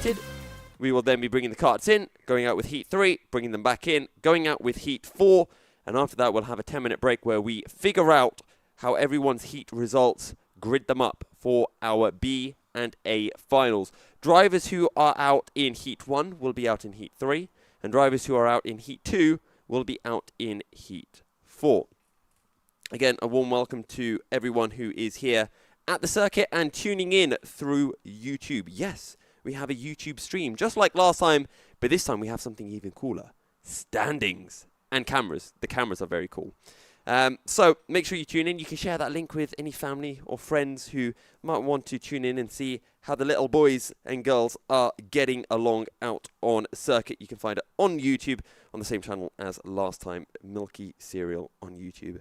started. We will then be bringing the karts in, going out with heat 3, bringing them back in, going out with heat 4, and after that we'll have a 10-minute break where we figure out how everyone's heat results, grid them up for our B and A finals. Drivers who are out in heat 1 will be out in heat 3, and drivers who are out in heat 2 will be out in heat 4. Again, a warm welcome to everyone who is here at the circuit and tuning in through YouTube. Yes, we have a YouTube stream, just like last time, but this time we have something even cooler. Standings and cameras. The cameras are very cool. So make sure you tune in. You can share that link with any family or friends who might want to tune in and see how the little boys and girls are getting along out on circuit. You can find it on YouTube on the same channel as last time, Milky Cereal on YouTube,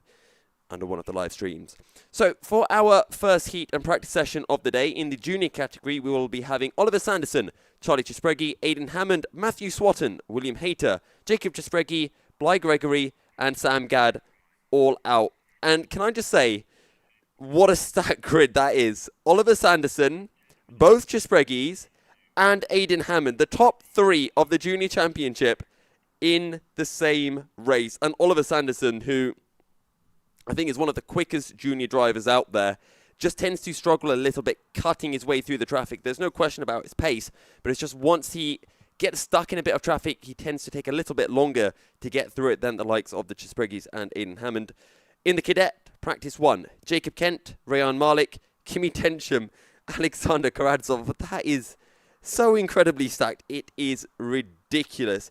under one of the live streams. So for our first heat and practice session of the day, in the junior category, we will be having Oliver Sanderson, Charlie Chispregi, Aidan Hammond, Matthew Swatton, William Hayter, Jacob Chispregi, Bly Gregory, and Sam Gadd all out. And can I just say, what a stacked grid that is. Oliver Sanderson, both Chispregis, and Aidan Hammond, the top 3 of the junior championship in the same race. And Oliver Sanderson, who I think is one of the quickest junior drivers out there, just tends to struggle a little bit cutting his way through the traffic. There's no question about his pace, but it's just once he gets stuck in a bit of traffic, he tends to take a little bit longer to get through it than the likes of the Chispregis and Aidan Hammond. In the cadet, practice 1, Jacob Kent, Rayan Malik, Kimi Tensham, Alexander Karadzov. That is so incredibly stacked. It is ridiculous.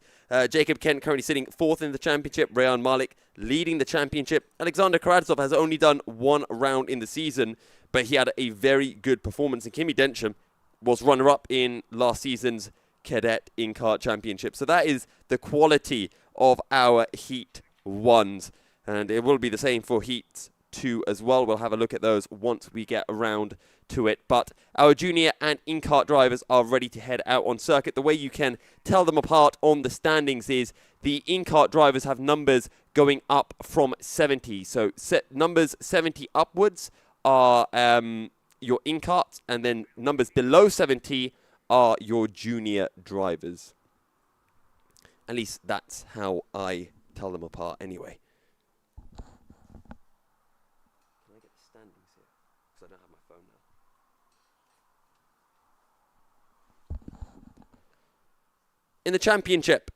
Jacob Kent currently sitting 4th in the championship. Rayan Malik leading the championship. Alexander Karadzov has only done 1 round in the season, but he had a very good performance. And Kimi Densham was runner-up in last season's Cadet INKART Championship. So that is the quality of our Heat 1s. And it will be the same for Heat 2 as well. We'll have a look at those once we get around to it. But our junior and INKART drivers are ready to head out on circuit. The way you can tell them apart on the standings is the INKART drivers have numbers going up from 70. So numbers 70 upwards are your INKART, and then numbers below 70 are your junior drivers. At least that's how I tell them apart anyway. Can I get the standings here? Because I don't have my phone now. In the championship,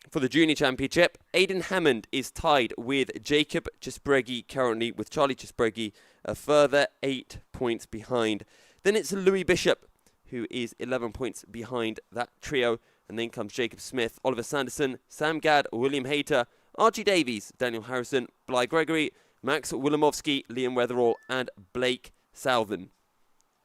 for the junior championship, Aidan Hammond is tied with Jacob Chispregi currently, with Charlie Chispregi a further 8 points behind. Then it's Louis Bishop, who is 11 points behind that trio. And then comes Jacob Smith, Oliver Sanderson, Sam Gadd, William Hayter, Archie Davies, Daniel Harrison, Bly Gregory, Max Wilimowski, Liam Weatherall, and Blake Southern.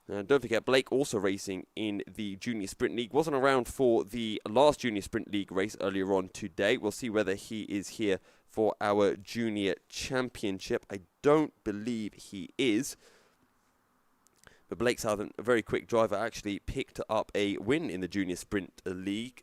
And don't forget, Blake also racing in the Junior Sprint League. Wasn't around for the last Junior Sprint League race earlier on today. We'll see whether he is here for our Junior Championship. I don't believe he is. But Blake Southern, a very quick driver, actually picked up a win in the Junior Sprint League,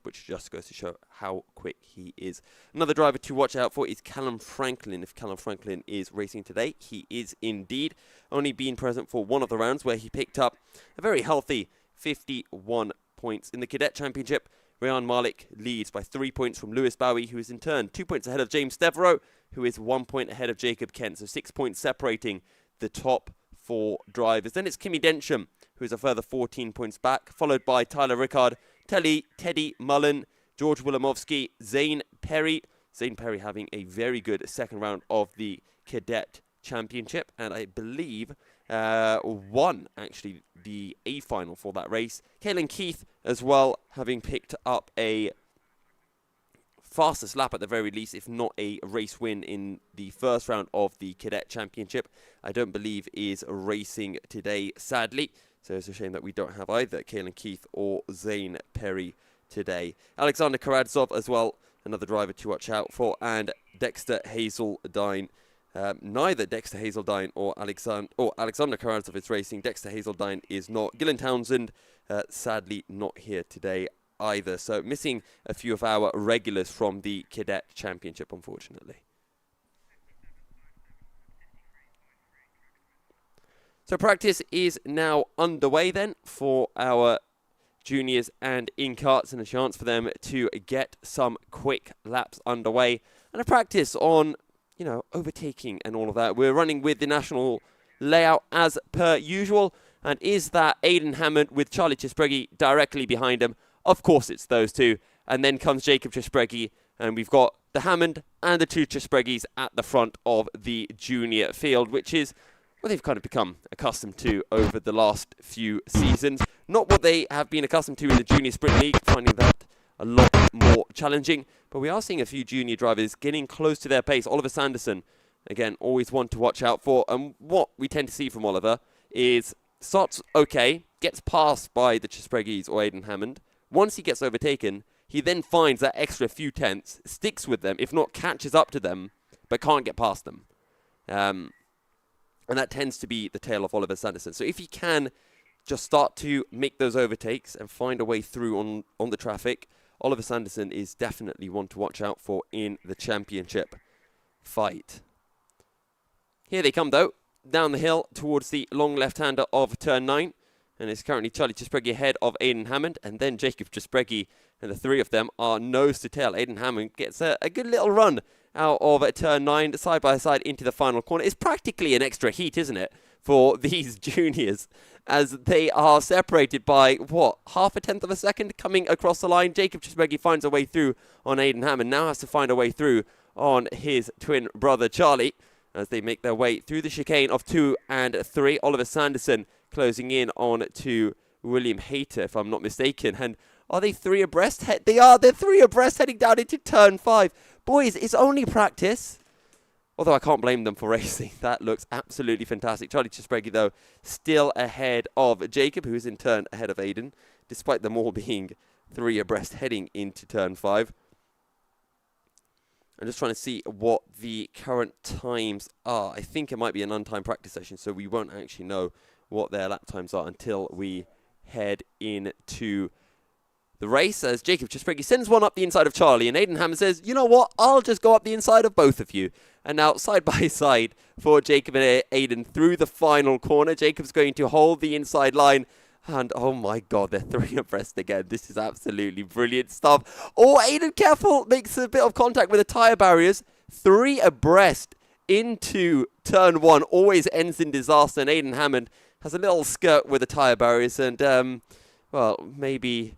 which just goes to show how quick he is. Another driver to watch out for is Callum Franklin. If Callum Franklin is racing today, he is indeed. Only been present for one of the rounds where he picked up a very healthy 51 points. In the Cadet Championship, Rayan Malik leads by 3 points from Lewis Bowie, who is in turn 2 points ahead of James Devereaux, who is 1 point ahead of Jacob Kent. So 6 points separating the top 4 drivers. Then it's Kimi Densham, who is a further 14 points back, followed by Tyler Rickard, Teddy Mullen, George Wilimowski, Zane Perry. Zane Perry having a very good second round of the Cadet Championship, and I believe won actually the A final for that race. Caelan Keith as well, having picked up a fastest lap at the very least, if not a race win in the first round of the Cadet Championship. I don't believe is racing today, sadly. So it's a shame that we don't have either Caelan Keith or Zane Perry today. Alexander Karadzov as well, another driver to watch out for, and Dexter Hazeldine. Neither Dexter Hazeldine or Alexander Karadzov is racing. Dexter Hazeldine is not. Gillen Townsend, sadly not here today either. So missing a few of our regulars from the Cadet Championship, unfortunately. So practice is now underway then for our juniors and INKARTs, and a chance for them to get some quick laps underway and a practice on, you know, overtaking and all of that. We're running with the national layout as per usual, and is that Aiden Hammond with Charlie Chisbregi directly behind him? Of course it's those two, and then comes Jacob Chisbregi, and we've got the Hammond and the two Chisbregis at the front of the junior field, which is what they've kind of become accustomed to over the last few seasons. Not what they have been accustomed to in the Junior Sprint League, finding that a lot more challenging. But we are seeing a few junior drivers getting close to their pace. Oliver Sanderson, again, always one to watch out for. And what we tend to see from Oliver is starts okay, gets passed by the Chisbregis or Aiden Hammond. Once he gets overtaken, he then finds that extra few tenths, sticks with them, if not catches up to them, but can't get past them. And that tends to be the tale of Oliver Sanderson. So if he can just start to make those overtakes and find a way through on the traffic, Oliver Sanderson is definitely one to watch out for in the championship fight. Here they come, though, down the hill towards the long left-hander of turn 9. And it's currently Charlie Chisbregi ahead of Aiden Hammond, and then Jacob Chisbregi, and the three of them are nose to tail. Aiden Hammond gets a good little run out of turn 9, side by side into the final corner. It's practically an extra heat, isn't it, for these juniors, as they are separated by, what, half a tenth of a second coming across the line. Jacob Chisbregi finds a way through on Aiden Hammond, now has to find a way through on his twin brother Charlie, as they make their way through the chicane of 2 and 3. Oliver Sanderson closing in on to William Hayter, if I'm not mistaken. And are they three abreast? They are. They're three abreast heading down into turn 5. Boys, it's only practice. Although I can't blame them for racing. That looks absolutely fantastic. Charlie Chisbregi, though, still ahead of Jacob, who is in turn ahead of Aiden, despite them all being three abreast heading into turn 5. I'm just trying to see what the current times are. I think it might be an untimed practice session, so we won't actually know what their lap times are until we head into the race, as Jacob Chisbregi sends one up the inside of Charlie, and Aiden Hammond says, you know what, I'll just go up the inside of both of you. And now, side by side for Jacob and Aiden through the final corner. Jacob's going to hold the inside line, and oh my god, they're three abreast again. This is absolutely brilliant stuff. Oh, Aiden, careful, makes a bit of contact with the tyre barriers. Three abreast into turn 1, always ends in disaster, and Aiden Hammond has a little skirt with the tyre barriers, and, well, maybe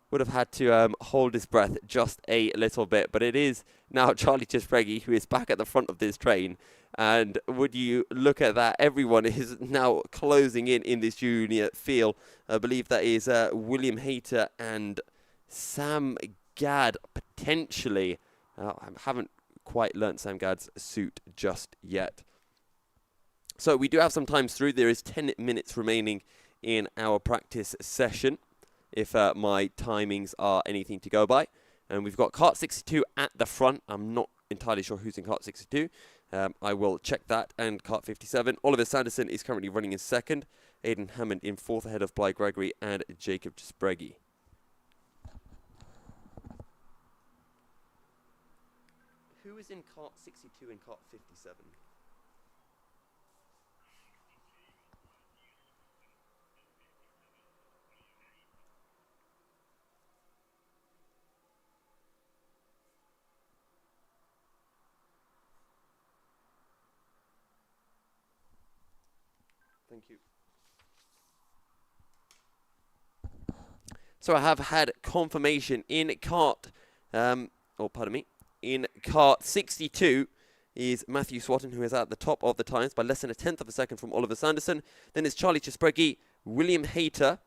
would have had to hold his breath just a little bit. But it is now Charlie Chisbregi who is back at the front of this train. And would you look at that, everyone is now closing in this junior field. I believe that is William Hayter and Sam Gadd, potentially. I haven't quite learnt Sam Gadd's suit just yet. So we do have some times through. There is 10 minutes remaining in our practice session, if my timings are anything to go by. And we've got kart 62 at the front. I'm not entirely sure who's in kart 62. I will check that. And kart 57. Oliver Sanderson is currently running in second. Aiden Hammond in fourth ahead of Bly Gregory and Jacob Chisbregi. Who is in kart 62 and kart 57? Thank you. So I have had confirmation in kart, in kart 62 is Matthew Swatton, who is at the top of the times by less than a tenth of a second from Oliver Sanderson. Then it's Charlie Chisbregi, William Hayter,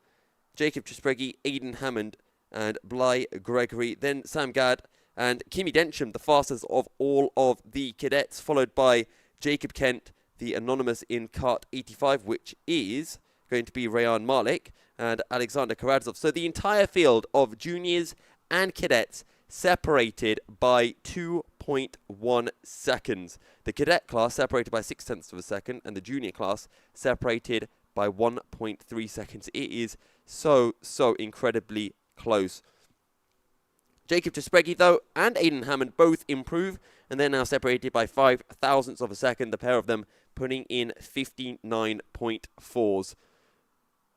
Jacob Chisbregi, Aiden Hammond, and Bly Gregory. Then Sam Gadd and Kimi Densham, the fastest of all of the cadets, followed by Jacob Kent, the anonymous in kart 85, which is going to be Rayan Malik and Alexander Karadzov. So the entire field of juniors and cadets separated by 2.1 seconds. The cadet class separated by 0.6 of a second, and the junior class separated by 1.3 seconds. It is so incredibly close. Jacob Chisbregi, though, and Aiden Hammond both improve, and they're now separated by 0.005 of a second, the pair of them putting in 59.4s.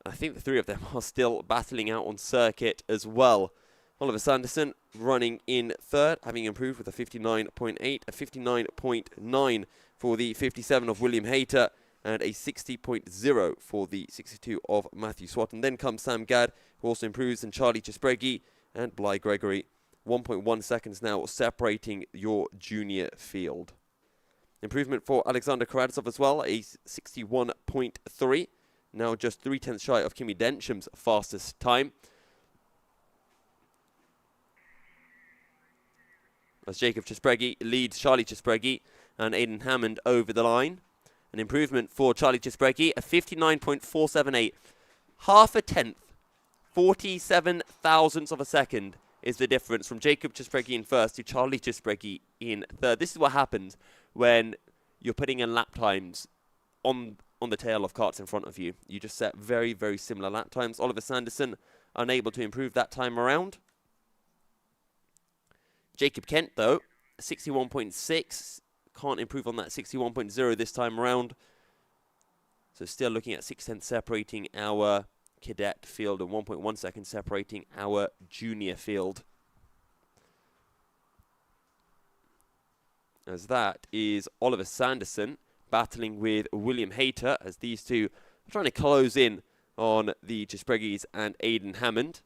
I think the three of them are still battling out on circuit as well. Oliver Sanderson running in third, having improved with a 59.8, a 59.9 for the 57 of William Hayter, and a 60.0 for the 62 of Matthew Swatton. Then comes Sam Gadd, who also improves, and Charlie Chispregi and Bly Gregory. 1.1 seconds now separating your junior field. Improvement for Alexander Karadzov as well, a 61.3. Now just 0.3 shy of Kimi Dencham's fastest time. As Jacob Chispregi leads Charlie Chispregi and Aidan Hammond over the line. An improvement for Charlie Chispregi, a 59.478. Half a tenth, 47 thousandths of a second is the difference from Jacob Chispregi in first to Charlie Chispregi in third. This is what happens when you're putting in lap times on the tail of karts in front of you. You just set very, very similar lap times. Oliver Sanderson unable to improve that time around. Jacob Kent, though, 61.6. Can't improve on that 61.0 this time around. So still looking at 0.6 separating our cadet field and 1.1 seconds separating our junior field. As that is Oliver Sanderson battling with William Hayter, as these two are trying to close in on the Chispregis and Aidan Hammond.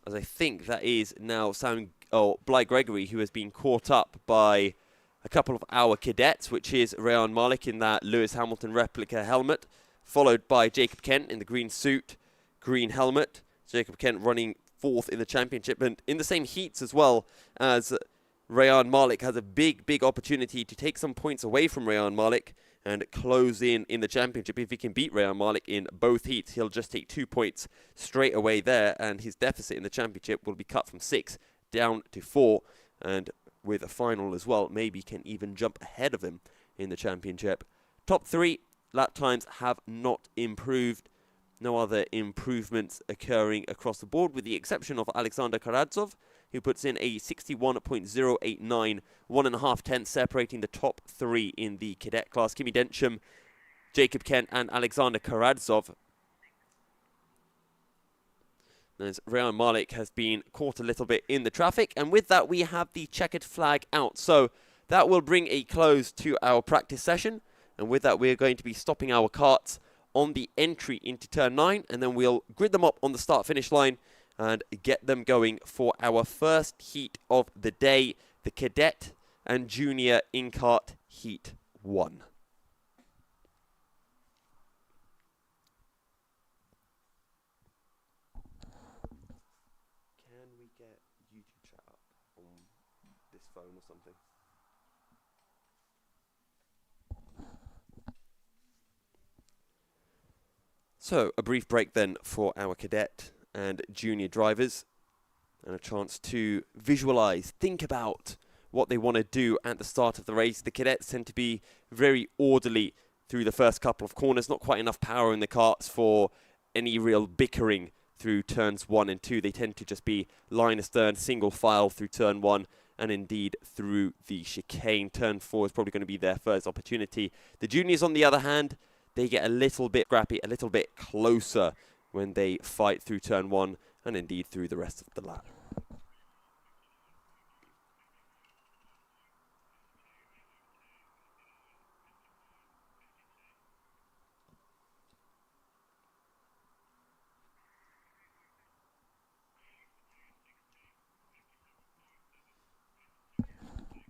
As I think that is now Bly Gregory, who has been caught up by a couple of our cadets, which is Rayan Malik in that Lewis Hamilton replica helmet, followed by Jacob Kent in the green suit, green helmet. Jacob Kent running fourth in the championship, and in the same heats as well as Rayan Malik, has a big, big opportunity to take some points away from Rayan Malik and close in the championship. If he can beat Rayan Malik in both heats, he'll just take 2 points straight away there, and his deficit in the championship will be cut from 6 down to 4, and with a final as well, maybe can even jump ahead of him in the championship. Top 3 lap times have not improved. No other improvements occurring across the board, with the exception of Alexander Karadzov, who puts in a 61.089, 1.5 tenths separating the top 3 in the cadet class. Kimi Dencham, Jacob Kent, and Alexander Karadzov. As Rayan Malik has been caught a little bit in the traffic, and with that we have the checkered flag out. So that will bring a close to our practice session, and with that we're going to be stopping our karts on the entry into turn 9, and then we'll grid them up on the start-finish line and get them going for our first heat of the day, the Cadet and Junior INKART Heat 1. Can we get YouTube chat up on this phone or something? So, a brief break then for our cadet and junior drivers, and a chance to visualize, think about what they want to do at the start of the race. The cadets tend to be very orderly through the first couple of corners, not quite enough power in the karts for any real bickering through turns 1 and 2. They tend to just be line astern, single file through turn 1, and indeed through the chicane. Turn 4 is probably going to be their first opportunity. The juniors, on the other hand, they get a little bit scrappy, a little bit closer when they fight through turn 1 and indeed through the rest of the lap.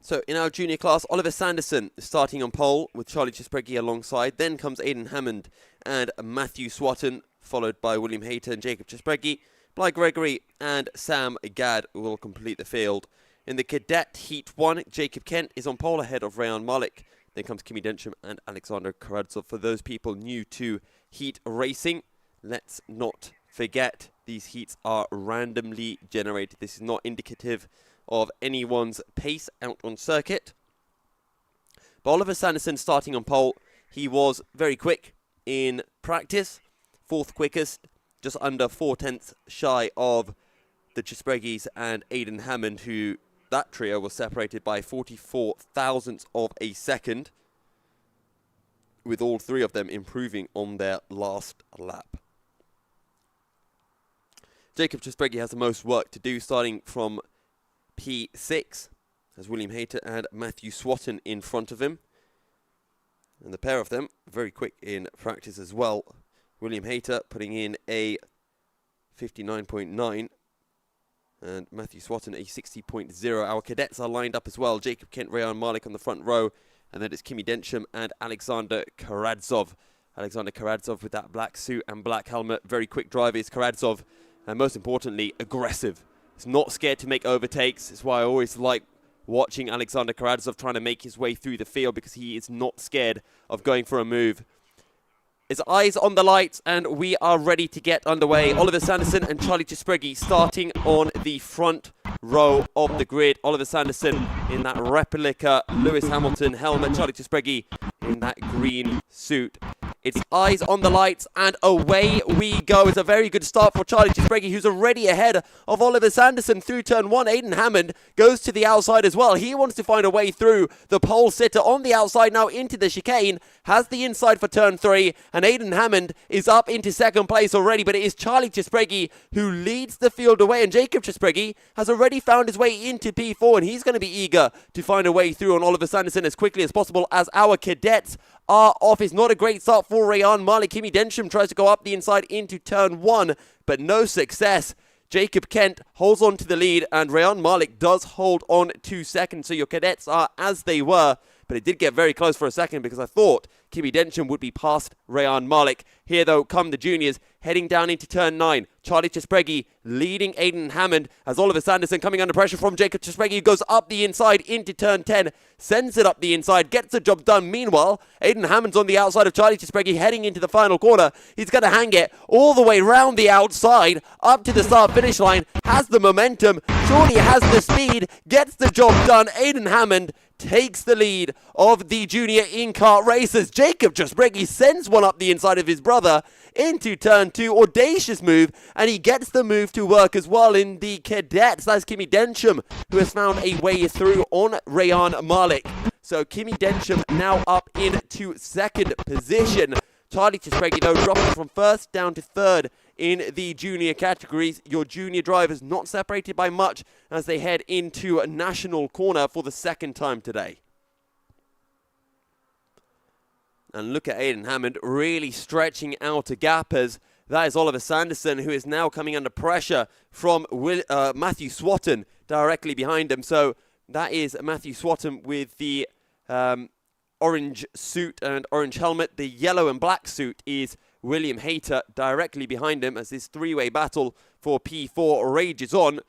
So in our junior class, Oliver Sanderson starting on pole with Charlie Chispregi alongside. Then comes Aidan Hammond and Matthew Swatton, followed by William Hayter and Jacob Chispregi. Bly Gregory and Sam Gadd will complete the field. In the cadet heat 1, Jacob Kent is on pole ahead of Rayan Malik. Then comes Kimi Dencham and Alexander Karadzov. For those people new to heat racing, let's not forget these heats are randomly generated. This is not indicative of anyone's pace out on circuit. But Oliver Sanderson starting on pole, he was very quick in practice, 4th quickest, just under 4 tenths shy of the Chispregis and Aidan Hammond, who that trio was separated by 44 thousandths of a second. with all three of them improving on their last lap. Jacob Chesbreggy has the most work to do, starting from P6, as William Hayter and Matthew Swatton in front of him. And the pair of them, very quick in practice as well. William Hayter putting in a 59.9 and Matthew Swatton a 60.0. Our cadets are lined up as well. Jacob Kent, Rehan Malik on the front row. And then it's Kimi Densham and Alexander Karadzov. Alexander Karadzov with that black suit and black helmet. Very quick driver is Karadzov. And most importantly, aggressive. He's not scared to make overtakes. That's why I always like watching Alexander Karadzov trying to make his way through the field, because he is not scared of going for a move. His eyes on the lights, and we are ready to get underway. Oliver Sanderson and Charlie Chesbreggy starting on the front row of the grid. Oliver Sanderson in that replica Lewis Hamilton helmet. Charlie Chesbreggy in that green suit. It's eyes on the lights, and away we go. It's a very good start for Charlie Chesbreggy, who's already ahead of Oliver Sanderson through turn 1. Aidan Hammond goes to the outside as well. He wants to find a way through. The pole sitter on the outside now into the chicane, has the inside for turn 3, and Aidan Hammond is up into second place already, but it is Charlie Chesbreggy who leads the field away, and Jacob Chesbreggy has already found his way into P4, and he's going to be eager to find a way through on Oliver Sanderson as quickly as possible as our cadets are off. It's not a great start for Rehan Malik. Kimi Densham tries to go up the inside into turn 1, but no success. Jacob Kent holds on to the lead, and Rehan Malik does hold on to second. So your cadets are as they were, but it did get very close for a second, because I thought Kimi Densham would be past Rehan Malik. Here, though, come the juniors, heading down into turn 9. Charlie Chesbreggy leading Aidan Hammond, as Oliver Sanderson coming under pressure from Jacob Chesbreggy, who goes up the inside into turn 10, sends it up the inside, gets the job done. Meanwhile, Aidan Hammond's on the outside of Charlie Chesbreggy, heading into the final corner. He's going to hang it all the way round the outside, up to the start-finish line, has the momentum, surely has the speed, gets the job done. Aidan Hammond takes the lead of the junior INKART racers. Jacob Chesbreggy sends one up the inside of his brother into turn 2. Audacious move, and he gets the move to work as well in the cadets. That's Kimi Densham, who has found a way through on Rehan Malik. So Kimi Densham now up into second position. Charlie Chesbreggy, though, dropping from first down to third in the junior categories. Your junior drivers not separated by much as they head into a national corner for the second time today. And look at Aidan Hammond really stretching out a gap, as that is Oliver Sanderson, who is now coming under pressure from Matthew Swatton directly behind him. So that is Matthew Swatton with the orange suit and orange helmet. The yellow and black suit is William Hayter directly behind him, as this three-way battle for P4 rages on.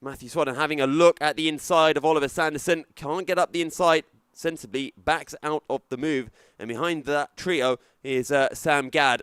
Matthew Swatton having a look at the inside of Oliver Sanderson. Can't get up the inside sensibly, backs out of the move. And behind that trio is Sam Gadd.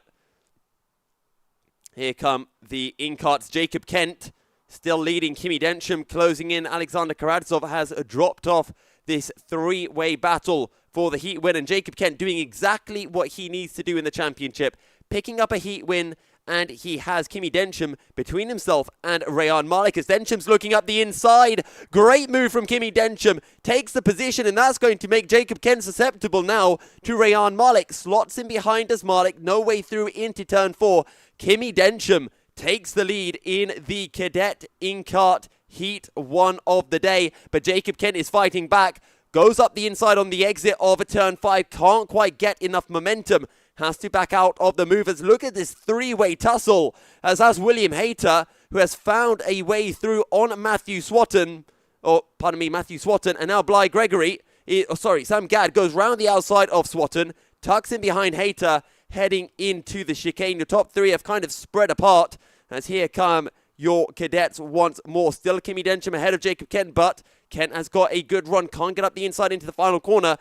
Here come the INKART's Jacob Kent, still leading Kimi Densham, closing in. Alexander Karadzov has dropped off this three-way battle for the heat win, and Jacob Kent doing exactly what he needs to do in the championship, picking up a heat win, and he has Kimi Densham between himself and Rehan Malik, as Densham's looking up the inside. Great move from Kimi Densham, takes the position, and that's going to make Jacob Kent susceptible now to Rehan Malik. Slots in behind as Malik, no way through into turn 4. Kimi Densham takes the lead in the cadet INKART heat 1 of the day, but Jacob Kent is fighting back. Goes up the inside on the exit of a turn 5. Can't quite get enough momentum. Has to back out of the movers. Look at this three-way tussle, as has William Hayter, who has found a way through on Matthew Swatton. Matthew Swatton. And now Sam Gadd goes round the outside of Swatton, tucks in behind Hayter, heading into the chicane. Your top three have kind of spread apart, as here come your cadets once more. Still Kimi Densham ahead of Jacob Kent, but Kent has got a good run. Can't get up the inside into the final corner.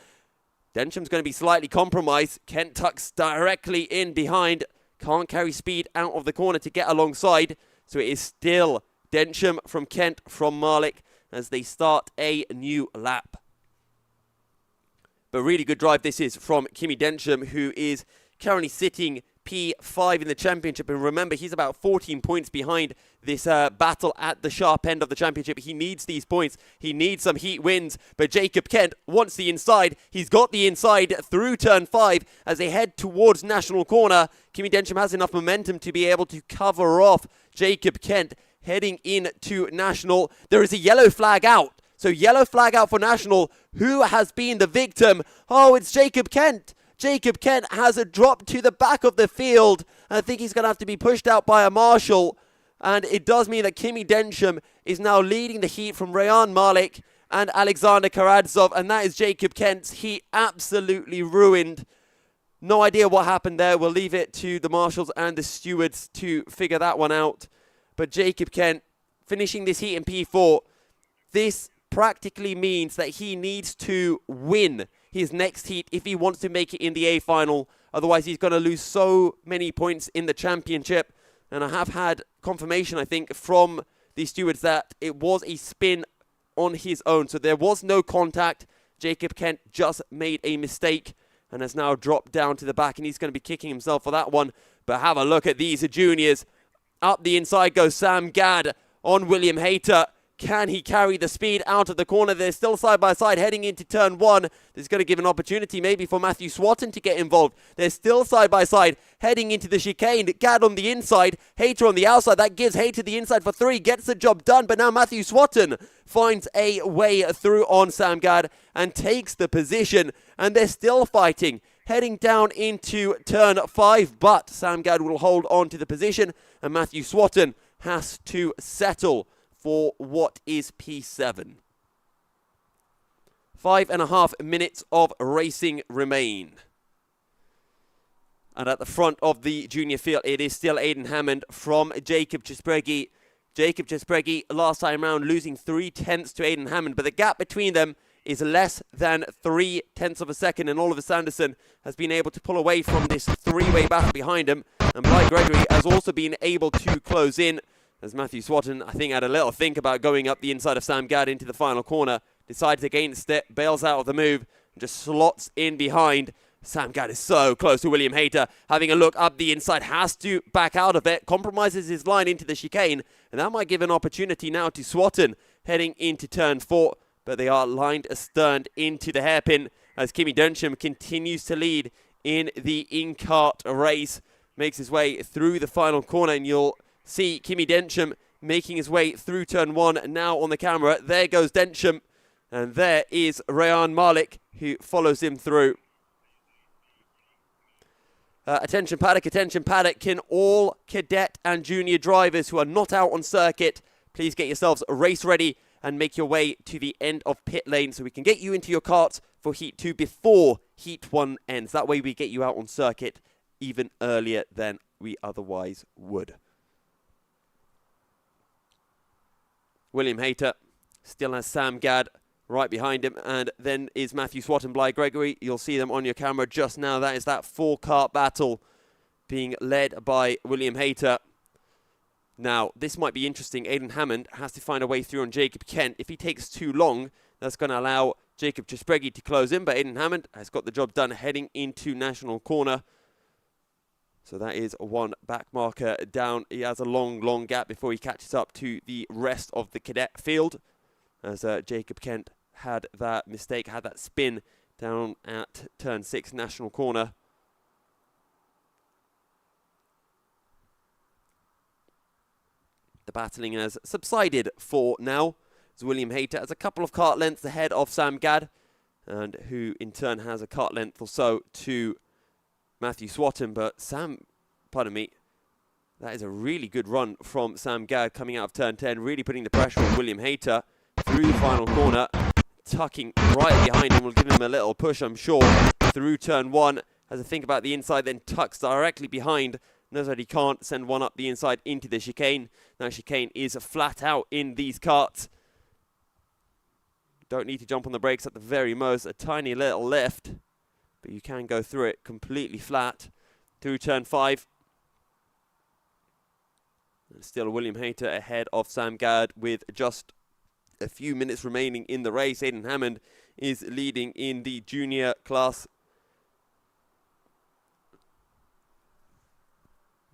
Densham's going to be slightly compromised. Kent tucks directly in behind. Can't carry speed out of the corner to get alongside. So it is still Densham from Kent from Malik as they start a new lap. But really good drive this is from Kimi Densham, who is currently sitting P5 in the championship. And remember, he's about 14 points behind this battle at the sharp end of the championship. He needs these points. He needs some heat wins. But Jacob Kent wants the inside. He's got the inside through turn 5 as they head towards National Corner. Kimi Densham has enough momentum to be able to cover off Jacob Kent heading into National. There is a yellow flag out. So yellow flag out for National. Who has been the victim? Oh, it's Jacob Kent. Jacob Kent has a drop to the back of the field. I think he's going to have to be pushed out by a marshal. And it does mean that Kimi Densham is now leading the heat from Rayan Malik and Alexander Karadzov. And that is Jacob Kent's heat absolutely ruined. No idea what happened there. We'll leave it to the marshals and the stewards to figure that one out. But Jacob Kent finishing this heat in P4. This practically means that he needs to win his next heat if he wants to make it in the A final. Otherwise, he's going to lose so many points in the championship. And I have had confirmation, I think, from the stewards that it was a spin on his own. So there was no contact. Jacob Kent just made a mistake and has now dropped down to the back. And he's going to be kicking himself for that one. But have a look at these juniors. Up the inside goes Sam Gadd on William Hayter. Can he carry the speed out of the corner? They're still side by side heading into turn 1. This is going to give an opportunity maybe for Matthew Swatton to get involved. They're still side by side heading into the chicane. Gadd on the inside, Hayter on the outside. That gives Hayter the inside for 3. Gets the job done, but now Matthew Swatton finds a way through on Sam Gadd and takes the position. And they're still fighting, heading down into turn 5. But Sam Gadd will hold on to the position and Matthew Swatton has to settle for what is P7. 5.5 minutes of racing remain. And at the front of the junior field, it is still Aidan Hammond from Jacob Chesbregui. Jacob Chesbregui, last time round, losing 3/10 to Aidan Hammond. But the gap between them is less than 0.3 of a second. And Oliver Sanderson has been able to pull away from this three-way battle behind him. And Bly Gregory has also been able to close in. As Matthew Swatton, I think, had a little think about going up the inside of Sam Gadd into the final corner. Decides against it, bails out of the move, and just slots in behind. Sam Gadd is so close to William Hayter. Having a look up the inside, has to back out of it. Compromises his line into the chicane. And that might give an opportunity now to Swatton heading into turn 4. But they are lined astern into the hairpin as Kimi Densham continues to lead in the INKART race. Makes his way through the final corner, and you'll see Kimi Densham making his way through turn 1 now on the camera. There goes Densham. And there is Rayan Malik who follows him through. Attention paddock. Can all cadet and junior drivers who are not out on circuit, please get yourselves race ready and make your way to the end of pit lane so we can get you into your karts for Heat 2 before Heat 1 ends. That way we get you out on circuit even earlier than we otherwise would. William Hayter still has Sam Gadd right behind him, and then is Matthew Swatton, Bly Gregory. You'll see them on your camera just now. That is that 4-kart battle being led by William Hayter. Now, this might be interesting. Aidan Hammond has to find a way through on Jacob Kent. If he takes too long, that's going to allow Jacob Chesbregui to close in, but Aidan Hammond has got the job done heading into National Corner. So that is one back marker down. He has a long gap before he catches up to the rest of the cadet field. As Jacob Kent had that mistake, had that spin down at turn 6, National Corner. The battling has subsided for now, as William Hayter has a couple of kart lengths ahead of Sam Gadd, and who in turn has a kart length or so to Matthew Swatton. But that is a really good run from Sam Gadd coming out of turn 10, really putting the pressure on William Hayter through the final corner, tucking right behind him. Will give him a little push, I'm sure, through turn 1. Has a think about the inside, then tucks directly behind. Knows that he can't send one up the inside into the chicane. Now chicane is flat out in these karts. Don't need to jump on the brakes at the very most. A tiny little lift, but you can go through it completely flat. Through turn 5. And still William Hayter ahead of Sam Gadd with just a few minutes remaining in the race. Aidan Hammond is leading in the junior class.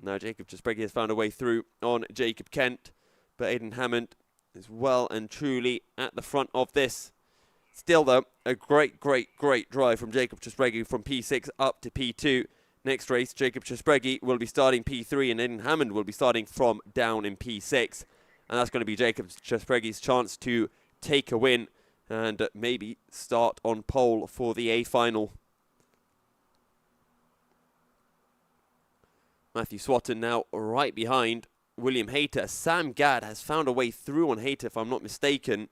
Now Jacob Chesbreggy has found a way through on Jacob Kent, but Aidan Hammond is well and truly at the front of this. Still though, a great drive from Jacob Chesbreggy from P6 up to P2. Next race, Jacob Chesbreggy will be starting P3 and Aidan Hammond will be starting from down in P6. And that's going to be Jacob Chesbreggy's chance to take a win and maybe start on pole for the A final. Matthew Swatton now right behind William Hayter. Sam Gadd has found a way through on Hayter, if I'm not mistaken.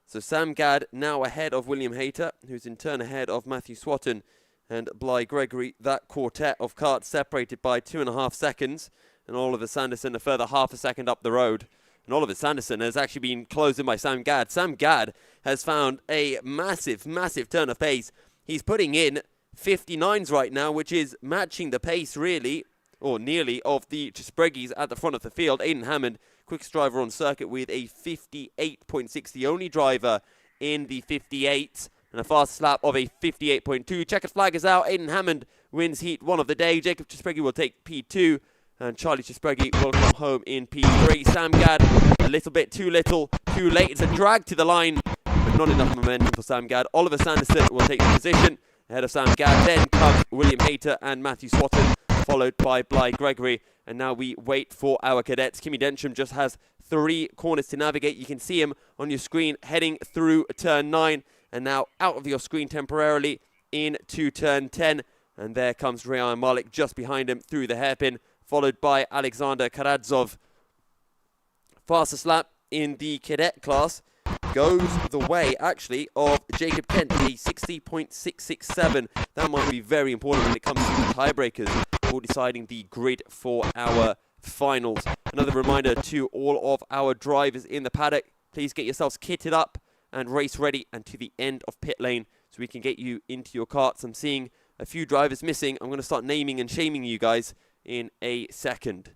So Sam Gadd now ahead of William Hayter, who's in turn ahead of Matthew Swatton and Bly Gregory. That quartet of karts separated by 2.5 seconds. And Oliver Sanderson a further half a second up the road. And Oliver Sanderson has actually been closed in by Sam Gadd. Sam Gadd has found a massive turn of pace. He's putting in 59s right now, which is matching the pace really, or nearly, of the Chesbreggys at the front of the field. Aidan Hammond, quickest driver on circuit with a 58.6, the only driver in the 58s, and a fast lap of a 58.2. Checkered flag is out. Aidan Hammond wins heat 1 of the day. Jacob Chesbreggy will take P2. And Charlie Chesbreggy will come home in P3. Sam Gadd, a little bit too little, too late. It's a drag to the line, but not enough momentum for Sam Gadd. Oliver Sanderson will take the position ahead of Sam Gadd. Then comes William Hayter and Matthew Swatton, followed by Bly Gregory. And now we wait for our cadets. Kimi Densham just has 3 corners to navigate. You can see him on your screen heading through turn 9. And now out of your screen temporarily into turn 10. And there comes Rayan Malik just behind him through the hairpin, followed by Alexander Karadzov. Fastest lap in the cadet class goes the way, actually, of Jacob Kent, a 60.667. That might be very important when it comes to the tiebreakers for deciding the grid for our finals. Another reminder to all of our drivers in the paddock, please get yourselves kitted up and race ready and to the end of pit lane so we can get you into your karts. I'm seeing a few drivers missing. I'm going to start naming and shaming you guys in a second.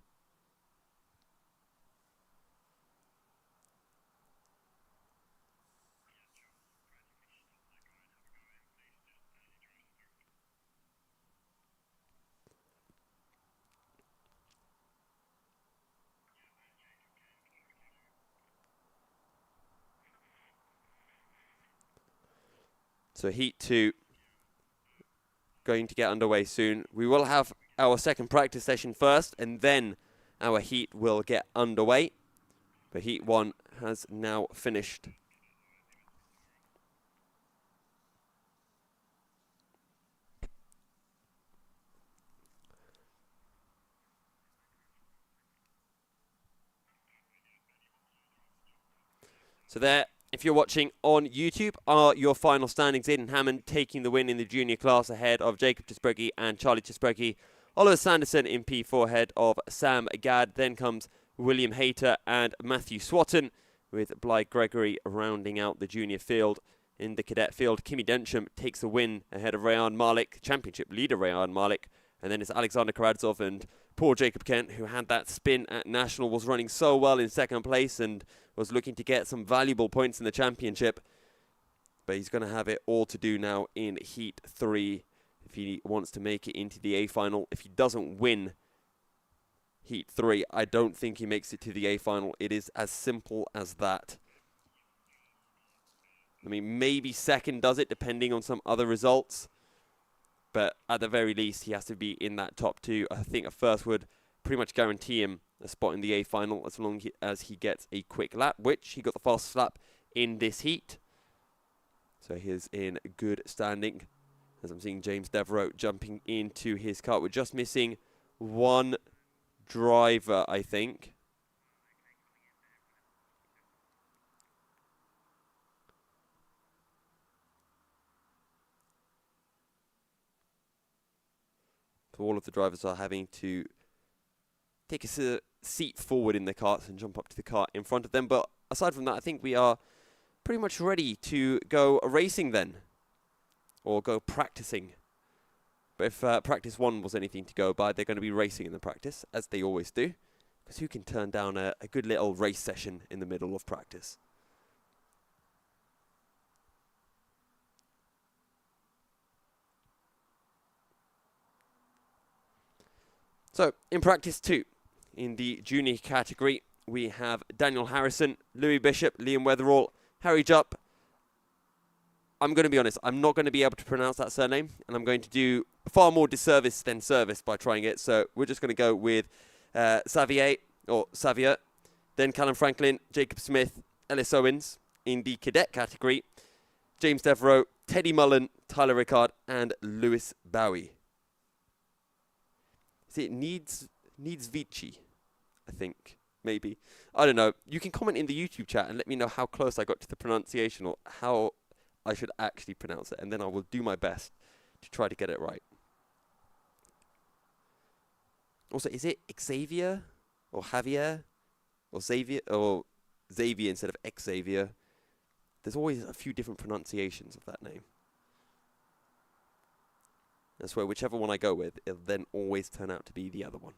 So heat 2 going to get underway soon. We will have our second practice session first, and then our heat will get underway. But heat 1 has now finished. So there, if you're watching on YouTube, are your final standings. Aidan Hammond taking the win in the junior class ahead of Jacob Chesbreggy and Charlie Chesbreggy. Oliver Sanderson in P4 ahead of Sam Gadd. Then comes William Hayter and Matthew Swatton, with Bly Gregory rounding out the junior field. In the cadet field, Kimi Densham takes the win ahead of Rayan Malik, championship leader Rayan Malik. And then it's Alexander Karadzov and poor Jacob Kent, who had that spin at National, was running so well in second place and was looking to get some valuable points in the championship. But he's going to have it all to do now in Heat 3 if he wants to make it into the A final. If he doesn't win Heat 3, I don't think he makes it to the A final. It is as simple as that. I mean, maybe second does it, depending on some other results. But at the very least, he has to be in that top 2. I think a first would pretty much guarantee him a spot in the A final as long as he gets a quick lap, which he got the fastest lap in this heat. So he is in good standing. As I'm seeing James Devereaux jumping into his kart. We're just missing one driver, I think. So all of the drivers are having to take a seat forward in their karts and jump up to the kart in front of them. But aside from that, I think we are pretty much ready to go racing then. Or go practicing. But if practice 1 was anything to go by, they're going to be racing in the practice, as they always do. Because who can turn down a good little race session in the middle of practice? So, in practice 2, in the junior category, we have Daniel Harrison, Louis Bishop, Liam Weatherall, Harry Jupp. I'm going to be honest, I'm not going to be able to pronounce that surname, and I'm going to do far more disservice than service by trying it. So we're just going to go with Xavier, then Callum Franklin, Jacob Smith, Ellis Owens. In the cadet category, James Devereaux, Teddy Mullen, Tyler Rickard, and Lewis Bowie. See, it needs Vici, I think, maybe. I don't know. You can comment in the YouTube chat and let me know how close I got to the pronunciation or how I should actually pronounce it, and then I will do my best to try to get it right. Also, is it Xavier or Javier or Xavier instead of Xavier? There's always a few different pronunciations of that name. That's where whichever one I go with, it'll then always turn out to be the other one.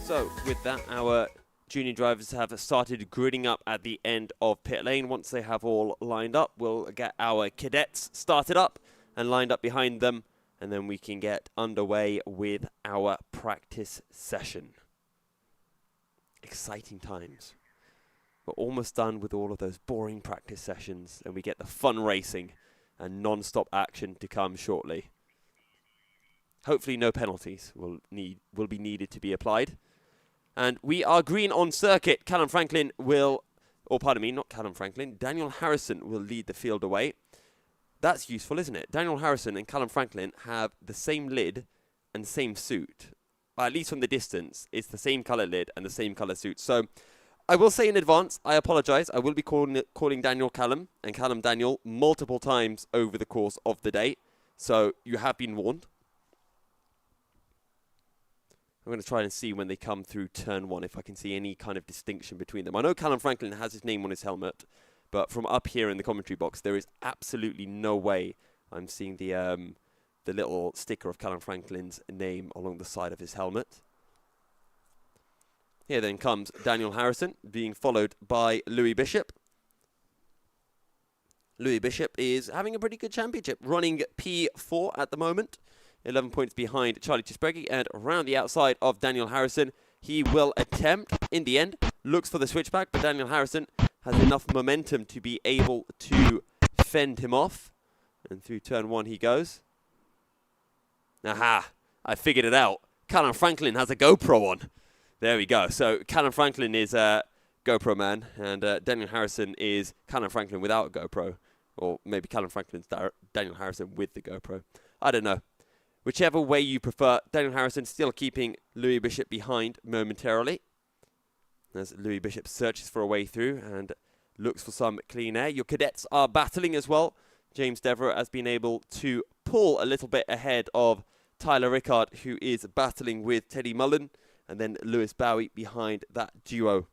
So, with that, our junior drivers have started gridding up at the end of pit lane. Once they have all lined up, we'll get our cadets started up and lined up behind them, and then we can get underway with our practice session. Exciting times. We're almost done with all of those boring practice sessions, and we get the fun racing and non-stop action to come shortly. Hopefully no penalties will be needed to be applied. And we are green on circuit. Daniel Harrison will lead the field away. That's useful, isn't it? Daniel Harrison and Callum Franklin have the same lid and same suit. At least from the distance, it's the same colour lid and the same colour suit. So I will say in advance, I apologise. I will be calling Daniel Callum and Callum Daniel multiple times over the course of the day. So you have been warned. I'm going to try and see when they come through turn 1 if I can see any kind of distinction between them. I know Callum Franklin has his name on his helmet, but from up here in the commentary box, there is absolutely no way I'm seeing the little sticker of Callum Franklin's name along the side of his helmet. Here then comes Daniel Harrison, being followed by Louis Bishop. Louis Bishop is having a pretty good championship, running P4 at the moment. 11 points behind Charlie Chisbregi, and around the outside of Daniel Harrison. He will attempt, in the end, looks for the switchback, but Daniel Harrison has enough momentum to be able to fend him off. And through turn 1 he goes. Aha! I figured it out. Callum Franklin has a GoPro on. There we go. So Callum Franklin is a GoPro man, and Daniel Harrison is Callum Franklin without a GoPro. Or maybe Callum Franklin's Daniel Harrison with the GoPro. I don't know. Whichever way you prefer, Daniel Harrison still keeping Louis Bishop behind momentarily. As Louis Bishop searches for a way through and looks for some clean air. Your cadets are battling as well. James Devereaux has been able to pull a little bit ahead of Tyler Rickard, who is battling with Teddy Mullen. And then Lewis Bowie behind that duo.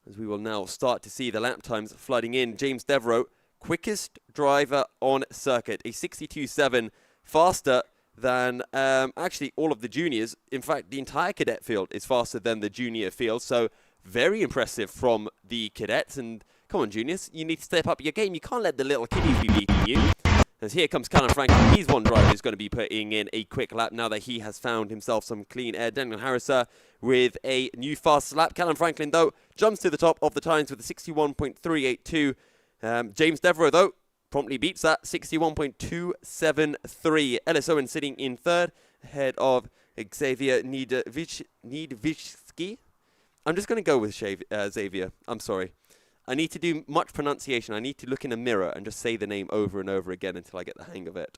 As we will now start to see the lap times flooding in. James Devereaux, quickest driver on circuit. A 62.7. Faster than actually all of the juniors. In fact, the entire cadet field is faster than the junior field. So very impressive from the cadets. And come on, juniors, you need to step up your game. You can't let the little kiddies be beating you. As here comes Callum Franklin. He's one driver who's going to be putting in a quick lap now that he has found himself some clean air. Daniel Harrison with a new fast lap. Callum Franklin, though, jumps to the top of the times with a 61.382. James Devereaux, though, promptly beats that, 61.273. Ellis Owen sitting in third, ahead of Xavier Niedvitsky. I'm just going to go with Xavier. I'm sorry. I need to do much pronunciation. I need to look in a mirror and just say the name over and over again until I get the hang of it.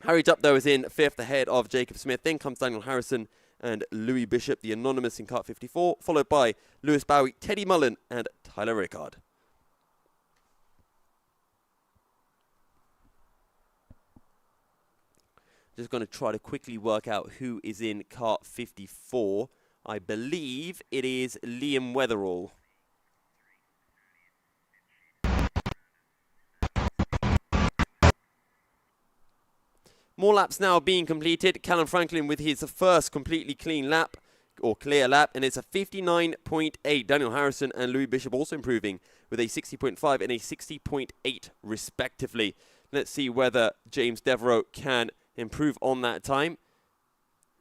Harry Jupp, though, is in fifth, ahead of Jacob Smith. Then comes Daniel Harrison and Louis Bishop, the anonymous in kart 54, followed by Lewis Bowie, Teddy Mullen, and Tyler Rickard. Just going to try to quickly work out who is in kart 54. I believe it is Liam Weatherall. More laps now being completed. Callum Franklin with his first completely clean lap, or clear lap, and it's a 59.8. Daniel Harrison and Louis Bishop also improving with a 60.5 and a 60.8 respectively. Let's see whether James Devereaux can improve on that time.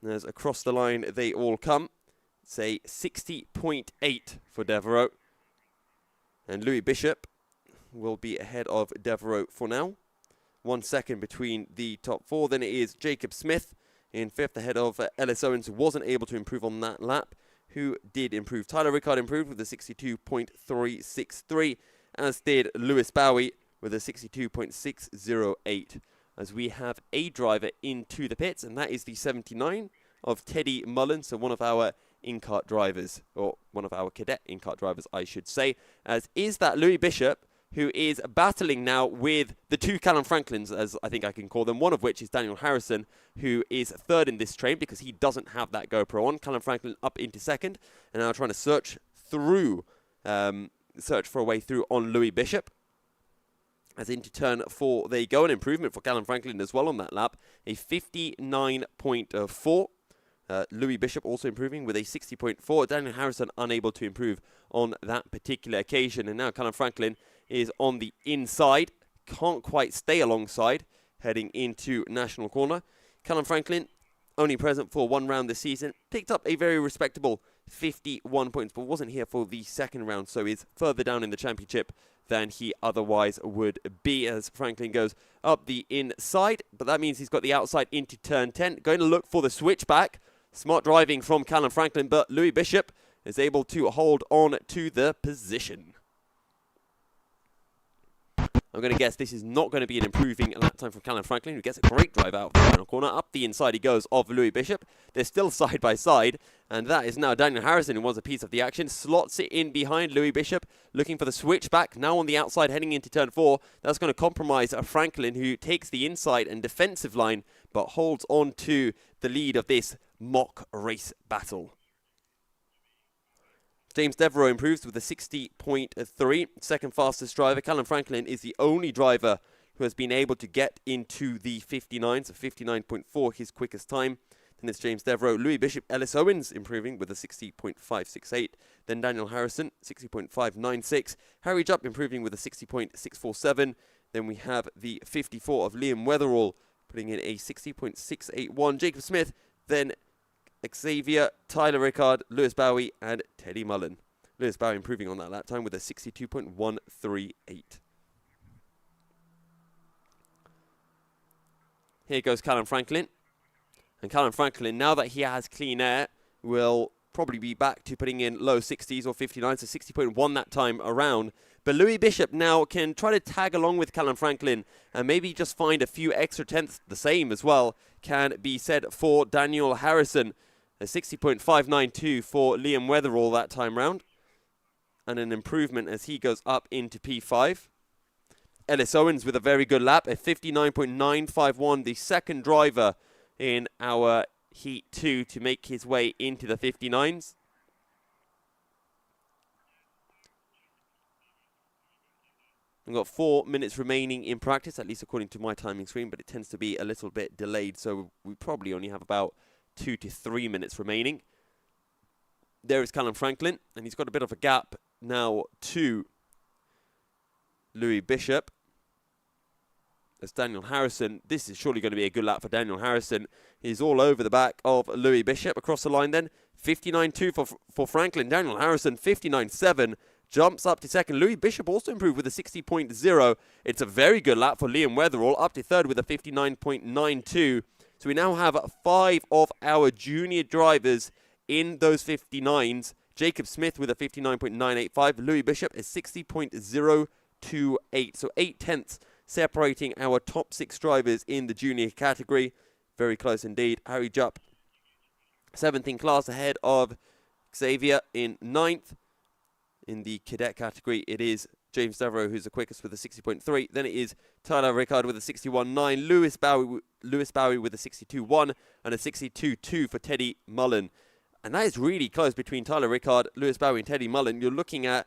As across the line they all come. It's a 60.8 for Devereaux. And Louis Bishop will be ahead of Devereaux for now. 1 second between the top four. Then it is Jacob Smith in fifth, ahead of Ellis Owens, who wasn't able to improve on that lap, who did improve. Tyler Rickard improved with a 62.363, as did Lewis Bowie with a 62.608. As we have a driver into the pits, and that is the 79 of Teddy Mullen, so one of our INKART drivers, or one of our cadet INKART drivers, I should say, as is that Louis Bishop, who is battling now with the two Callum Franklins, as I think I can call them, one of which is Daniel Harrison, who is third in this train because he doesn't have that GoPro on. Callum Franklin up into second, and now trying to search for a way through on Louis Bishop. As into turn 4 they go, an improvement for Callum Franklin as well on that lap, a 59.4. Louis Bishop also improving with a 60.4. Daniel Harrison unable to improve on that particular occasion. And now Callum Franklin is on the inside. Can't quite stay alongside, heading into National Corner. Callum Franklin, only present for one round this season, picked up a very respectable 51 points, but wasn't here for the second round, so is further down in the championship than he otherwise would be, as Franklin goes up the inside. But that means he's got the outside into turn 10. Going to look for the switchback. Smart driving from Callum Franklin, but Louis Bishop is able to hold on to the position. I'm going to guess this is not going to be an improving lap time from Callum Franklin, who gets a great drive out of the final corner. Up the inside he goes of Louis Bishop. They're still side by side, and that is now Daniel Harrison, who wants a piece of the action. Slots it in behind Louis Bishop, looking for the switchback. Now on the outside, heading into turn 4. That's going to compromise Franklin, who takes the inside and defensive line, but holds on to the lead of this mock race battle. James Devereaux improves with a 60.3, second fastest driver. Callum Franklin is the only driver who has been able to get into the 59, so 59.4 his quickest time. Then it's James Devereaux. Louis Bishop, Ellis Owens improving with a 60.568. Then Daniel Harrison, 60.596. Harry Jupp improving with a 60.647. Then we have the 54 of Liam Weatherall putting in a 60.681. Jacob Smith, then Xavier, Tyler Rickard, Lewis Bowie, and Teddy Mullen. Lewis Bowie improving on that lap time with a 62.138. Here goes Callum Franklin. And Callum Franklin, now that he has clean air, will probably be back to putting in low 60s or 59, so 60.1 that time around. But Louis Bishop now can try to tag along with Callum Franklin and maybe just find a few extra tenths. The same as well can be said for Daniel Harrison. A 60.592 for Liam Weatherall that time round. And an improvement as he goes up into P5. Ellis Owens with a very good lap, a 59.951, the second driver in our Heat 2 to make his way into the 59s. We've got 4 minutes remaining in practice, at least according to my timing screen, but it tends to be a little bit delayed, so we probably only have about 2 to 3 minutes remaining. There is Callum Franklin, and he's got a bit of a gap now to Louis Bishop. As Daniel Harrison, this is surely going to be a good lap for Daniel Harrison. He's all over the back of Louis Bishop. Across the line then, 59.2 for Franklin. Daniel Harrison, 59.7. Jumps up to second. Louis Bishop also improved with a 60.0. It's a very good lap for Liam Weatherall, up to third with a 59.92. So we now have 5 of our junior drivers in those 59s. Jacob Smith with a 59.985. Louis Bishop is 60.028. So 8 tenths separating our top 6 drivers in the junior category. Very close indeed. Harry Jupp, 7th in class, ahead of Xavier in 9th. In the cadet category, it is James Devereaux who's the quickest with a 60.3. Then it is Tyler Rickard with a 61.9. Lewis Bowie with a 62.1 and a 62.2 for Teddy Mullen. And that is really close between Tyler Rickard, Lewis Bowie and Teddy Mullen. You're looking at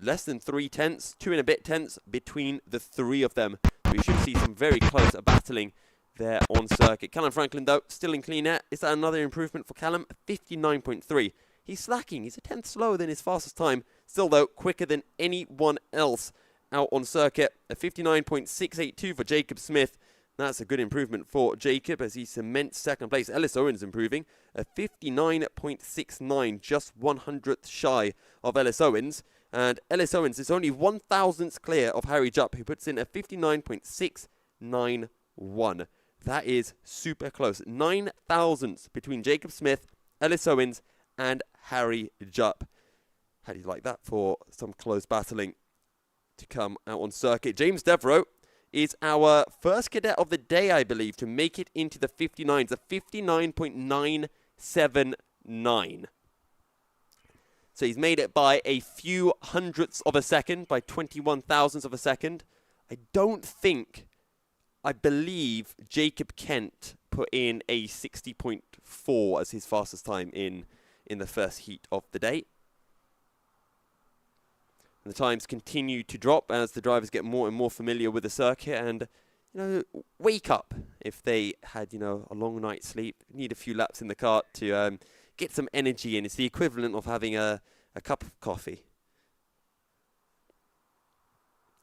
less than 3 tenths, 2 and a bit tenths between the 3 of them. We should see some very close battling there on circuit. Callum Franklin, though, still in clean air. Is that another improvement for Callum? 59.3. He's slacking. He's a tenth slower than his fastest time. Still, though, quicker than anyone else out on circuit. A 59.682 for Jacob Smith. That's a good improvement for Jacob as he cements second place. Ellis Owens improving. A 59.69, just 100th shy of Ellis Owens. And Ellis Owens is only 1,000ths clear of Harry Jupp, who puts in a 59.691. That is super close. 9 thousandths between Jacob Smith, Ellis Owens, and Harry Jupp. How do you like that for some close battling to come out on circuit? James Devereaux is our first cadet of the day, I believe, to make it into the 59s. A 59.979. So he's made it by a few hundredths of a second, by 21 thousandths of a second. I believe Jacob Kent put in a 60.4 as his fastest time in the first heat of the day. And the times continue to drop as the drivers get more and more familiar with the circuit and, wake up if they had, a long night's sleep, need a few laps in the kart to get some energy in. It's the equivalent of having a cup of coffee.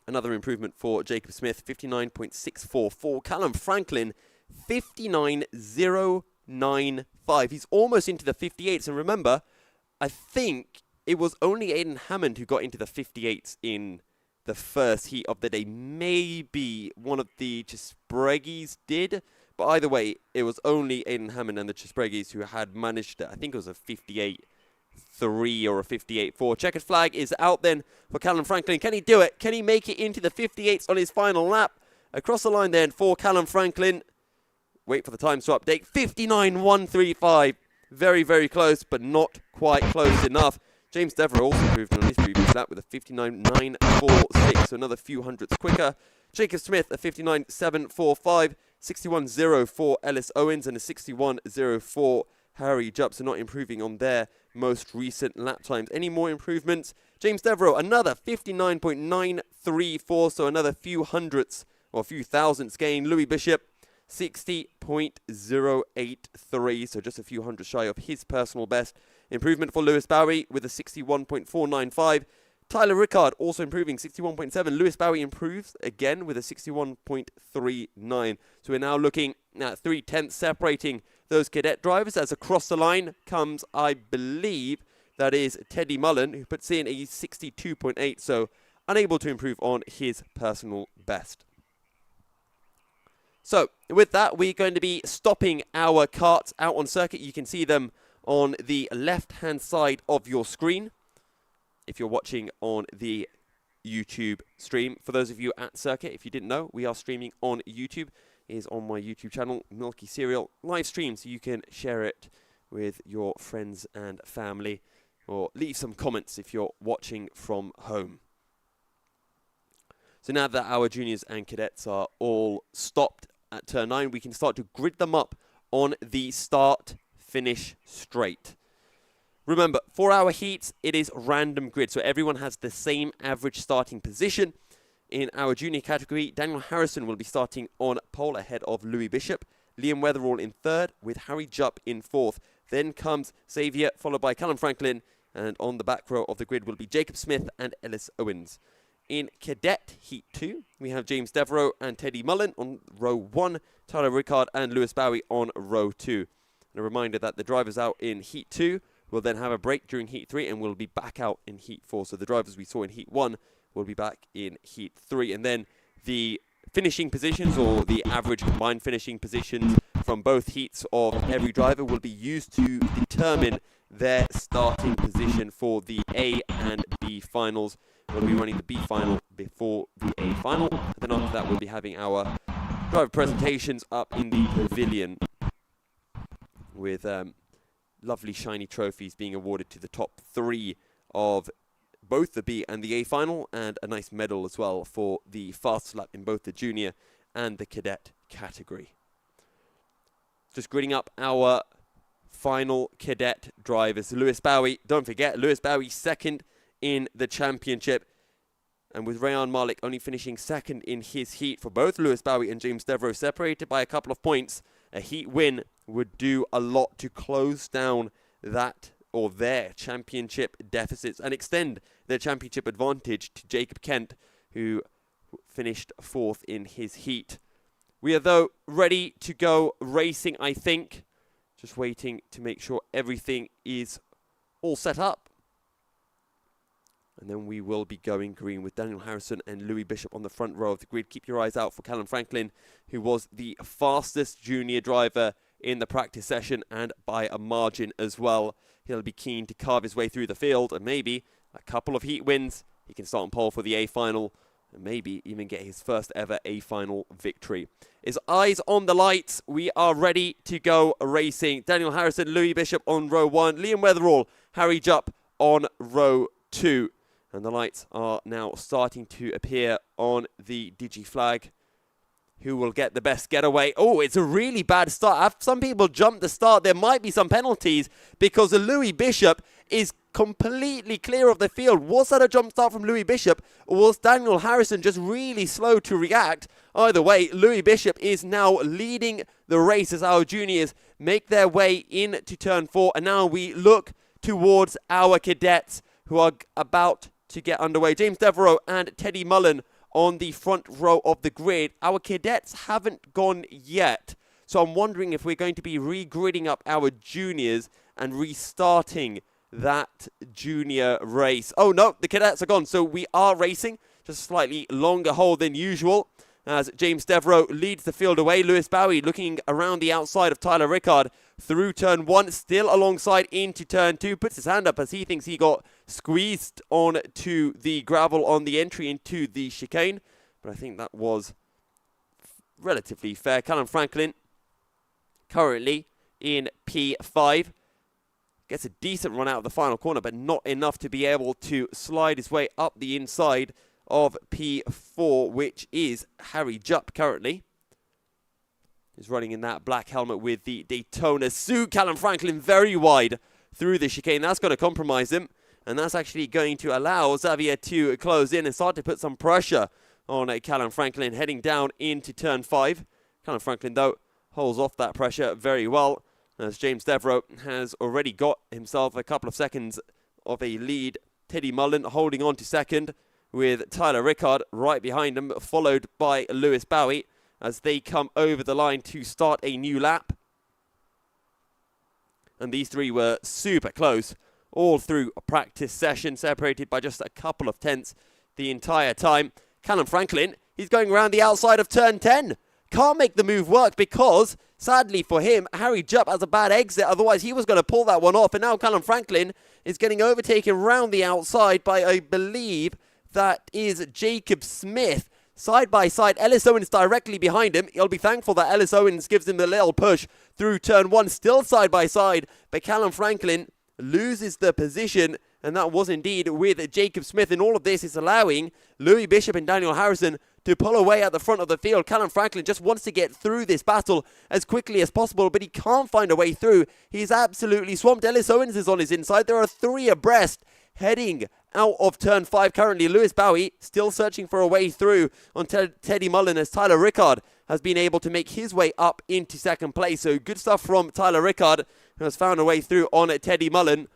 Another improvement for Jacob Smith, 59.64. For Callum Franklin, 59.095. He's almost into the 58s. And remember, I think it was only Aidan Hammond who got into the 58s in the first heat of the day. Maybe one of the Chisbregis did. But either way, it was only Aidan Hammond and the Chisbregis who had managed it. I think it was a 58.3 or a 58.4. Checkered flag is out then for Callum Franklin. Can he do it? Can he make it into the 58s on his final lap? Across the line then for Callum Franklin. Wait for the times to update. 59.135. Very, very close, but not quite close enough. James Devereaux also improved on his previous lap with a 59.946, so another few hundredths quicker. Jacob Smith, a 59.745. 61.0 for Ellis Owens and a 61.0 for Harry Jupp, so not improving on their most recent lap times. Any more improvements? James Devereaux, another 59.934, so another few hundredths or a few thousandths gain. Louis Bishop, 60.083, so just a few hundred shy of his personal best. Improvement for Lewis Bowie with a 61.495. Tyler Rickard also improving, 61.7. Lewis Bowie improves again with a 61.39. So we're now looking at 3 tenths separating those cadet drivers as across the line comes, I believe, that is Teddy Mullen, who puts in a 62.8. So unable to improve on his personal best. So with that, we're going to be stopping our karts out on circuit. You can see them on the left-hand side of your screen if you're watching on the YouTube stream. For those of you at circuit, if you didn't know, we are streaming on YouTube. It is on my YouTube channel, Milky Cereal, live stream, so you can share it with your friends and family or leave some comments if you're watching from home. So now that our juniors and cadets are all stopped at turn 9, we can start to grid them up on the start-finish straight. Remember, for our heats, it is random grid, so everyone has the same average starting position. In our junior category, Daniel Harrison will be starting on pole ahead of Louis Bishop. Liam Weatherall in third, with Harry Jupp in fourth. Then comes Xavier, followed by Callum Franklin. And on the back row of the grid will be Jacob Smith and Ellis Owens. In Cadet Heat 2, we have James Devereaux and Teddy Mullen on row 1, Tyler Rickard and Lewis Bowie on row 2. And a reminder that the drivers out in Heat 2 will then have a break during Heat 3 and will be back out in Heat 4. So the drivers we saw in Heat 1 will be back in Heat 3. And then the finishing positions, or the average combined finishing positions from both heats of every driver, will be used to determine their starting position for the A and B finals. We'll be running the B final before the A final. And then after that, we'll be having our driver presentations up in the pavilion with lovely shiny trophies being awarded to the top 3 of both the B and the A final, and a nice medal as well for the fast lap in both the junior and the cadet category. Just gridding up our final cadet drivers. Lewis Bowie, don't forget, Lewis Bowie second in the championship, and with Rayan Malik only finishing second in his heat. For both Lewis Bowie and James Devereaux, separated by a couple of points, a heat win would do a lot to close down that or their championship deficits and extend their championship advantage to Jacob Kent, who finished fourth in his heat. We are, though, ready to go racing, I think. Just waiting to make sure everything is all set up. And then we will be going green with Daniel Harrison and Louis Bishop on the front row of the grid. Keep your eyes out for Callum Franklin, who was the fastest junior driver in the practice session, and by a margin as well. He'll be keen to carve his way through the field, and maybe a couple of heat wins. He can start on pole for the A final, and maybe even get his first ever A final victory. His eyes on the lights. We are ready to go racing. Daniel Harrison, Louis Bishop on row 1. Liam Weatherall, Harry Jupp on row 2. And the lights are now starting to appear on the Digi flag. Who will get the best getaway? Oh, it's a really bad start. Some people jumped the start. There might be some penalties because Louis Bishop is completely clear of the field. Was that a jump start from Louis Bishop, or was Daniel Harrison just really slow to react? Either way, Louis Bishop is now leading the race as our juniors make their way into turn 4. And now we look towards our cadets who are about to get underway. James Devereaux and Teddy Mullen on the front row of the grid. Our cadets haven't gone yet, so I'm wondering if we're going to be re-gridding up our juniors and restarting that junior race. Oh no, the cadets are gone, so we are racing. Just a slightly longer hole than usual as James Devereaux leads the field away. Lewis Bowie looking around the outside of Tyler Rickard through turn 1, still alongside into turn 2, puts his hand up as he thinks he got squeezed onto the gravel on the entry into the chicane, but I think that was relatively fair. Callum Franklin, currently in P5, gets a decent run out of the final corner, but not enough to be able to slide his way up the inside of P4, which is Harry Jupp currently. He's running in that black helmet with the Daytona suit. Callum Franklin very wide through the chicane. That's going to compromise him, and that's actually going to allow Xavier to close in and start to put some pressure on Callum Franklin heading down into turn 5. Callum Franklin, though, holds off that pressure very well, as James Devereaux has already got himself a couple of seconds of a lead. Teddy Mullen holding on to second, with Tyler Rickard right behind him, followed by Lewis Bowie as they come over the line to start a new lap. And these three were super close all through a practice session, separated by just a couple of tenths the entire time. Callum Franklin, he's going around the outside of turn 10. Can't make the move work because, sadly for him, Harry Jupp has a bad exit. Otherwise, he was going to pull that one off. And now Callum Franklin is getting overtaken round the outside by, I believe, that is Jacob Smith. Side by side, Ellis Owens directly behind him. He'll be thankful that Ellis Owens gives him a little push through turn 1, still side by side. But Callum Franklin loses the position, and that was indeed with Jacob Smith. And all of this is allowing Louis Bishop and Daniel Harrison to pull away at the front of the field. Callum Franklin just wants to get through this battle as quickly as possible, but he can't find a way through. He's absolutely swamped. Ellis Owens is on his inside. There are 3 abreast heading out of turn 5 currently. Lewis Bowie still searching for a way through on Teddy Mullen as Tyler Rickard has been able to make his way up into second place. So good stuff from Tyler Rickard, who has found a way through on Teddy Mullen.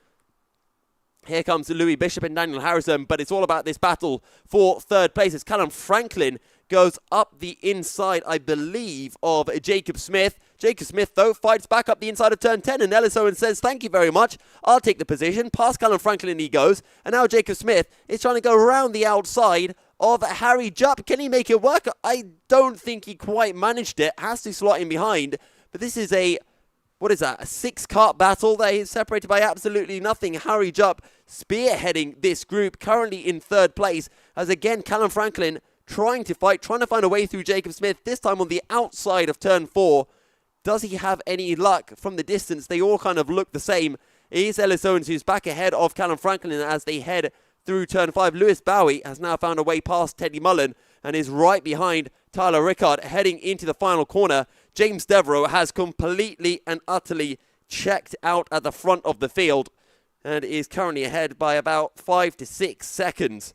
Here comes Louis Bishop and Daniel Harrison, but it's all about this battle for third place as Callum Franklin goes up the inside, I believe, of Jacob Smith. Jacob Smith, though, fights back up the inside of turn 10, and Ellis Owens says, thank you very much, I'll take the position. Past Callum Franklin he goes, and now Jacob Smith is trying to go around the outside of Harry Jupp. Can he make it work? I don't think he quite managed it. Has to slot in behind, but this is a 6-kart battle that is separated by absolutely nothing. Harry Jupp spearheading this group, currently in third place, as again, Callum Franklin trying to find a way through Jacob Smith, this time on the outside of turn 4. Does he have any luck from the distance? They all kind of look the same. It is Ellis Owens who's back ahead of Callum Franklin as they head through turn 5. Lewis Bowie has now found a way past Teddy Mullen and is right behind Tyler Rickard heading into the final corner. James Devereaux has completely and utterly checked out at the front of the field and is currently ahead by about 5 to 6 seconds.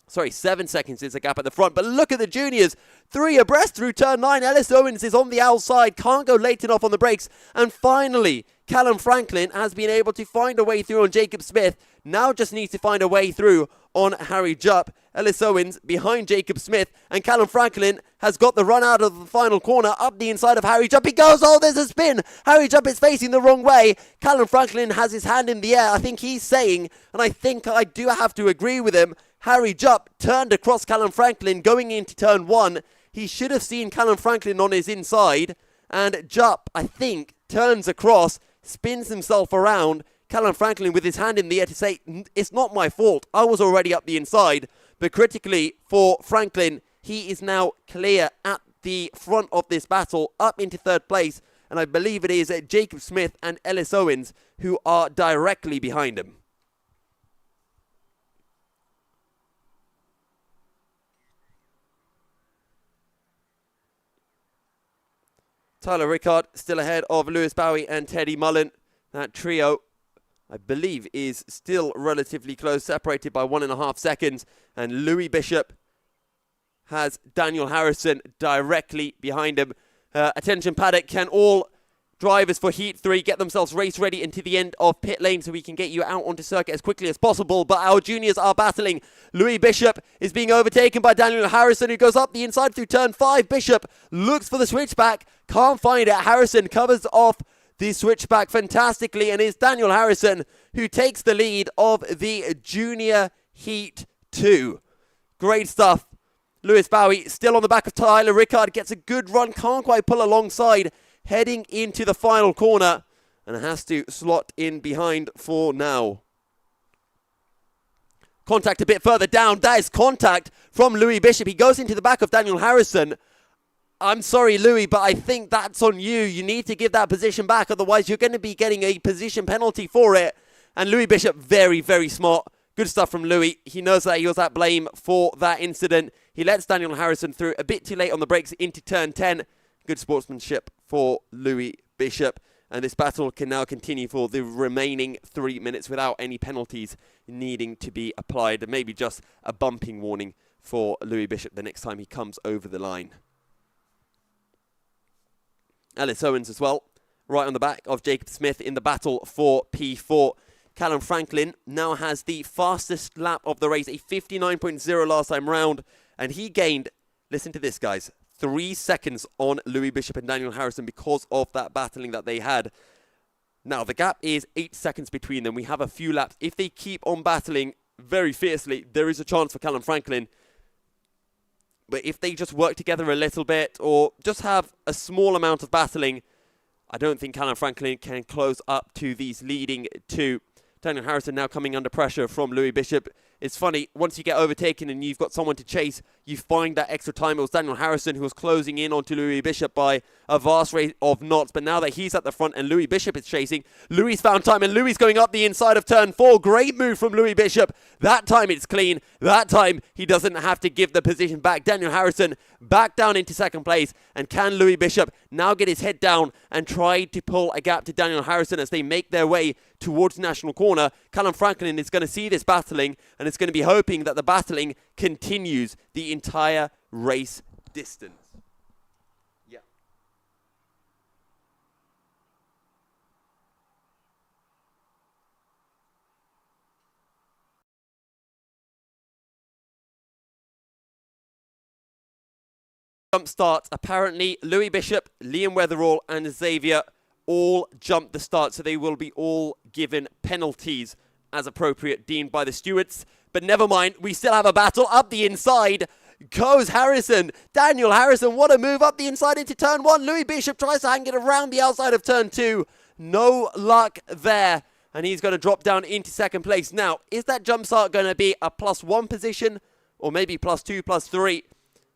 7 seconds is a gap at the front. But look at the juniors. 3 abreast through turn 9. Ellis Owens is on the outside. Can't go late enough on the brakes. And finally, Callum Franklin has been able to find a way through on Jacob Smith. Now just needs to find a way through on Harry Jupp. Ellis Owens behind Jacob Smith. And Callum Franklin has got the run out of the final corner up the inside of Harry Jupp. He goes, oh, there's a spin. Harry Jupp is facing the wrong way. Callum Franklin has his hand in the air. I think he's saying, and I think I do have to agree with him, Harry Jupp turned across Callum Franklin going into turn 1. He should have seen Callum Franklin on his inside. And Jupp, I think, turns across, spins himself around. Callum Franklin with his hand in the air to say, it's not my fault. I was already up the inside. But critically for Franklin, he is now clear at the front of this battle, up into third place. And I believe it is Jacob Smith and Ellis Owens who are directly behind him. Tyler Rickard still ahead of Lewis Bowie and Teddy Mullen. That trio, I believe, is still relatively close, separated by 1.5 seconds. And Louis Bishop has Daniel Harrison directly behind him. Attention paddock, can all drivers for Heat 3 get themselves race ready into the end of pit lane so we can get you out onto circuit as quickly as possible. But our juniors are battling. Louis Bishop is being overtaken by Daniel Harrison, who goes up the inside through turn 5. Bishop looks for the switchback, can't find it. Harrison covers off the switchback fantastically, and it's Daniel Harrison who takes the lead of the Junior Heat 2. Great stuff. Lewis Bowie still on the back of Tyler Rickard, gets a good run, can't quite pull alongside, heading into the final corner, and has to slot in behind for now. Contact a bit further down. That is contact from Louis Bishop. He goes into the back of Daniel Harrison. I'm sorry, Louis, but I think that's on you. You need to give that position back. Otherwise, you're going to be getting a position penalty for it. And Louis Bishop, very, very smart. Good stuff from Louis. He knows that he was at blame for that incident. He lets Daniel Harrison through a bit too late on the brakes into turn 10. Good sportsmanship for Louis Bishop. And this battle can now continue for the remaining 3 minutes without any penalties needing to be applied. Maybe just a bumping warning for Louis Bishop the next time he comes over the line. Ellis Owens as well, right on the back of Jacob Smith in the battle for P4. Callum Franklin now has the fastest lap of the race, a 59.0 last time round. And he gained, listen to this guys, 3 seconds on Louis Bishop and Daniel Harrison because of that battling that they had. Now, the gap is 8 seconds between them. We have a few laps. If they keep on battling very fiercely, there is a chance for Callum Franklin. But if they just work together a little bit or just have a small amount of battling, I don't think Callum Franklin can close up to these leading two. Daniel Harrison now coming under pressure from Louis Bishop. It's funny, once you get overtaken and you've got someone to chase, you find that extra time. It was Daniel Harrison who was closing in onto Louis Bishop by a vast rate of knots. But now that he's at the front and Louis Bishop is chasing, Louis found time and Louis going up the inside of turn 4. Great move from Louis Bishop. That time it's clean. That time he doesn't have to give the position back. Daniel Harrison back down into second place. And can Louis Bishop now get his head down and try to pull a gap to Daniel Harrison as they make their way towards National Corner. Callum Franklin is going to see this battling, and it's going to be hoping that the battling continues the entire race distance. Jump starts. Apparently, Louis Bishop, Liam Weatherall, and Xavier all jumped the start, so they will be all given penalties as appropriate, deemed by the stewards. But never mind, we still have a battle. Up the inside goes Harrison. Daniel Harrison, what a move up the inside into turn 1. Louis Bishop tries to hang it around the outside of turn 2. No luck there, and he's going to drop down into second place. Now, is that jump start going to be a +1 position, or maybe +2, +3?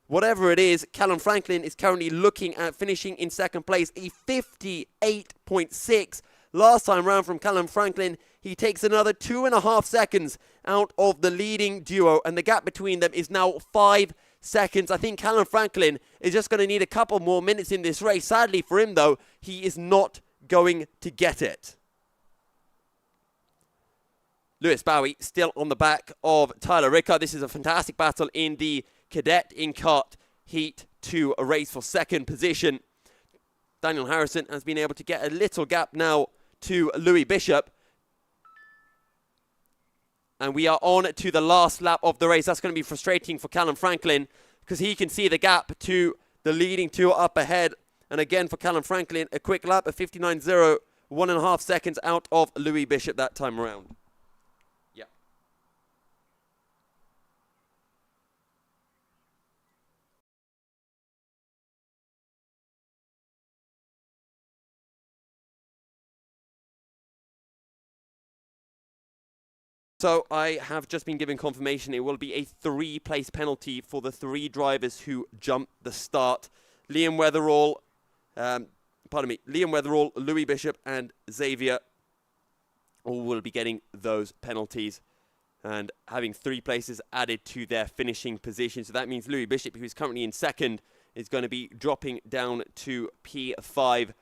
Whatever it is, Callum Franklin is currently looking at finishing in second place, a 58.6. Last time round from Callum Franklin, he takes another 2.5 seconds out of the leading duo, and the gap between them is now 5 seconds. I think Callum Franklin is just going to need a couple more minutes in this race. Sadly for him, though, he is not going to get it. Lewis Bowie still on the back of Tyler Rickard. This is a fantastic battle in the Cadet INKART Heat 2, a race for second position. Daniel Harrison has been able to get a little gap now to Louis Bishop. And we are on to the last lap of the race. That's going to be frustrating for Callum Franklin because he can see the gap to the leading two up ahead. And again, for Callum Franklin, a quick lap of 59.0, 1.5 seconds out of Louis Bishop that time around. So I have just been given confirmation it will be a 3-place penalty for the 3 drivers who jumped the start. Liam Weatherall, Louis Bishop and Xavier all will be getting those penalties and having 3 places added to their finishing position. So that means Louis Bishop, who is currently in second, is going to be dropping down to P5.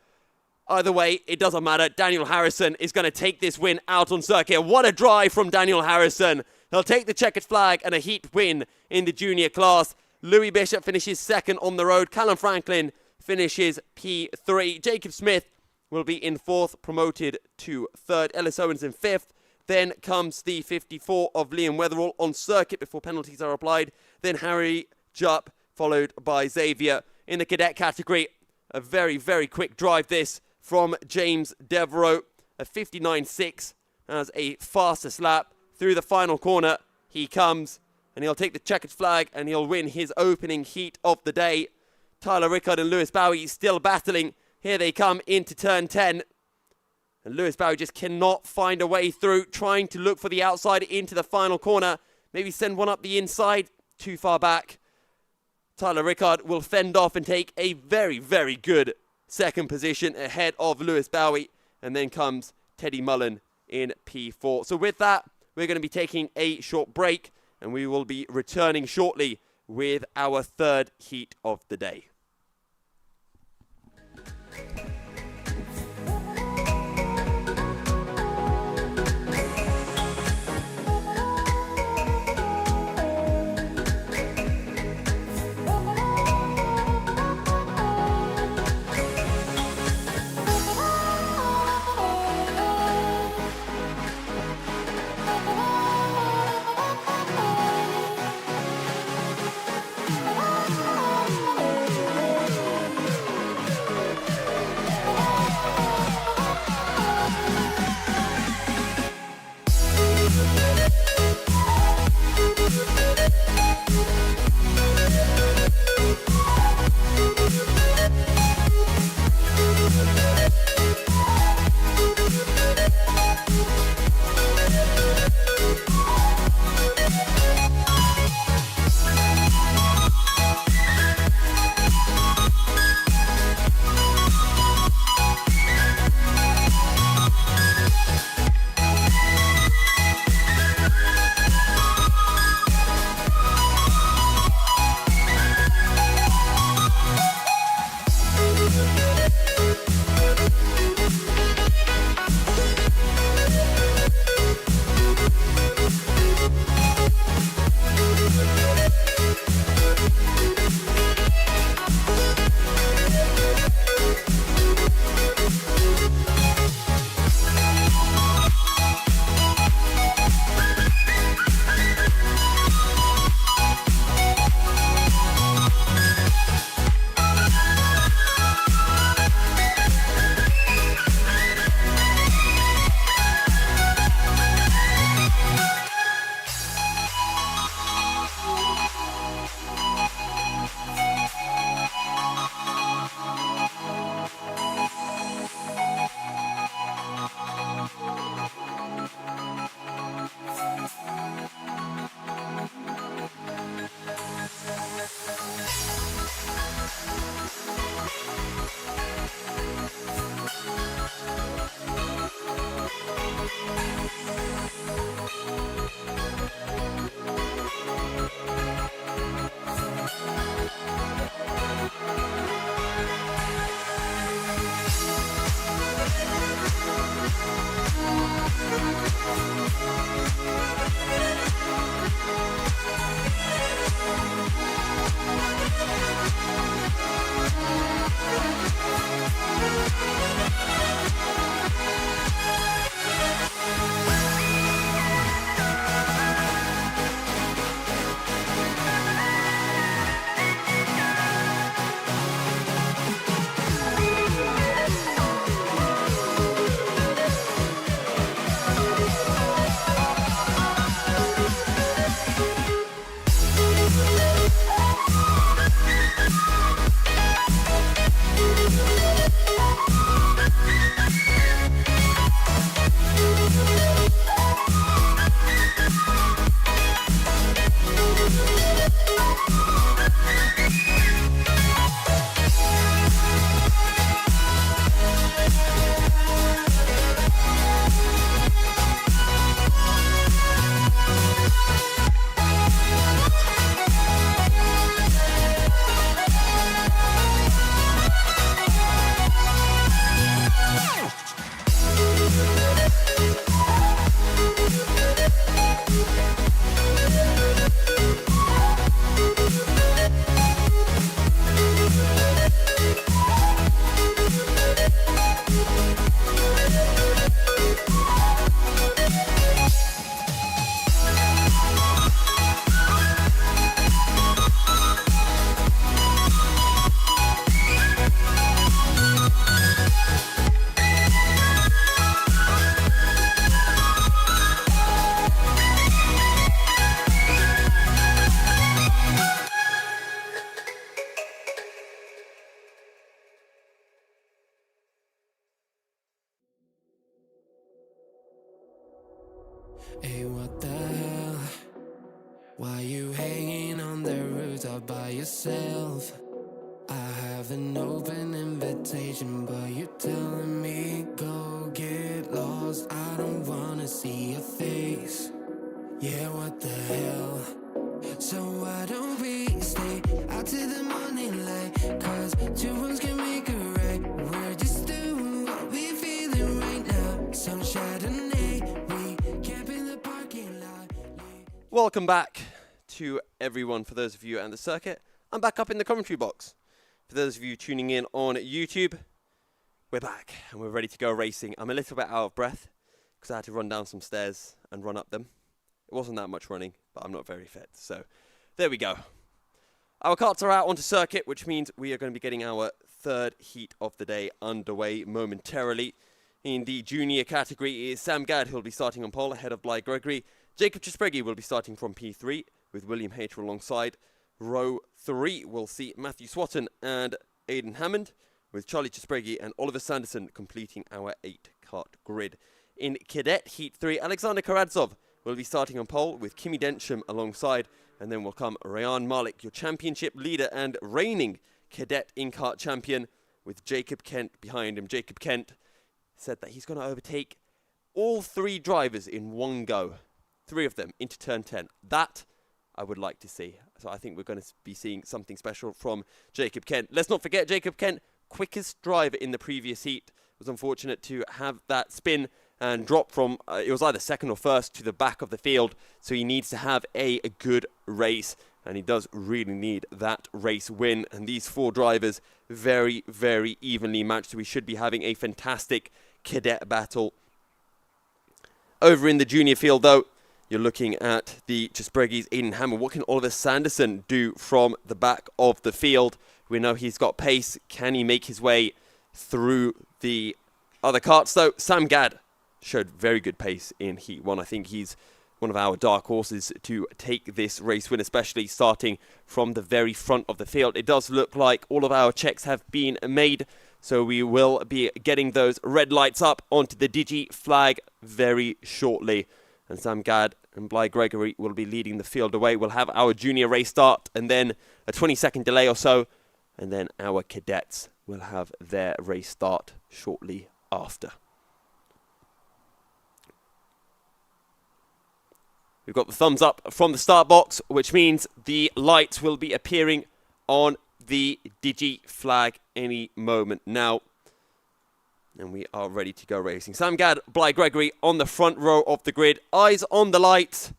Either way, it doesn't matter. Daniel Harrison is going to take this win out on circuit. What a drive from Daniel Harrison. He'll take the checkered flag and a heat win in the junior class. Louis Bishop finishes second on the road. Callum Franklin finishes P3. Jacob Smith will be in 4th, promoted to 3rd. Ellis Owens in 5th. Then comes the 54 of Liam Weatherall on circuit before penalties are applied. Then Harry Jupp, followed by Xavier. In the cadet category, a very, very quick drive this from James Devereaux, a 59.6 as a fastest lap. Through the final corner, he comes, and he'll take the checkered flag, and he'll win his opening heat of the day. Tyler Rickard and Lewis Bowie still battling. Here they come into turn 10. And Lewis Bowie just cannot find a way through, trying to look for the outside into the final corner. Maybe send one up the inside, too far back. Tyler Rickard will fend off and take a very, very good second position ahead of Lewis Bowie, and then comes Teddy Mullen in P4. So with that, we're going to be taking a short break, and we will be returning shortly with our 3rd heat of the day. Hey, what the hell? Why you hanging on the rooftop by yourself? I have an open invitation, but you're telling me go get lost. I don't wanna see your face. Yeah, what the hell? So why don't we stay out till the morning light? Cause two wrongs can make a right. We're just doing what we feeling right now. Some Chardonnay, we camp in the parking lot. Welcome back to everyone. For those of you at the circuit, I'm back up in the commentary box. For those of you tuning in on YouTube, we're back and we're ready to go racing. I'm a little bit out of breath because I had to run down some stairs and run up them. It wasn't that much running, but I'm not very fit. So there we go. Our karts are out onto circuit, which means we are going to be getting our third heat of the day underway momentarily. In the junior category is Sam Gadd, who'll be starting on pole ahead of Bly Gregory. Jacob Chispregi will be starting from P3 with William Hayter alongside. Row 3 will see Matthew Swatton and Aidan Hammond, with Charlie Chispregi and Oliver Sanderson completing our 8-kart grid. In cadet heat 3, Alexander Karadzov will be starting on pole with Kimi Densham alongside, and then will come Rayan Malik, your championship leader and reigning cadet INKART champion, with Jacob Kent behind him. Jacob Kent said that he's going to overtake all 3 drivers in one go. 3 of them into turn 10. That I would like to see. So I think we're going to be seeing something special from Jacob Kent. Let's not forget Jacob Kent, quickest driver in the previous heat. Was unfortunate to have that spin and drop from, it was either second or first to the back of the field. So he needs to have a good race. And he does really need that race win. And these 4 drivers, very, very evenly matched. So we should be having a fantastic cadet battle. Over in the junior field, though, you're looking at the Jaspregi's Aiden Hammond. What can Oliver Sanderson do from the back of the field? We know he's got pace. Can he make his way through the other karts, though? Sam Gadd showed very good pace in Heat 1. I think he's one of our dark horses to take this race win, especially starting from the very front of the field. It does look like all of our checks have been made, so we will be getting those red lights up onto the Digi flag very shortly. And Sam Gadd and Bly Gregory will be leading the field away. We'll have our junior race start and then a 20-second delay or so, and then our cadets will have their race start shortly after. We've got the thumbs up from the start box, which means the lights will be appearing on the Digi flag any moment now. And we are ready to go racing. Sam Gadd, Bly Gregory on the front row of the grid. Eyes on the lights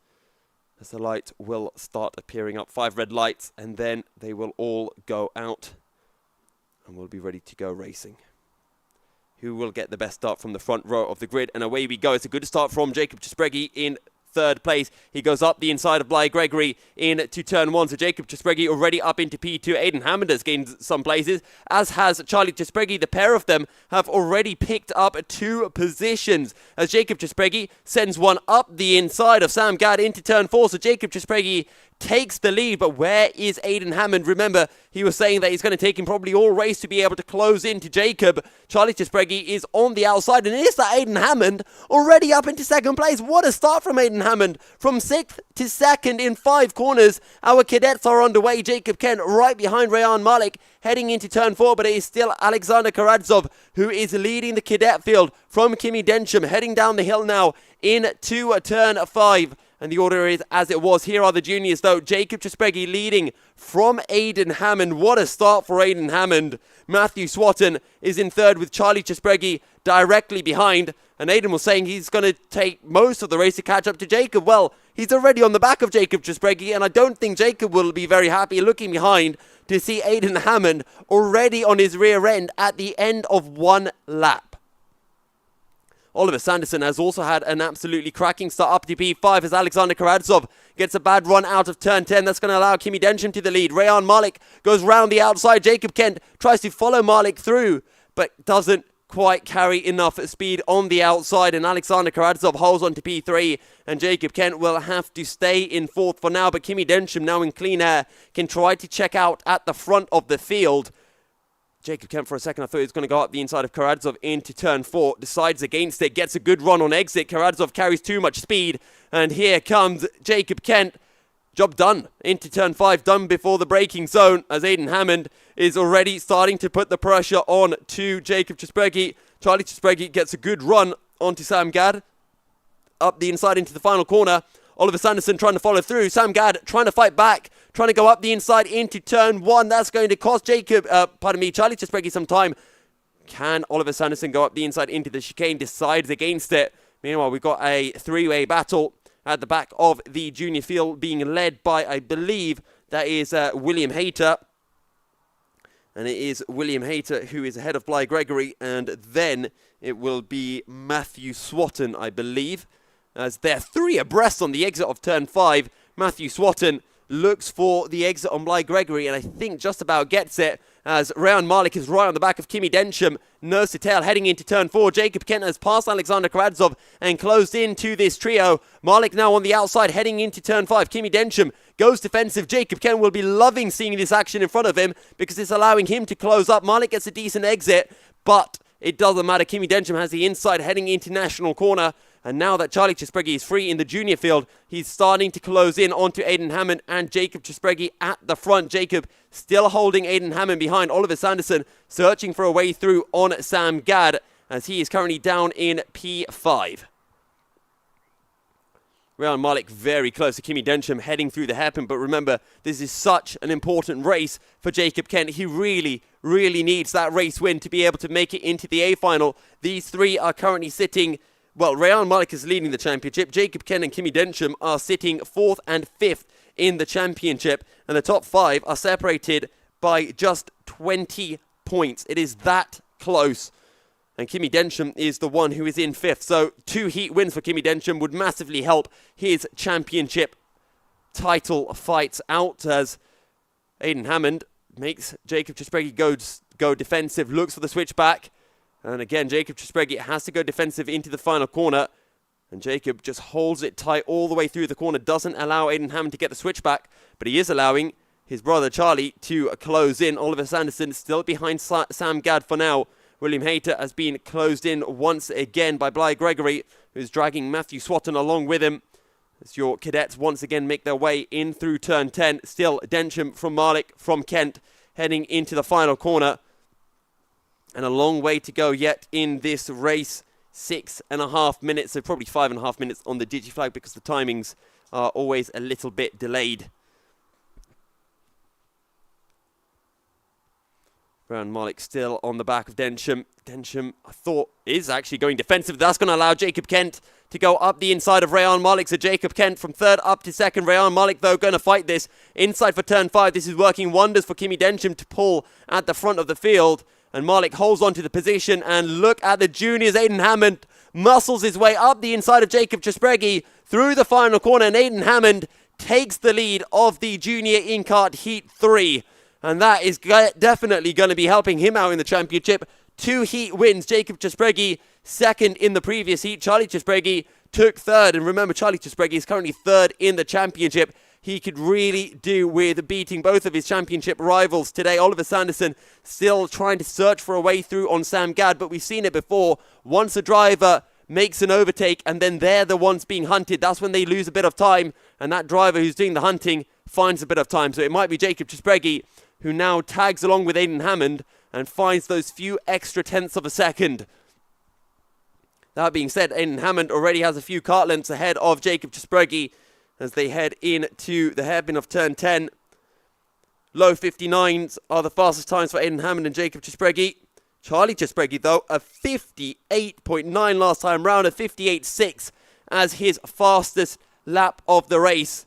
as the lights will start appearing up. 5 red lights, and then they will all go out. And we'll be ready to go racing. Who will get the best start from the front row of the grid? And away we go. It's a good start from Jacob Jaspregi in 3rd place. He goes up the inside of Bly Gregory into turn 1. So Jacob Jaspregi already up into P2. Aiden Hammond has gained some places, as has Charlie Jaspregi. The pair of them have already picked up 2 positions as Jacob Jaspregi sends one up the inside of Sam Gadd into turn 4. So Jacob Jaspregi takes the lead, but where is Aiden Hammond? Remember, he was saying that he's going to take him probably all race to be able to close into Jacob. Charlie Jaspregi is on the outside, and it is that Aiden Hammond already up into 2nd place. What a start from Aiden Hammond. From 6th to 2nd in 5 corners. Our cadets are underway. Jacob Kent right behind Rayan Malik, heading into turn 4, but it is still Alexander Karadzov who is leading the cadet field from Kimi Densham, heading down the hill now into turn 5. And the order is as it was. Here are the juniors, though. Jacob Jaspregi leading from Aiden Hammond. What a start for Aiden Hammond. Matthew Swatton is in 3rd with Charlie Jaspregi directly behind. And Aiden was saying he's going to take most of the race to catch up to Jacob. Well, he's already on the back of Jacob Jaspregi, and I don't think Jacob will be very happy looking behind to see Aiden Hammond already on his rear end at the end of 1 lap. Oliver Sanderson has also had an absolutely cracking start up to P5 as Alexander Karadzov gets a bad run out of turn 10. That's going to allow Kimi Densham to the lead. Rayan Malik goes round the outside. Jacob Kent tries to follow Malik through, but doesn't quite carry enough speed on the outside. And Alexander Karadzov holds on to P3, and Jacob Kent will have to stay in 4th for now. But Kimi Densham, now in clean air, can try to check out at the front of the field. Jacob Kent for a second, I thought he was going to go up the inside of Karadzov into turn 4. Decides against it, gets a good run on exit. Karadzov carries too much speed. And here comes Jacob Kent. Job done. Into turn 5, done before the braking zone, as Aiden Hammond is already starting to put the pressure on to Jacob Jaspregi. Charlie Jaspregi gets a good run onto Sam Gadd. Up the inside into the final corner. Oliver Sanderson trying to follow through. Sam Gadd trying to fight back. Trying to go up the inside into turn 1. That's going to cost Charlie Jaspregi some time. Can Oliver Sanderson go up the inside into the chicane? Decides against it. Meanwhile, we've got a 3-way battle at the back of the junior field being led by, I believe, that is William Hayter. And it is William Hayter who is ahead of Bly Gregory. And then it will be Matthew Swatton, I believe. As they're 3 abreast on the exit of turn 5. Matthew Swatton looks for the exit on Bly Gregory, and I think just about gets it, as Rayan Malik is right on the back of Kimi Densham, nose to tail, heading into turn 4. Jacob Kent has passed Alexander Karadzov and closed into this trio. Malik now on the outside, heading into turn 5. Kimi Densham goes defensive. Jacob Kent will be loving seeing this action in front of him, because it's allowing him to close up. Malik gets a decent exit, but it doesn't matter. Kimi Densham has the inside heading into National Corner. And now that Charlie Jaspregi is free in the junior field, he's starting to close in onto Aiden Hammond and Jacob Jaspregi at the front. Jacob still holding Aiden Hammond behind. Oliver Sanderson searching for a way through on Sam Gadd, as he is currently down in P5. Rayan Malik very close to Kimi Densham, heading through the hairpin. But remember, this is such an important race for Jacob Kent. He really, really needs that race win to be able to make it into the A final. These three are currently sitting, well, Rehan Malik is leading the championship. Jacob Kent and Kimi Densham are sitting 4th and 5th in the championship. And the top 5 are separated by just 20 points. It is that close. And Kimi Densham is the one who is in 5th. So 2 heat wins for Kimi Densham would massively help his championship title fights out, as Aiden Hammond makes Jacob Chesbreghi go defensive, looks for the switchback. And again, Jacob Chesbreghi has to go defensive into the final corner. And Jacob just holds it tight all the way through the corner, doesn't allow Aiden Hammond to get the switchback, but he is allowing his brother Charlie to close in. Oliver Sanderson still behind Sam Gadd for now. William Hayter has been closed in once again by Bly Gregory, who's dragging Matthew Swatton along with him. As your cadets once again make their way in through turn 10. Still Densham from Malik from Kent heading into the final corner. And a long way to go yet in this race. 6.5 minutes, so probably 5.5 minutes on the digiflag because the timings are always a little bit delayed. Rehan Malik still on the back of Densham. Densham, I thought, is actually going defensive. That's going to allow Jacob Kent to go up the inside of Rehan Malik. So Jacob Kent from 3rd up to 2nd. Rehan Malik, though, going to fight this. Inside for turn 5. This is working wonders for Kimi Densham to pull at the front of the field. And Malik holds on to the position. And look at the juniors. Aiden Hammond muscles his way up the inside of Jacob Chesbreghi through the final corner. And Aiden Hammond takes the lead of the junior INKART Heat 3. And that is definitely going to be helping him out in the championship. 2 heat wins. Jacob Chesbreghi 2nd in the previous heat. Charlie Chesbreghi took 3rd. And remember, Charlie Chesbreghi is currently 3rd in the championship. He could really do with beating both of his championship rivals today. Oliver Sanderson still trying to search for a way through on Sam Gadd. But we've seen it before. Once a driver makes an overtake and then they're the ones being hunted, that's when they lose a bit of time. And that driver who's doing the hunting finds a bit of time. So it might be Jacob Chesbreghi who now tags along with Aiden Hammond and finds those few extra tenths of a second. That being said, Aiden Hammond already has a few kart lengths ahead of Jacob Chesbreghi as they head into the hairpin of turn 10. Low 59s are the fastest times for Aiden Hammond and Jacob Chesbreghi. Charlie Chesbreghi, though, a 58.9 last time round, a 58.6 as his fastest lap of the race.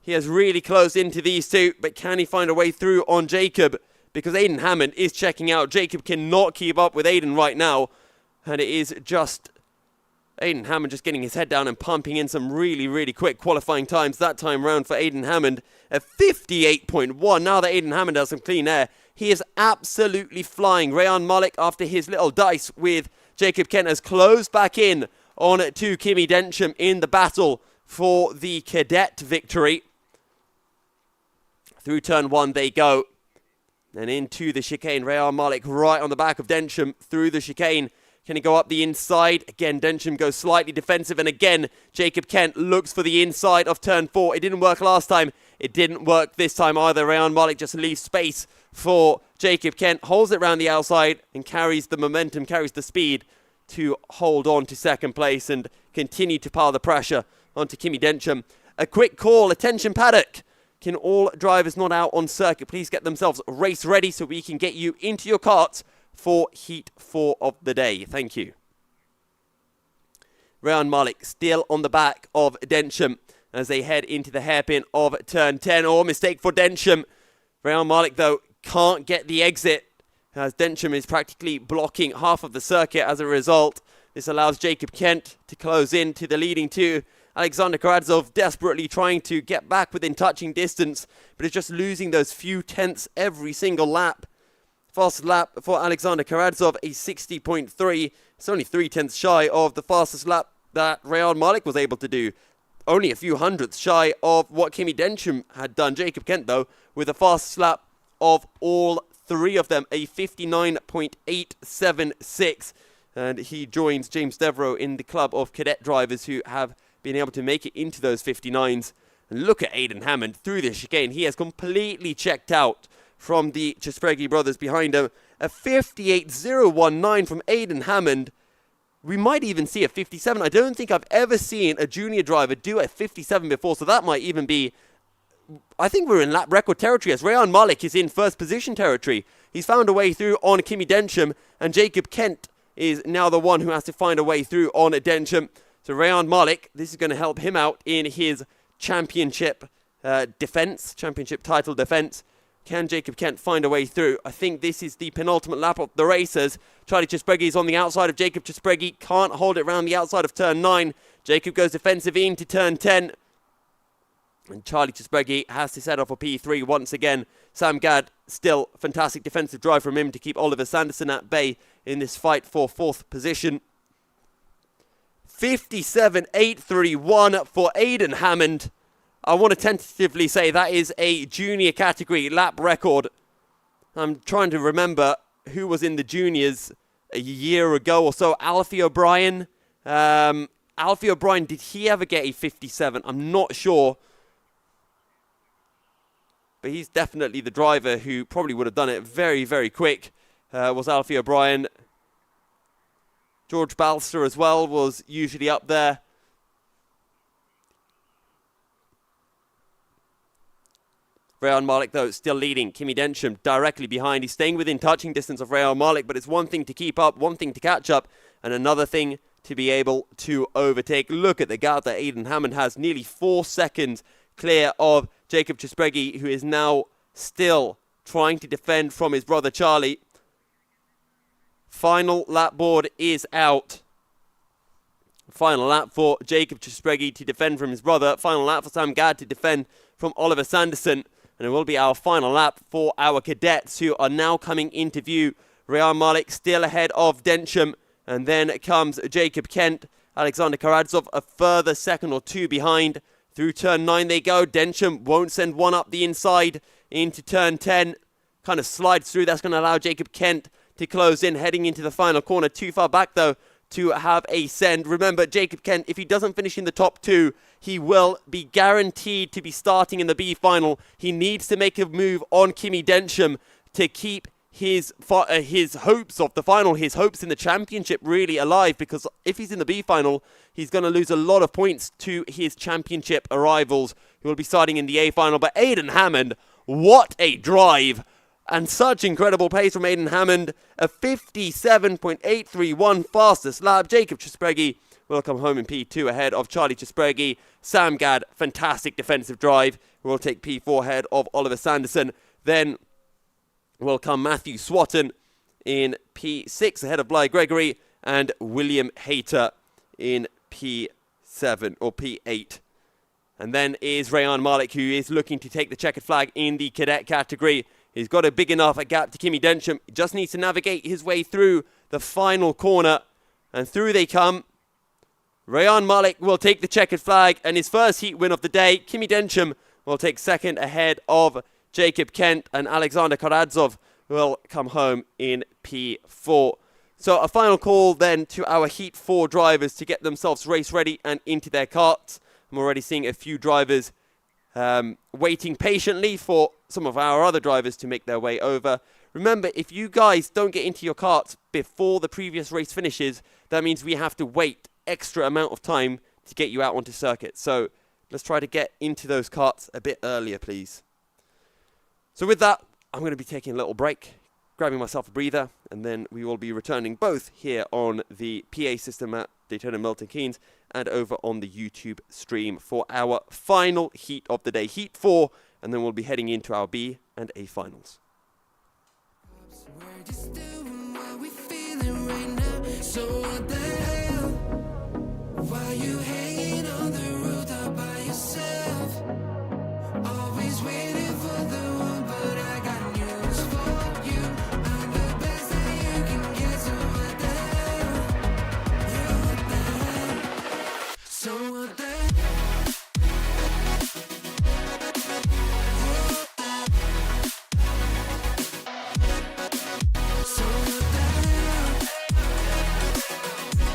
He has really closed into these two, but can he find a way through on Jacob? Because Aiden Hammond is checking out. Jacob cannot keep up with Aiden right now. And it is just Aiden Hammond just getting his head down and pumping in some really, really quick qualifying times that time round for Aiden Hammond. A 58.1. Now that Aiden Hammond has some clean air, he is absolutely flying. Rehan Malik, after his little dice with Jacob Kent, has closed back in on to Kimi Densham in the battle for the cadet victory. Through turn 1 they go. And into the chicane. Rehan Malik right on the back of Densham through the chicane. Can he go up the inside? Again, Densham goes slightly defensive. And again, Jacob Kent looks for the inside of turn 4. It didn't work last time. It didn't work this time either. Rehan Malik just leaves space for Jacob Kent. Holds it round the outside and carries the momentum, carries the speed to hold on to 2nd place and continue to pile the pressure onto Kimi Densham. A quick call. Attention paddock. Can all drivers not out on circuit please get themselves race ready so we can get you into your karts for Heat 4 of the day. Thank you. Rehan Malik still on the back of Densham as they head into the hairpin of turn 10. Oh, mistake for Densham. Rehan Malik, though, can't get the exit as Densham is practically blocking half of the circuit as a result. This allows Jacob Kent to close in to the leading 2. Alexander Karadzov desperately trying to get back within touching distance, but is just losing those few tenths every single lap. Fastest lap for Alexander Karadzov, a 60.3. It's only 3 tenths shy of the fastest lap that Rehan Malik was able to do. Only a few hundredths shy of what Kimi Densham had done. Jacob Kent, though, with the fastest lap of all 3 of them, a 59.876. And he joins James Devereaux in the club of cadet drivers who have been able to make it into those 59s. And look at Aiden Hammond through the chicane. He has completely checked out from the Chesbreghi brothers behind him. A 58.019 from Aiden Hammond. We might even see a 57. I don't think I've ever seen a junior driver do a 57 before, so that might even be... I think we're in lap record territory as Rehan Malik is in first position territory. He's found a way through on Kimi Densham, and Jacob Kent is now the one who has to find a way through on Densham. So Rayan Malik, this is going to help him out in his championship defense, championship title defense. Can Jacob Kent find a way through? I think this is the penultimate lap of the races. Charlie Chisbregi is on the outside of Jacob Chisbregi. Can't hold it around the outside of turn 9. Jacob goes defensive into turn 10. And Charlie Chisbregi has to set off a P3 once again. Sam Gadd, still fantastic defensive drive from him to keep Oliver Sanderson at bay in this fight for 4th position. 57.831 for Aidan Hammond. I want to tentatively say that is a junior category lap record. I'm trying to remember who was in the juniors a year ago or so. Alfie O'Brien. Alfie O'Brien, did he ever get a 57? I'm not sure. But he's definitely the driver who probably would have done it very, very quick. Was Alfie O'Brien. George Balster as well was usually up there. Rayan Malik, though, still leading. Kimi Densham directly behind. He's staying within touching distance of Rayan Malik, but it's one thing to keep up, one thing to catch up, and another thing to be able to overtake. Look at the gap that Aidan Hammond has. Nearly 4 seconds clear of Jacob Chisbregi, who is now still trying to defend from his brother Charlie. Final lap board is out. Final lap for Jacob Chisbregi to defend from his brother. Final lap for Sam Gadd to defend from Oliver Sanderson. And it will be our final lap for our cadets who are now coming into view. Rayan Malik still ahead of Densham. And then comes Jacob Kent. Alexander Karadzov a further second or 2 behind. Through turn 9 they go. Densham won't send one up the inside into turn 10. Kind of slides through. That's going to allow Jacob Kent to close in, heading into the final corner. Too far back, though, to have a send. Remember, Jacob Kent, if he doesn't finish in the top 2, he will be guaranteed to be starting in the B final. He needs to make a move on Kimi Densham to keep his hopes of the final, his hopes in the championship really alive, because if he's in the B final, he's going to lose a lot of points to his championship rivals who will be starting in the A final. But Aidan Hammond, what a drive! And such incredible pace from Aidan Hammond. A 57.831 fastest lap. Jacob Chisbregi will come home in P2 ahead of Charlie Chisbregi. Sam Gadd, fantastic defensive drive. Will take P4 ahead of Oliver Sanderson. Then will come Matthew Swatton in P6 ahead of Bly Gregory. And William Hayter in P7 or P8. And then is Rayan Malik, who is looking to take the checkered flag in the cadet category. He's got a big enough gap to Kimi Densham. He just needs to navigate his way through the final corner. And through they come. Rayan Malik will take the checkered flag and his first heat win of the day. Kimi Densham will take second ahead of Jacob Kent. And Alexander Karadzov will come home in P4. So a final call then to our Heat 4 drivers to get themselves race ready and into their karts. I'm already seeing a few drivers waiting patiently for some of our other drivers to make their way over. Remember, if you guys don't get into your karts before the previous race finishes, that means we have to wait extra amount of time to get you out onto circuit. So let's try to get into those karts a bit earlier, please. So with that, I'm going to be taking a little break, grabbing myself a breather, and then we will be returning both here on the PA system at Daytona Milton Keynes and over on the YouTube stream for our final heat of the day, Heat 4, and then we'll be heading into our B and A finals. We're just doing what we feeling right now. So what the hell? Why you hanging on the rooftop by yourself? Always waiting for the one, but I got news for you. I'm the best that you can get. So what the hell? Yeah, what the hell? So what the hell? So what the hell?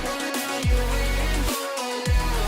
What are you waiting for now?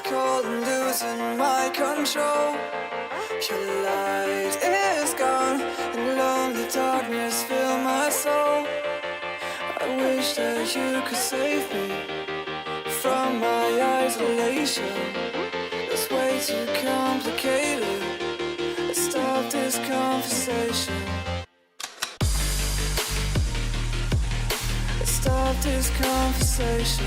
cold and losing my control. Your light is gone and lonely darkness fill my soul. I wish that you could save me from my isolation. It's way too complicated. Let's stop this conversation. Let's stop this conversation.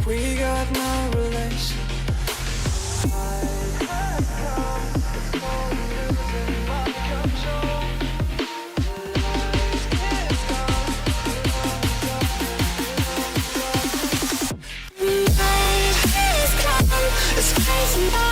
We got no relation. It's crazy.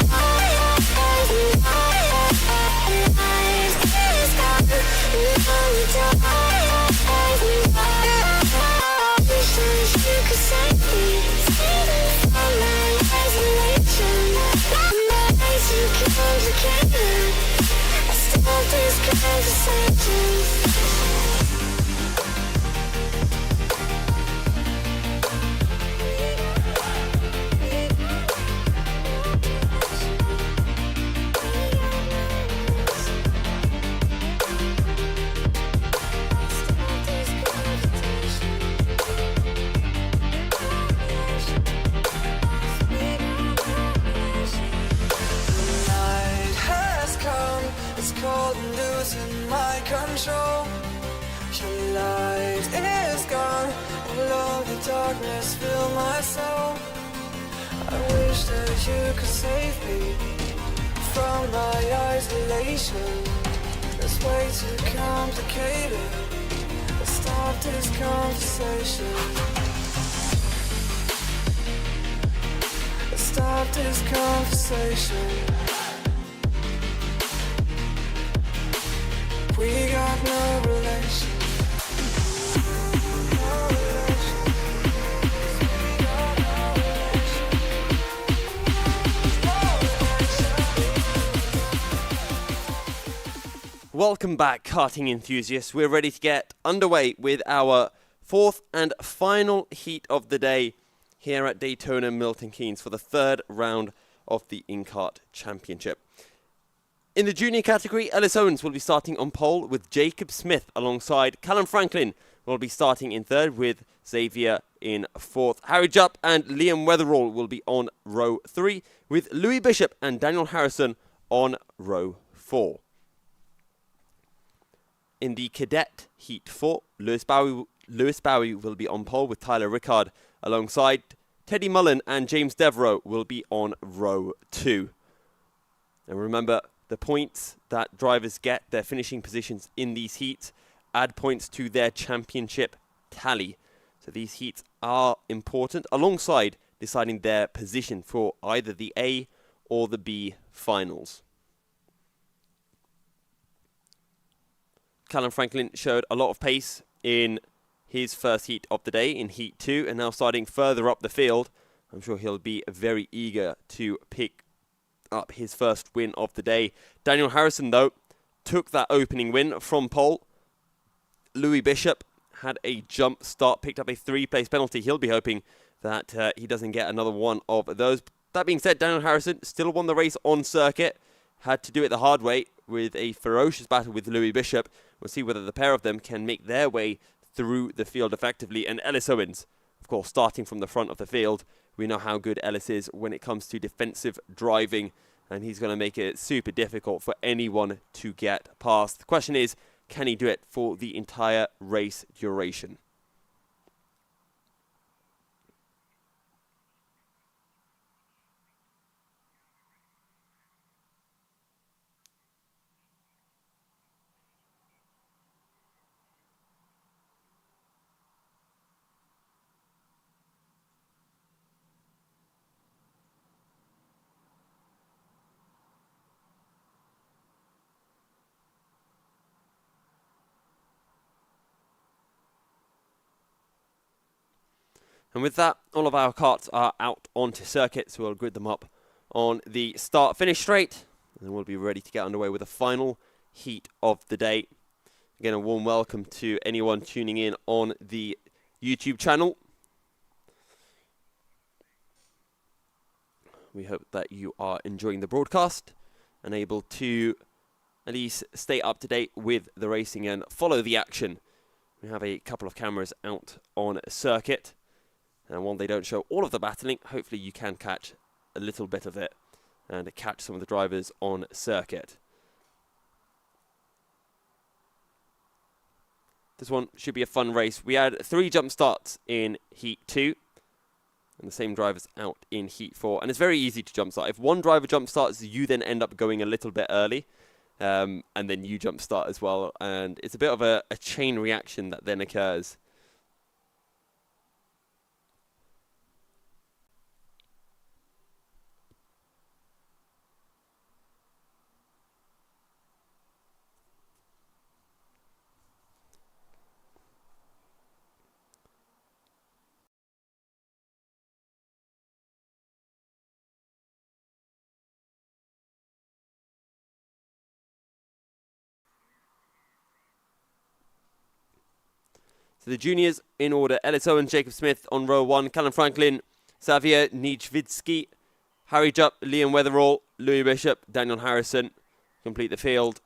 Darkness fill my soul. I wish that you could save me from my isolation. It's way too complicated. Let's stop this conversation. Let's stop this conversation. We got no relation. Welcome back, karting enthusiasts. We're ready to get underway with our fourth and final heat of the day here at Daytona Milton Keynes for the third round of the INKART Championship. In the junior category, Ellis Owens will be starting on pole with Jacob Smith alongside Callum Franklin will be starting in third with Xavier in fourth. Harry Jupp and Liam Weatherall will be on row 3 with Louis Bishop and Daniel Harrison on row 4. In the cadet heat 4, Lewis Bowie will be on pole with Tyler Rickard alongside Teddy Mullen, and James Devereaux will be on row 2. And remember, the points that drivers get, their finishing positions in these heats, add points to their championship tally. So these heats are important alongside deciding their position for either the A or the B finals. Callum Franklin showed a lot of pace in his first heat of the day in Heat 2, and now starting further up the field, I'm sure he'll be very eager to pick up his first win of the day. Daniel Harrison, though, took that opening win from pole. Louis Bishop had a jump start, picked up a 3-place penalty. He'll be hoping that he doesn't get another one of those. That being said, Daniel Harrison still won the race on circuit. Had to do it the hard way with a ferocious battle with Louis Bishop. We'll see whether the pair of them can make their way through the field effectively. And Ellis Owens, of course, starting from the front of the field. We know how good Ellis is when it comes to defensive driving, and he's going to make it super difficult for anyone to get past. The question is, can he do it for the entire race duration? And with that, all of our karts are out onto circuit, so we'll grid them up on the start-finish straight, and then we'll be ready to get underway with the final heat of the day. Again, a warm welcome to anyone tuning in on the YouTube channel. We hope that you are enjoying the broadcast and able to at least stay up to date with the racing and follow the action. We have a couple of cameras out on circuit, and while they don't show all of the battling, hopefully you can catch a little bit of it and catch some of the drivers on circuit. This one should be a fun race. We had 3 jump starts in Heat 2, and the same drivers out in Heat 4. And it's very easy to jump start. If one driver jump starts, you then end up going a little bit early, and then you jump start as well. And it's a bit of a chain reaction that then occurs. So the juniors in order: Ellis Owens, Jacob Smith on row 1, Callum Franklin, Xavier Nijvidsky, Harry Jupp, Liam Weatherall, Louis Bishop, Daniel Harrison complete the field.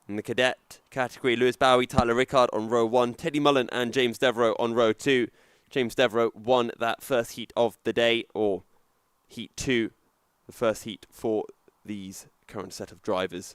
In the cadet category, Lewis Bowie, Tyler Rickard on row 1, Teddy Mullen and James Devereaux on row 2. James Devereaux won that first heat of the day, or Heat 2, the first heat for these current set of drivers.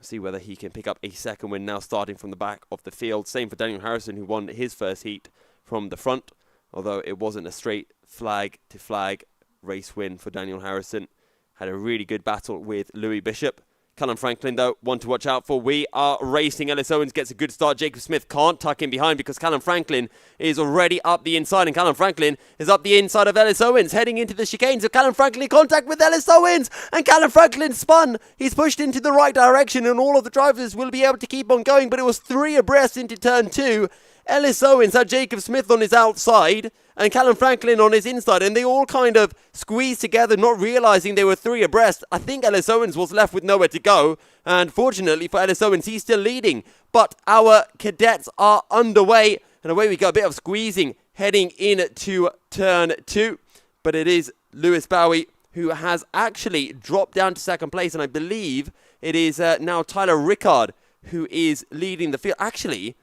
See whether he can pick up a second win now, starting from the back of the field. Same for Daniel Harrison, who won his first heat from the front, although it wasn't a straight flag to flag race win for Daniel Harrison. Had a really good battle with Louis Bishop. Callum Franklin, though, one to watch out for. We are racing. Ellis Owens gets a good start. Jacob Smith can't tuck in behind because Callum Franklin is already up the inside, and Callum Franklin is up the inside of Ellis Owens, heading into the chicane. So Callum Franklin in contact with Ellis Owens, and Callum Franklin spun. He's pushed into the right direction, and all of the drivers will be able to keep on going, but it was 3 abreast into turn 2. Ellis Owens had Jacob Smith on his outside and Callum Franklin on his inside, and they all kind of squeezed together, not realising they were 3 abreast. I think Ellis Owens was left with nowhere to go, and fortunately for Ellis Owens, he's still leading. But our cadets are underway, and away we go. A bit of squeezing heading into turn 2, but it is Lewis Bowie who has actually dropped down to second place, and I believe it is now Tyler Rickard who is leading the field. Actually,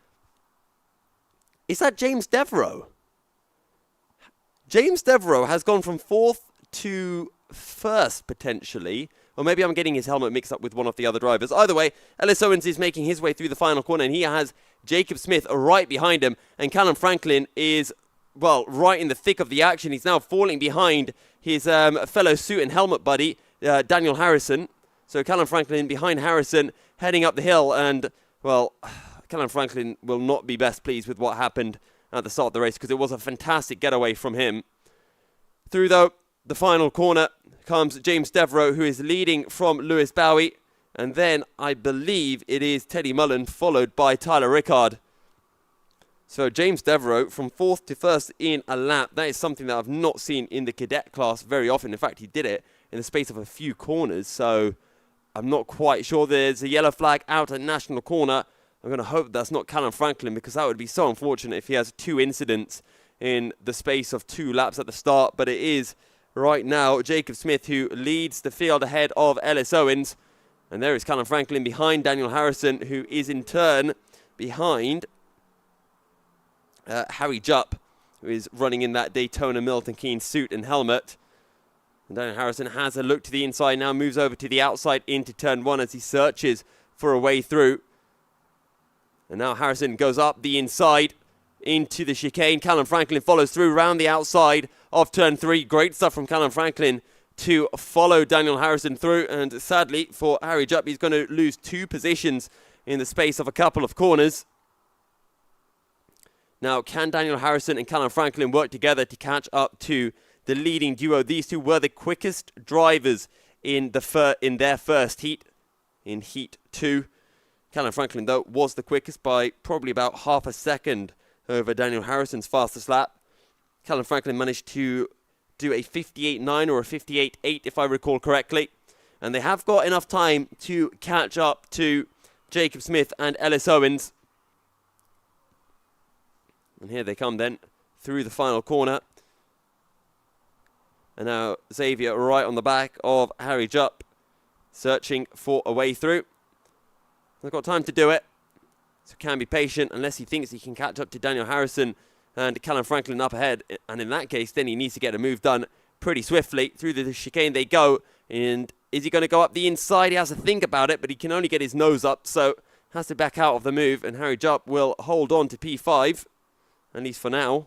is that James Devereaux? James Devereaux has gone from 4th to 1st, potentially. Or maybe I'm getting his helmet mixed up with one of the other drivers. Either way, Ellis Owens is making his way through the final corner, and he has Jacob Smith right behind him. And Callum Franklin is, well, right in the thick of the action. He's now falling behind his fellow suit and helmet buddy, Daniel Harrison. So Callum Franklin behind Harrison, heading up the hill. And, well, Callum Franklin will not be best pleased with what happened at the start of the race, because it was a fantastic getaway from him. Through, though, the final corner comes James Devereaux, who is leading from Lewis Bowie. And then I believe it is Teddy Mullen, followed by Tyler Rickard. So James Devereaux from 4th to 1st in a lap. That is something that I've not seen in the cadet class very often. In fact, he did it in the space of a few corners. So I'm not quite sure. There's a yellow flag out at National Corner. I'm going to hope that's not Callum Franklin, because that would be so unfortunate if he has 2 incidents in the space of 2 laps at the start. But it is right now Jacob Smith who leads the field ahead of Ellis Owens. And there is Callum Franklin behind Daniel Harrison, who is in turn behind Harry Jupp, who is running in that Daytona Milton Keynes suit and helmet. And Daniel Harrison has a look to the inside now, moves over to the outside into turn 1 as he searches for a way through. And now Harrison goes up the inside into the chicane. Callum Franklin follows through round the outside of turn 3. Great stuff from Callum Franklin to follow Daniel Harrison through. And sadly for Harry Jupp, he's going to lose 2 positions in the space of a couple of corners. Now, can Daniel Harrison and Callum Franklin work together to catch up to the leading duo? These two were the quickest drivers in their first heat, in Heat 2. Callum Franklin, though, was the quickest by probably about half a second over Daniel Harrison's fastest lap. Callum Franklin managed to do a 58.9 or a 58.8, if I recall correctly. And they have got enough time to catch up to Jacob Smith and Ellis Owens. And here they come then, through the final corner. And now Xavier right on the back of Harry Jupp, searching for a way through. They've got time to do it, so can be patient unless he thinks he can catch up to Daniel Harrison and Callum Franklin up ahead. And in that case, then he needs to get a move done pretty swiftly. Through the chicane they go. And is he going to go up the inside? He has to think about it, but he can only get his nose up, so has to back out of the move. And Harry Jupp will hold on to P5, at least for now.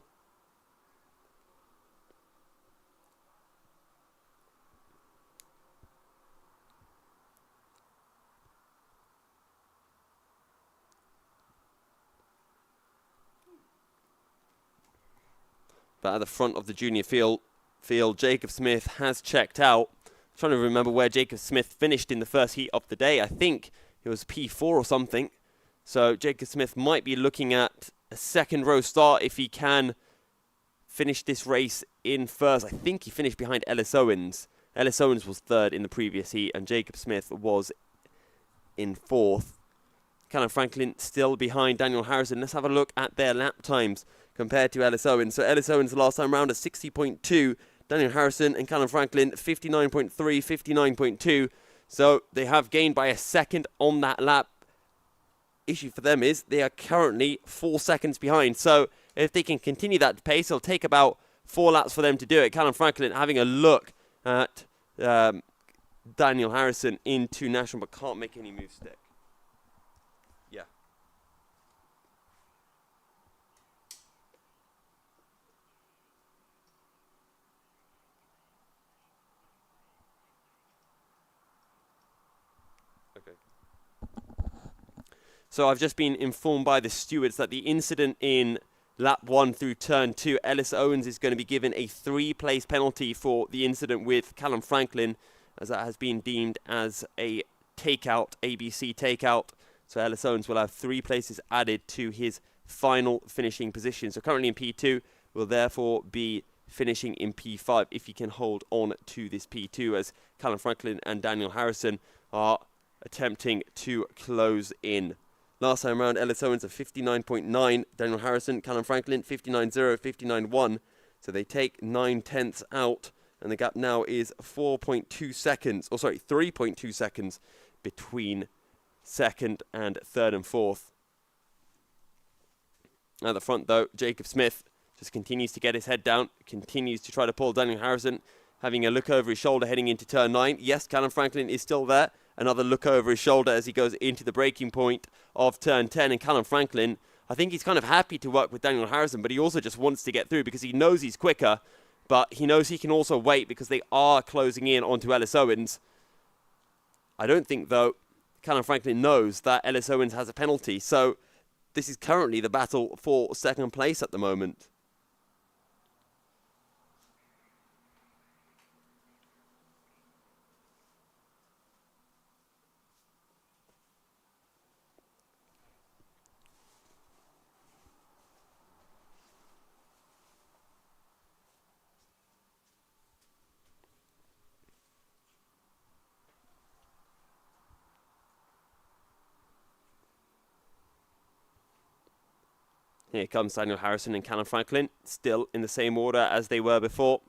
But at the front of the junior field, Jacob Smith has checked out. I'm trying to remember where Jacob Smith finished in the first heat of the day. I think it was P4 or something. So Jacob Smith might be looking at a second row start if he can finish this race in first. I think he finished behind Ellis Owens. Ellis Owens was third in the previous heat and Jacob Smith was in fourth. Callum Franklin still behind Daniel Harrison. Let's have a look at their lap times compared to Ellis Owens. So Ellis Owens last time round at 60.2. Daniel Harrison and Callum Franklin 59.3, 59.2. So they have gained by a second on that lap. Issue for them is they are currently 4 seconds behind. So if they can continue that pace, it'll take about 4 laps for them to do it. Callum Franklin having a look at Daniel Harrison into National, but can't make any moves stick. Yeah. Okay. So I've just been informed by the stewards that the incident in lap 1 through turn 2, Ellis Owens is going to be given a 3-place penalty for the incident with Callum Franklin, as that has been deemed as a takeout, ABC takeout. So Ellis Owens will have 3 places added to his final finishing position. So currently in P2, will therefore be finishing in P5 if he can hold on to this P2, as Callum Franklin and Daniel Harrison are attempting to close in. Last time around, Ellis Owens at 59.9, Daniel Harrison, Callum Franklin 59.0, 59.1. So they take 9/10 out, and the gap now is 4.2 seconds, or sorry, 3.2 seconds between second and third and fourth. At the front, though, Jacob Smith just continues to get his head down, continues to try to pull Daniel Harrison, having a look over his shoulder heading into turn 9. Yes, Callum Franklin is still there. Another look over his shoulder as he goes into the breaking point of turn 10. And Callum Franklin, I think he's kind of happy to work with Daniel Harrison, but he also just wants to get through because he knows he's quicker, but he knows he can also wait because they are closing in onto Ellis Owens. I don't think, though, Callum Franklin knows that Ellis Owens has a penalty, so this is currently the battle for second place at the moment. Here comes Daniel Harrison and Callum Franklin, still in the same order as they were before.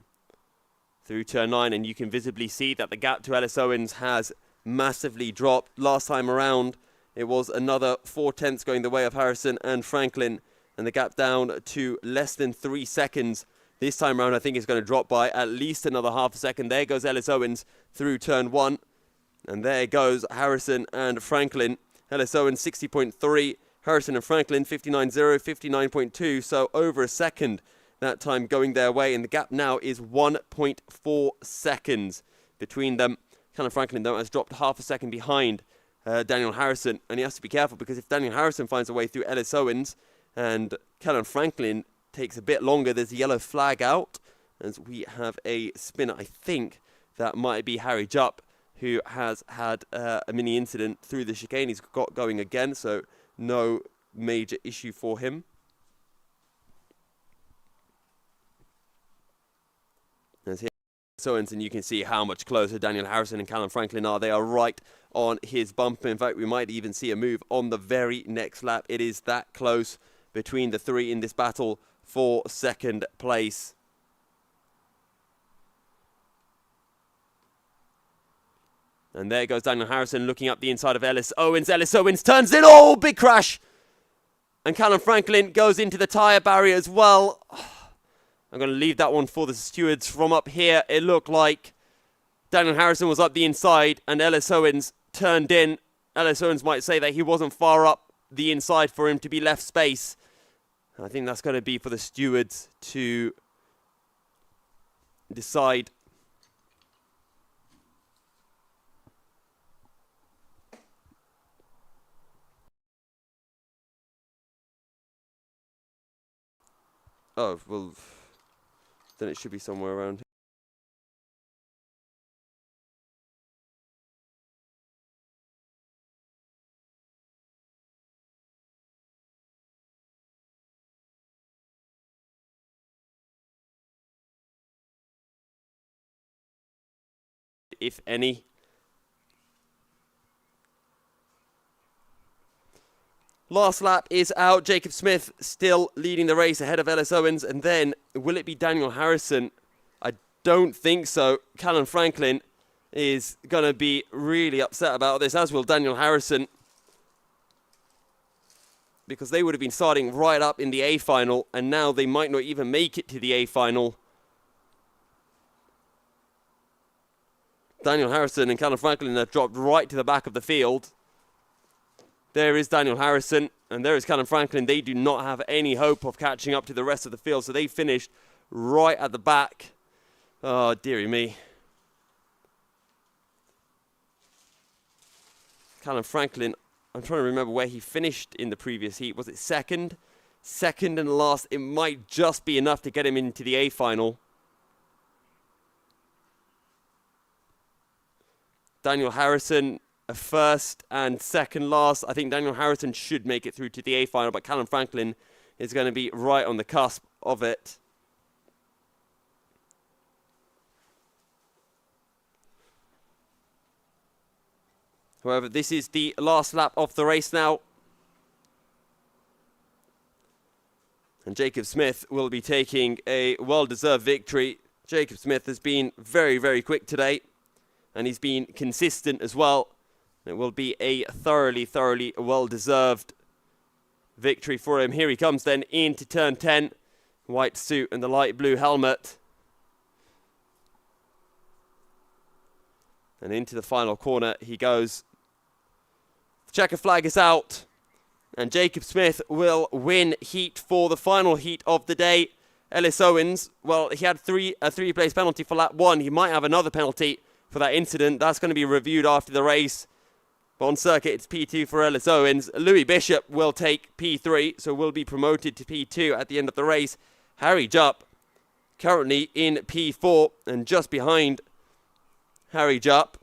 Through turn 9, and you can visibly see that the gap to Ellis Owens has massively dropped. Last time around, it was another 4/10 going the way of Harrison and Franklin, and the gap down to less than 3 seconds. This time around, I think it's going to drop by at least another half a second. There goes Ellis Owens through turn 1, and there goes Harrison and Franklin. Ellis Owens 60.3. Harrison and Franklin 59.0, 59.2, so over a second that time going their way, and the gap now is 1.4 seconds between them. Callum Franklin, though, has dropped half a second behind Daniel Harrison, and he has to be careful because if Daniel Harrison finds a way through Ellis Owens and Callum Franklin takes a bit longer, there's a yellow flag out as we have a spinner. I think that might be Harry Jupp, who has had a mini incident through the chicane. He's got going again, so no major issue for him. As here Owens, and you can see how much closer Daniel Harrison and Callum Franklin are. They are right on his bumper. In fact, we might even see a move on the very next lap. It is that close between the three in this battle for second place. And there goes Daniel Harrison looking up the inside of Ellis Owens. Ellis Owens turns in. Oh, big crash. And Callum Franklin goes into the tyre barrier as well. I'm going to leave that one for the stewards. From up here, it looked like Daniel Harrison was up the inside and Ellis Owens turned in. Ellis Owens might say that he wasn't far up the inside for him to be left space. I think that's going to be for the stewards to decide. Oh, well, then it should be somewhere around here. If any. Last lap is out. Jacob Smith still leading the race ahead of Ellis Owens. And then, will it be Daniel Harrison? I don't think so. Callum Franklin is going to be really upset about this, as will Daniel Harrison, because they would have been starting right up in the A final, and now they might not even make it to the A final. Daniel Harrison and Callum Franklin have dropped right to the back of the field. There is Daniel Harrison, and there is Callum Franklin. They do not have any hope of catching up to the rest of the field, so they finished right at the back. Oh, dearie me. Callum Franklin, I'm trying to remember where he finished in the previous heat. Was it second? Second and last. It might just be enough to get him into the A final. Daniel Harrison, a first and second last. I think Daniel Harrison should make it through to the A final, but Callum Franklin is going to be right on the cusp of it. However, this is the last lap of the race now. And Jacob Smith will be taking a well-deserved victory. Jacob Smith has been very, very quick today. And he's been consistent as well. It will be a thoroughly well-deserved victory for him. Here he comes then into turn 10. White suit and the light blue helmet. And into the final corner he goes. The checker flag is out. And Jacob Smith will win heat 4, the final heat of the day. Ellis Owens, well, he had a three-place penalty for lap 1. He might have another penalty for that incident. That's going to be reviewed after the race. But on circuit, it's P2 for Ellis Owens. Louis Bishop will take P3, so will be promoted to P2 at the end of the race. Harry Jupp currently in P4, and just behind Harry Jupp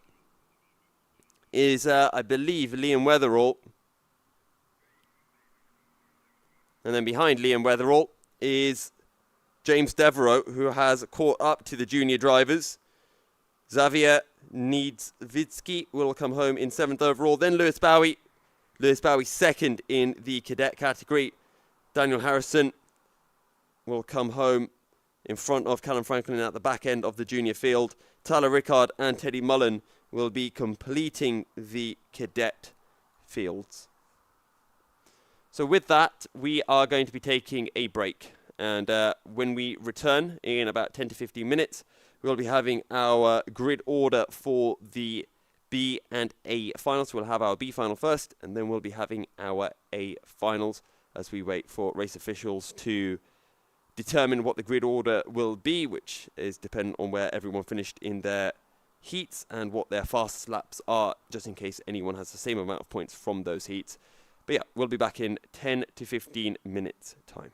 is, I believe, Liam Weatherall. And then behind Liam Weatherall is James Devereaux, who has caught up to the junior drivers. Xavier Niedzwiecki will come home in 7th overall. Then Lewis Bowie. Lewis Bowie second in the cadet category. Daniel Harrison will come home in front of Callum Franklin at the back end of the junior field. Tyler Rickard and Teddy Mullen will be completing the cadet fields. So with that, we are going to be taking a break. And when we return in about 10 to 15 minutes, we'll be having our grid order for the B and A finals. We'll have our B final first, and then we'll be having our A finals as we wait for race officials to determine what the grid order will be, which is dependent on where everyone finished in their heats and what their fastest laps are, just in case anyone has the same amount of points from those heats. But yeah, we'll be back in 10 to 15 minutes time.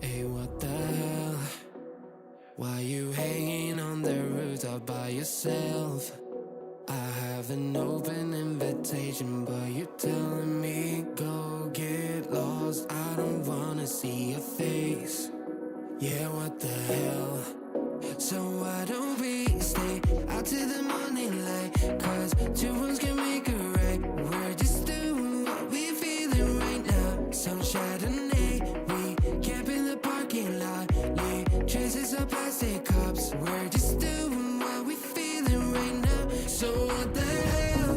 Hey, what the hell? Why you hanging on the roof all by yourself? I have an open invitation, but you're telling me go get lost. I don't wanna see your face. Yeah, what the hell? So why don't we stay out till the morning light? Cause two wrongs can make a right. We're just doing what we feeling right now. Some Chardonnay, we camp in the parking lot. Leave traces of plastic cups. We're just doing what we feeling right now. So what the hell?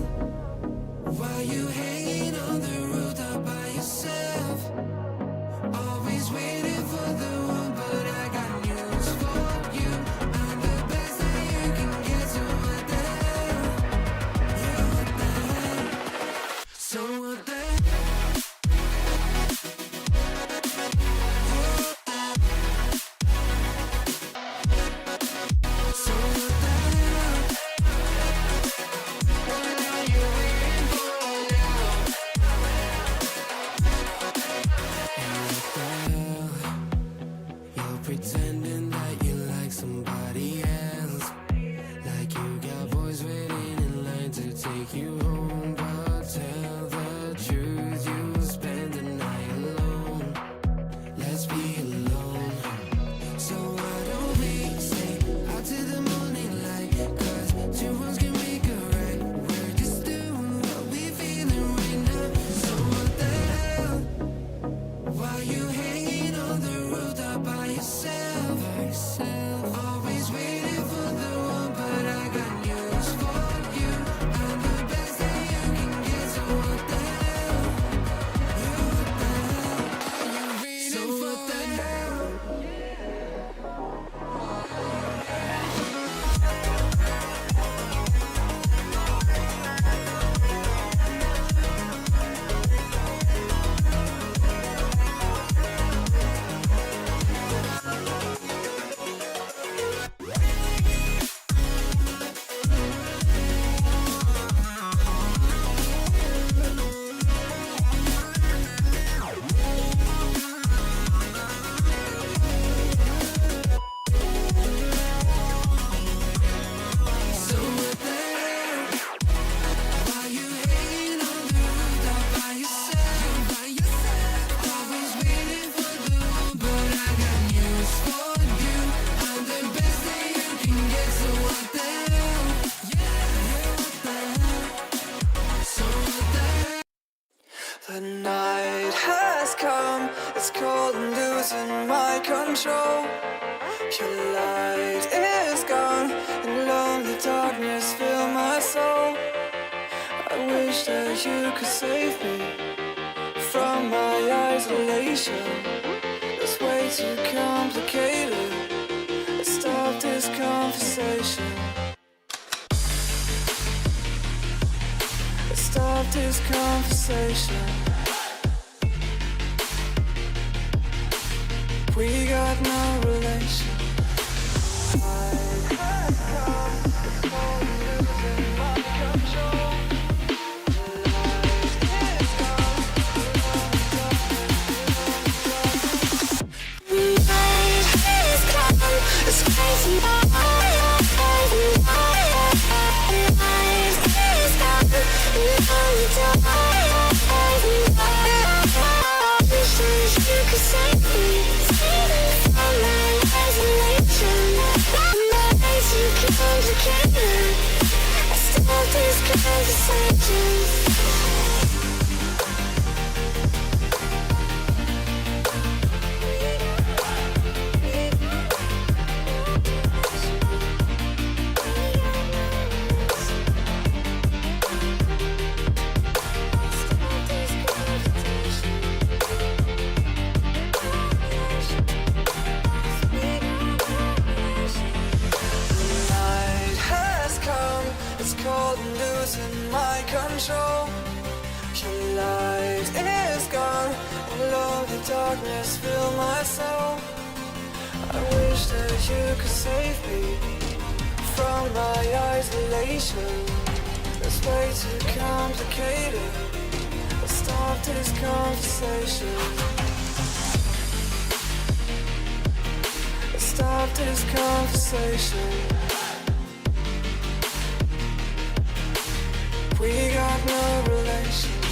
Why you hanging on the rooftop by yourself? Always waiting for the one, but I got news for you. I'm the best that you can get, so what the hell? Yeah, what the hell? So what the hell? So what the hell? What are you waiting for now? And what the hell? You're pretending that you like somebody else, like you got boys waiting in line to take you home. But tell the truth, you spend the night alone. Let's be alone. So why don't we stay out till the morning light? Cause two wrongs can make a right. We're just doing what we feeling right now. So what the hell? Why you hanging on the rooftop by yourself? Always waiting for the one, but I got news for you. I'm the best that you can get, so what the hell? Yeah, what the hell? Are you waiting so for what the hell? So what the hell? Why you hanging on the rooftop by yourself? Always waiting for the one, but I got news for you. I'm the best that you can get, so what the hell? Yeah, what the hell? So what the hell? The night has come, it's cold and losing my control. Your light is gone, and lonely darkness fill my soul. I wish that you could save me from my isolation. It's way too complicated. Let's stop this conversation. Let's stop this conversation. We got no relation. Night has come, it's cold and losing my control. The light is gone, the night has come, it's crazy. The night is gone, the lonely dark. Wish that you could save me from my isolation. My too complicated. I stop this conversation. Night has come, it's cold and losing my control. Your light is gone, and lonely darkness fill my soul. I wish that you could save me from my isolation. It's way too complicated. Let's stop this conversation. stop this conversation. We got no relation.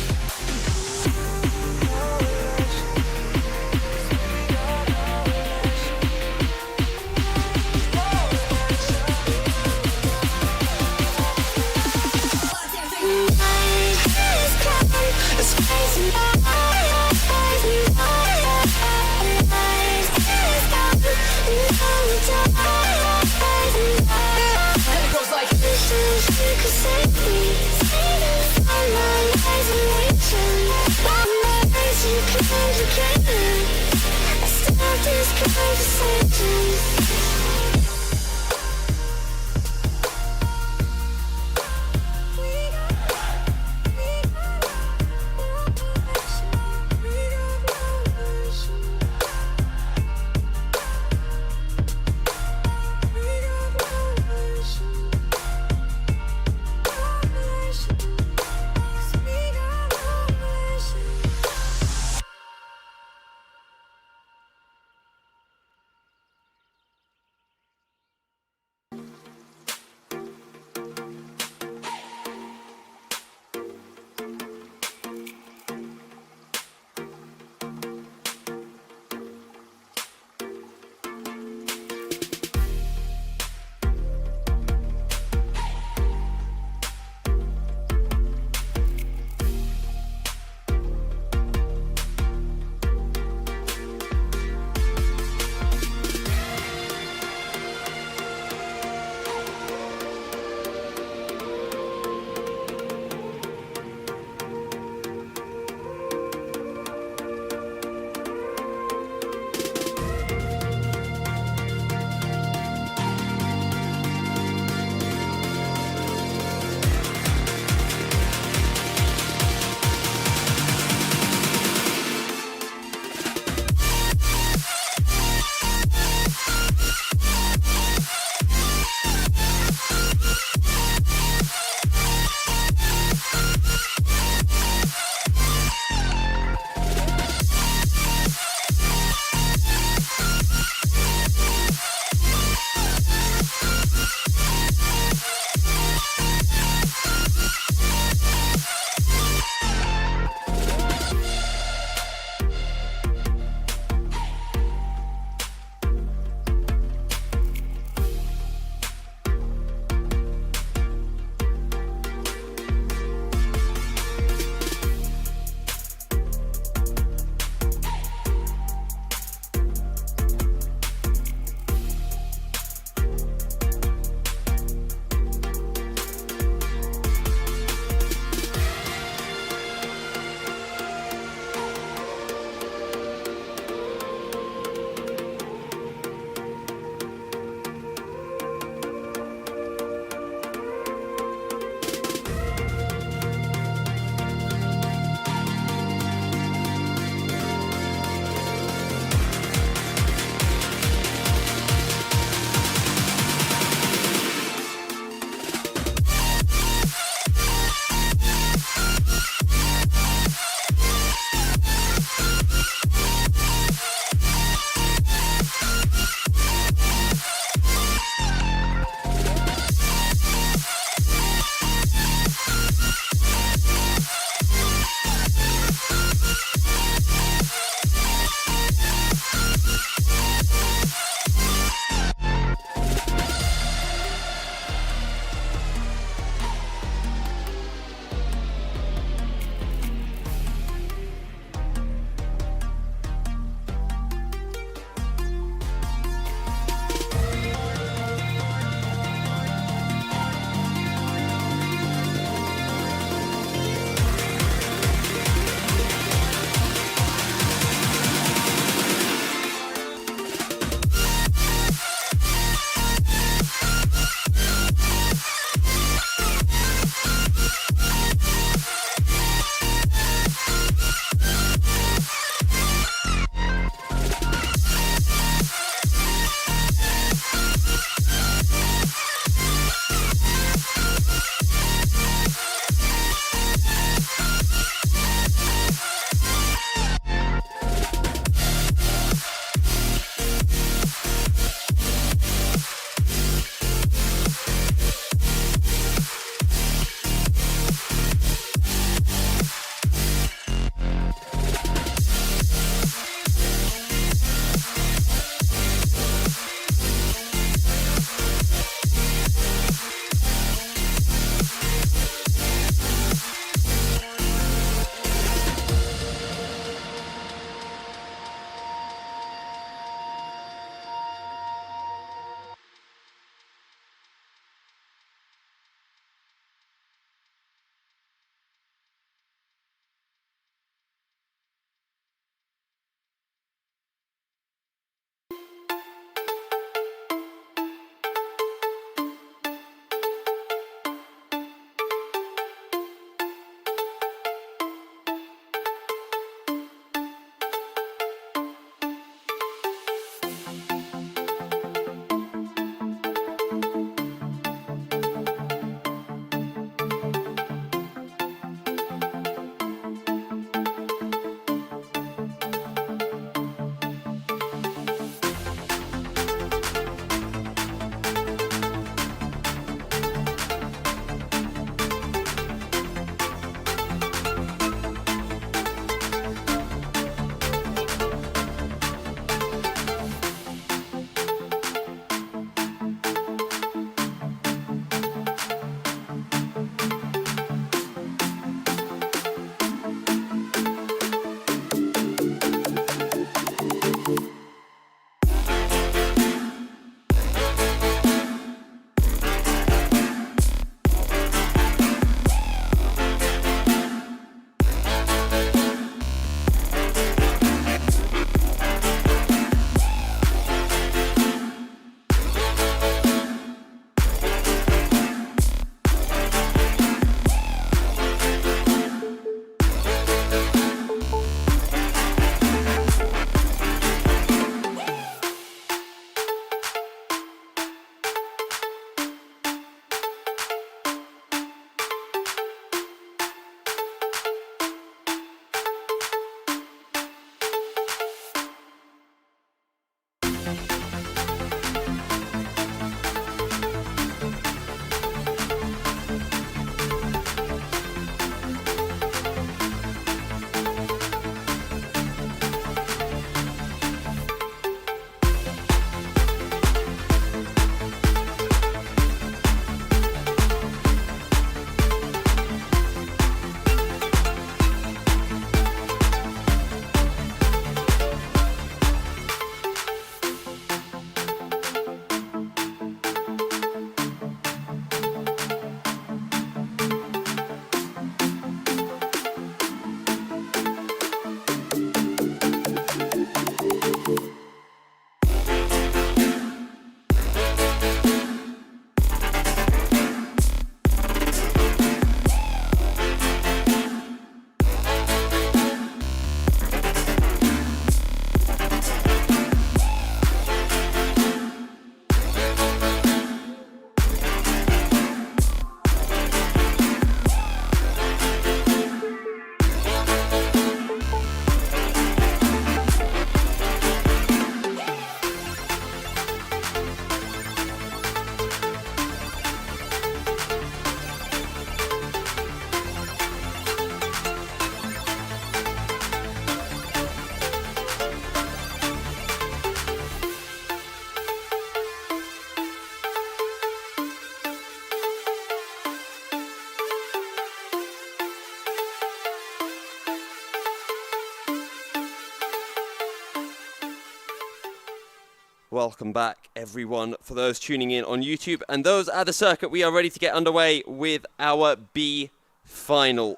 Welcome back, everyone, for those tuning in on YouTube. And those at the circuit, we are ready to get underway with our B final.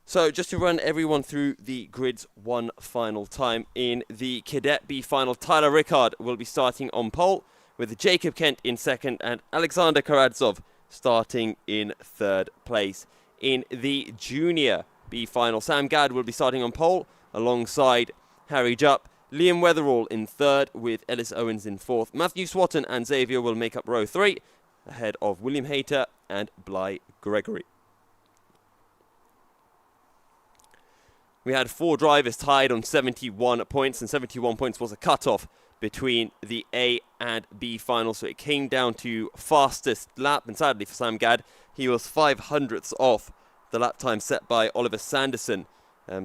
So just to run everyone through the grids one final time. In the Cadet B final, Tyler Rickard will be starting on pole, with Jacob Kent in second and Alexander Karadzov starting in third place. In the Junior B final, Sam Gadd will be starting on pole alongside Harry Jupp. Liam Weatherall in third, with Ellis Owens in fourth. Matthew Swatton and Xavier will make up row 3, ahead of William Hayter and Bly Gregory. We had 4 drivers tied on 71 points, and 71 points was a cut-off between the A and B final, so it came down to fastest lap, and sadly for Sam Gadd, he was 500ths off the lap time set by Oliver Sanderson.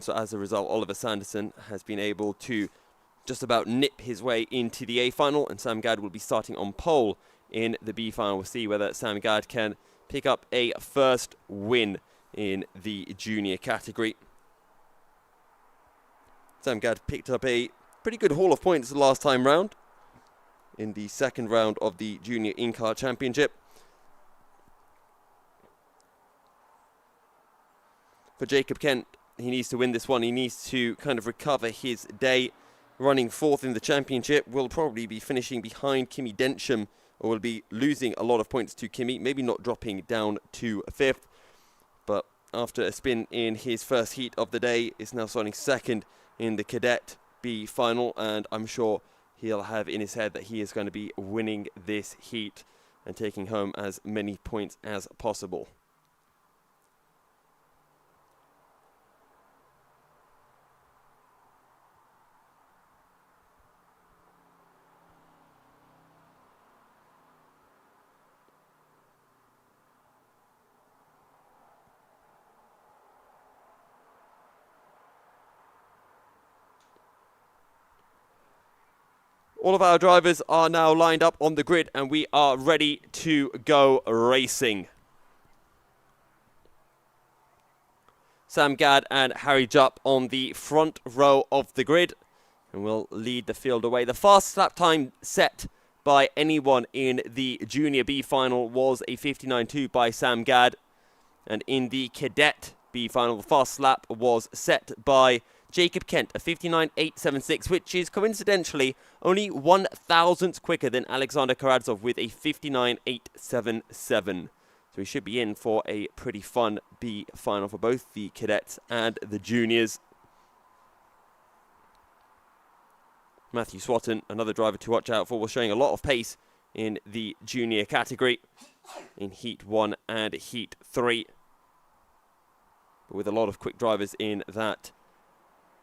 So as a result, Oliver Sanderson has been able to just about nip his way into the A final, and Sam Gadd will be starting on pole in the B final. We'll see whether Sam Gadd can pick up a first win in the junior category. Sam Gadd picked up a pretty good haul of points the last time round in the second round of the Junior INKART Championship. For Jacob Kent, he needs to win this one. He needs to kind of recover his day. Running fourth in the championship, will probably be finishing behind Kimi Densham, or will be losing a lot of points to Kimi, maybe not dropping down to fifth. But after a spin in his first heat of the day, is now starting second in the Cadet B final, and I'm sure he'll have in his head that he is going to be winning this heat and taking home as many points as possible. All of our drivers are now lined up on the grid, and we are ready to go racing. Sam Gadd and Harry Jupp on the front row of the grid, and will lead the field away. The fastest lap time set by anyone in the Junior B final was a 59.2 by Sam Gadd, and in the Cadet B final, the fastest lap was set by Jacob Kent, a 59.876, which is coincidentally only 1,000th quicker than Alexander Karadzov with a 59.877. So we should be in for a pretty fun B final for both the cadets and the juniors. Matthew Swatton, another driver to watch out for, was showing a lot of pace in the junior category in Heat 1 and Heat 3. But with a lot of quick drivers in that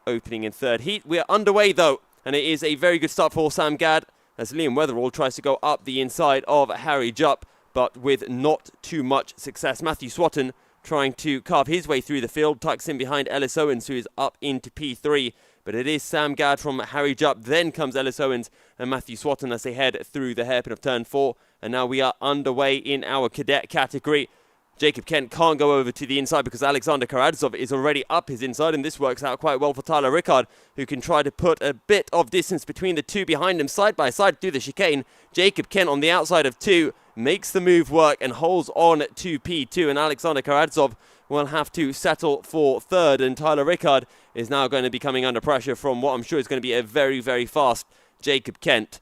opening in third heat. We are underway though, and it is a very good start for Sam Gadd as Liam Weatherall tries to go up the inside of Harry Jupp, but with not too much success. Matthew Swatton trying to carve his way through the field, tucks in behind Ellis Owens, who is up into P3, but it is Sam Gadd from Harry Jupp, then comes Ellis Owens and Matthew Swatton as they head through the hairpin of turn 4, and now we are underway in our cadet category. Jacob Kent can't go over to the inside because Alexander Karadzov is already up his inside, and this works out quite well for Tyler Rickard, who can try to put a bit of distance between the two behind him side by side through the chicane. Jacob Kent on the outside of 2 makes the move work and holds on to P2, and Alexander Karadzov will have to settle for third, and Tyler Rickard is now going to be coming under pressure from what I'm sure is going to be a very, very fast Jacob Kent.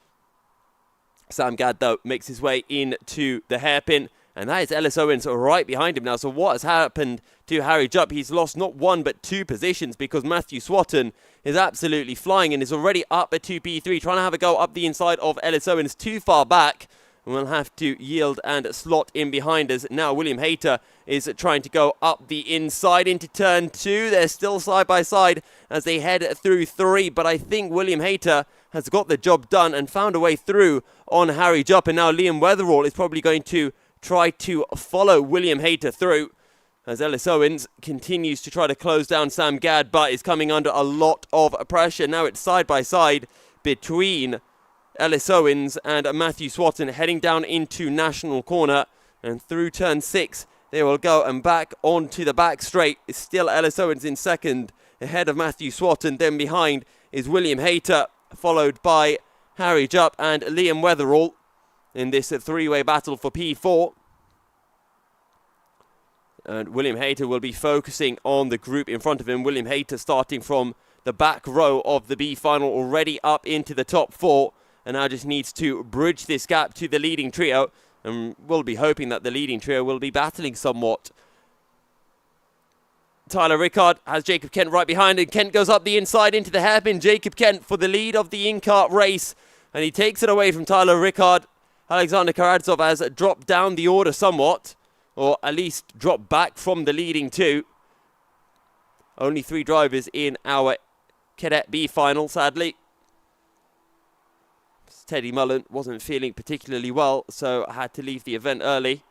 Sam Gadd, though, makes his way into the hairpin, and that is Ellis Owens right behind him now. So what has happened to Harry Jupp? He's lost not 1 but 2 positions because Matthew Swatton is absolutely flying and is already up at 2P3, trying to have a go up the inside of Ellis Owens, too far back. And we'll have to yield and slot in behind us. Now William Hayter is trying to go up the inside into turn 2. They're still side by side as they head through 3. But I think William Hayter has got the job done and found a way through on Harry Jupp. And now Liam Weatherall is probably going to try to follow William Hayter through as Ellis Owens continues to try to close down Sam Gadd, but is coming under a lot of pressure. Now it's side by side between Ellis Owens and Matthew Swatton heading down into National Corner, and through turn 6 they will go and back onto the back straight. It's still Ellis Owens in second ahead of Matthew Swatton. Then behind is William Hayter, followed by Harry Jupp and Liam Weatherall in this three-way battle for P4. And William Hayter will be focusing on the group in front of him. William Hayter starting from the back row of the B final, already up into the top four, and now just needs to bridge this gap to the leading trio, and we'll be hoping that the leading trio will be battling somewhat. Tyler Rickard has Jacob Kent right behind, and Kent goes up the inside into the hairpin. Jacob Kent for the lead of the INKART race, and he takes it away from Tyler Rickard. Alexander Karadzov has dropped down the order somewhat, or at least dropped back from the leading two. Only 3 drivers in our Cadet B final, sadly. Teddy Mullen wasn't feeling particularly well, so had to leave the event early.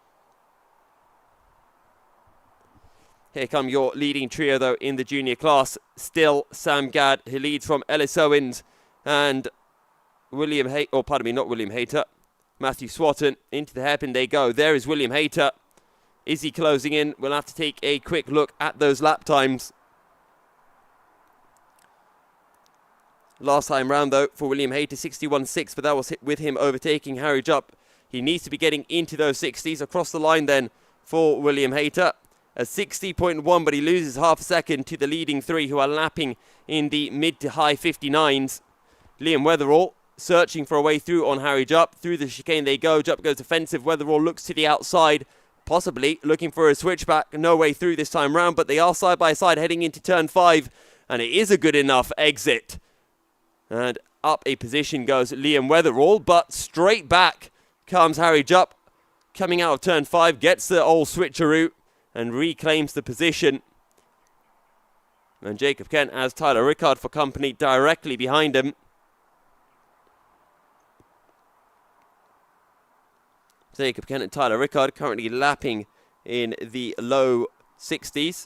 Here come your leading trio, though, in the junior class. Still Sam Gadd, who leads from Ellis Owens and William Hayter, or pardon me, not William Hayter, Matthew Swatton. Into the hairpin they go. There is William Hayter. Is he closing in? We'll have to take a quick look at those lap times. Last time round, though, for William Hayter, 61.6, but that was with him overtaking Harry Jupp. He needs to be getting into those 60s. Across the line, then, for William Hayter. A 60.1, but he loses half a second to the leading 3, who are lapping in the mid to high 59s. Liam Weatherall searching for a way through on Harry Jupp. Through the chicane they go. Jupp goes defensive. Weatherall looks to the outside, possibly looking for a switchback. No way through this time round, but they are side by side heading into turn 5, and it is a good enough exit. And up a position goes Liam Weatherall, but straight back comes Harry Jupp. Coming out of turn 5, gets the old switcheroo and reclaims the position. And Jacob Kent has Tyler Rickard for company directly behind him. Jacob Kent and Tyler Rickard currently lapping in the low 60s.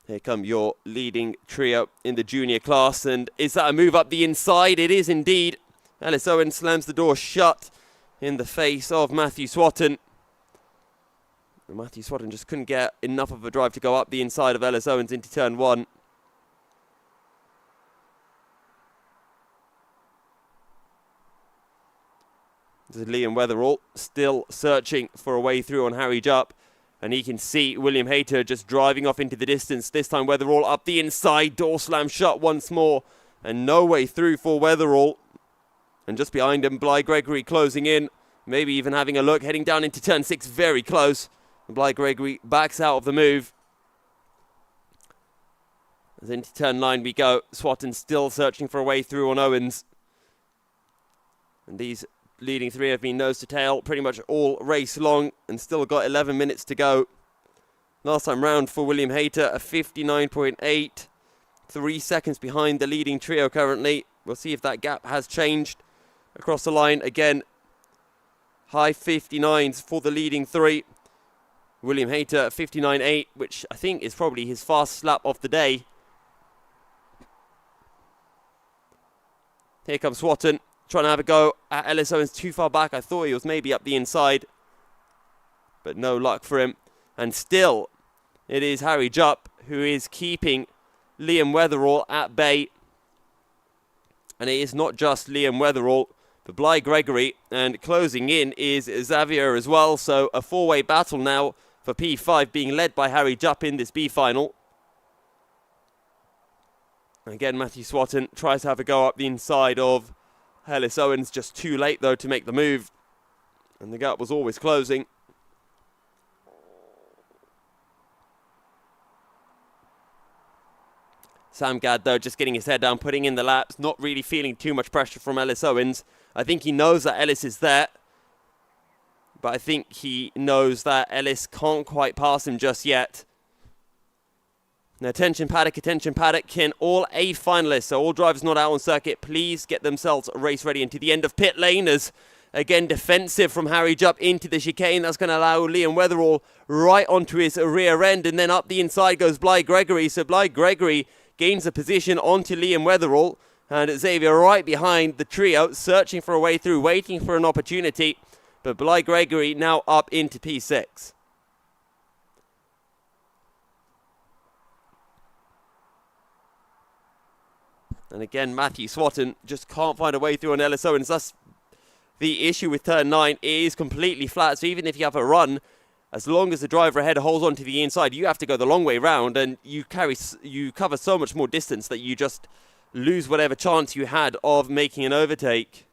Here come your leading trio in the junior class. And is that a move up the inside? It is indeed. Ellis Owen slams the door shut in the face of Matthew Swatton. And Matthew Swatton just couldn't get enough of a drive to go up the inside of Ellis Owens into turn 1. This is Liam Weatherall still searching for a way through on Harry Jupp. And he can see William Hayter just driving off into the distance. This time Weatherall up the inside. Door slam shut once more. And no way through for Weatherall. And just behind him, Bly Gregory closing in. Maybe even having a look. Heading down into turn 6. Very close. And Bly Gregory backs out of the move. As into turn 9 we go. Swatton still searching for a way through on Owens. And these leading 3 have been nose to tail pretty much all race long and still got 11 minutes to go. Last time round for William Hayter, a 59.8. 3 seconds behind the leading trio currently. We'll see if that gap has changed. Across the line again, high 59s for the leading 3. William Hayter 59.8, which I think is probably his fastest lap of the day. Here comes Swatton, trying to have a go at Ellis Owens, too far back. I thought he was maybe up the inside, but no luck for him. And still, it is Harry Jupp who is keeping Liam Weatherall at bay. And it is not just Liam Weatherall, but Bly Gregory. And closing in is Xavier as well. So a 4-way battle now for P5, being led by Harry Jupp in this B final. Again, Matthew Swatton tries to have a go up the inside of Ellis Owens, just too late though to make the move. And the gap was always closing. Sam Gadd though just getting his head down, putting in the laps, not really feeling too much pressure from Ellis Owens. I think he knows that Ellis is there, but I think he knows that Ellis can't quite pass him just yet. Now, attention paddock. Can all A finalists, so all drivers not out on circuit, please get themselves race ready into the end of pit lane. As again, defensive from Harry Jupp into the chicane. That's going to allow Liam Weatherall right onto his rear end. And then up the inside goes Bly Gregory. So Bly Gregory gains a position onto Liam Weatherall. And Xavier right behind the trio, searching for a way through, waiting for an opportunity. But Bly Gregory now up into P6. And again, Matthew Swatton just can't find a way through on Ellis Owens. That's the issue with turn 9. It is completely flat, so even if you have a run, as long as the driver ahead holds on to the inside, you have to go the long way round, and you cover so much more distance that you just lose whatever chance you had of making an overtake.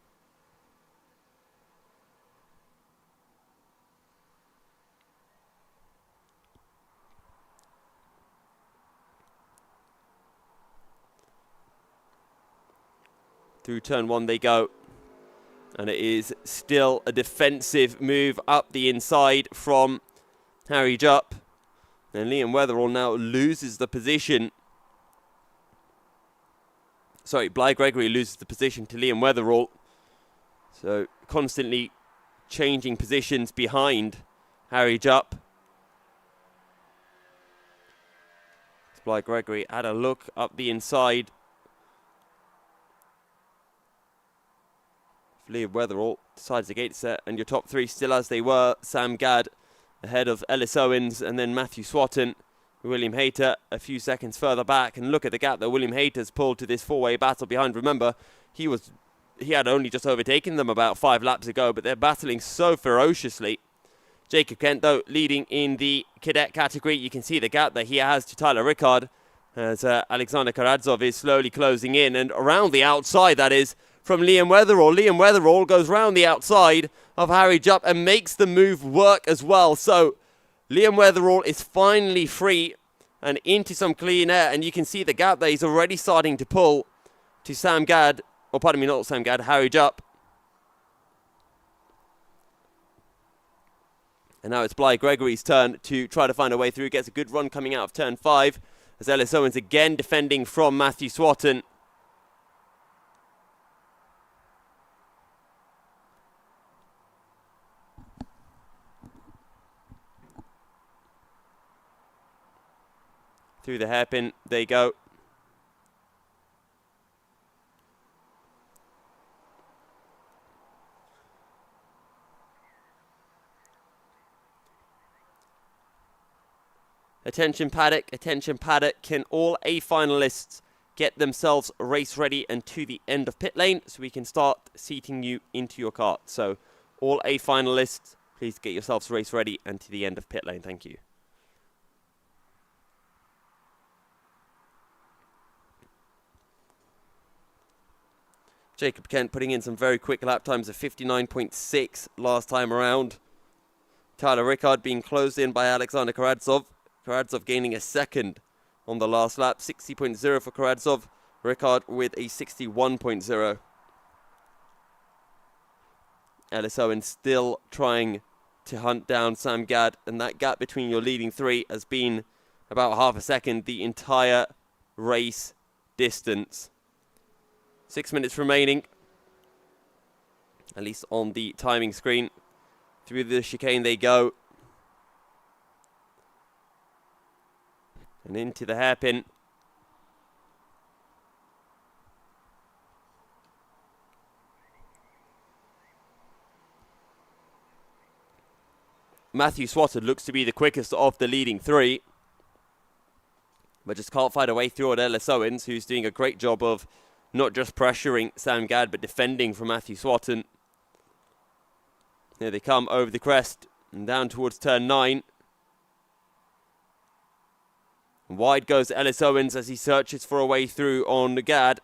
Through turn 1 they go. And it is still a defensive move up the inside from Harry Jupp. And Liam Weatherall now loses the position. Sorry, Bly Gregory loses the position to Liam Weatherall. So constantly changing positions behind Harry Jupp. Bly Gregory had a look up the inside. Liam Weatherall decides to gate set, and your top 3 still as they were. Sam Gadd ahead of Ellis Owens, and then Matthew Swatton, William Hayter a few seconds further back. And look at the gap that William Hayter's pulled to this 4-way battle behind. Remember, he had only just overtaken them about 5 laps ago, but they're battling so ferociously. Jacob Kent, though, leading in the cadet category. You can see the gap that he has to Tyler Rickard as Alexander Karadzov is slowly closing in, and around the outside, that is, from Liam Weatherall. Liam Weatherall goes round the outside of Harry Jupp and makes the move work as well. So Liam Weatherall is finally free and into some clean air, and you can see the gap that he's already starting to pull to Sam Gadd, or pardon me, not Sam Gadd, Harry Jupp. And now it's Bly Gregory's turn to try to find a way through. Gets a good run coming out of turn 5 as Ellis Owens again defending from Matthew Swatton. Through the hairpin, they go. Attention paddock, attention paddock. Can all A finalists get themselves race ready and to the end of pit lane so we can start seating you into your kart? So all A finalists, please get yourselves race ready and to the end of pit lane. Thank you. Jacob Kent putting in some very quick lap times of 59.6 last time around. Tyler Rickard being closed in by Alexander Karadzov. Karadzov gaining a second on the last lap. 60.0 for Karadzov. Rickard with a 61.0. Ellis Owens still trying to hunt down Sam Gadd, and that gap between your leading 3 has been about half a second the entire race distance. 6 minutes remaining, at least on the timing screen. Through the chicane they go. And into the hairpin. Matthew Swatton looks to be the quickest of the leading 3, but just can't find a way through on Ellis Owens, who's doing a great job of not just pressuring Sam Gadd, but defending from Matthew Swatton. Here they come over the crest and down towards turn 9. Wide goes Ellis Owens as he searches for a way through on Gadd.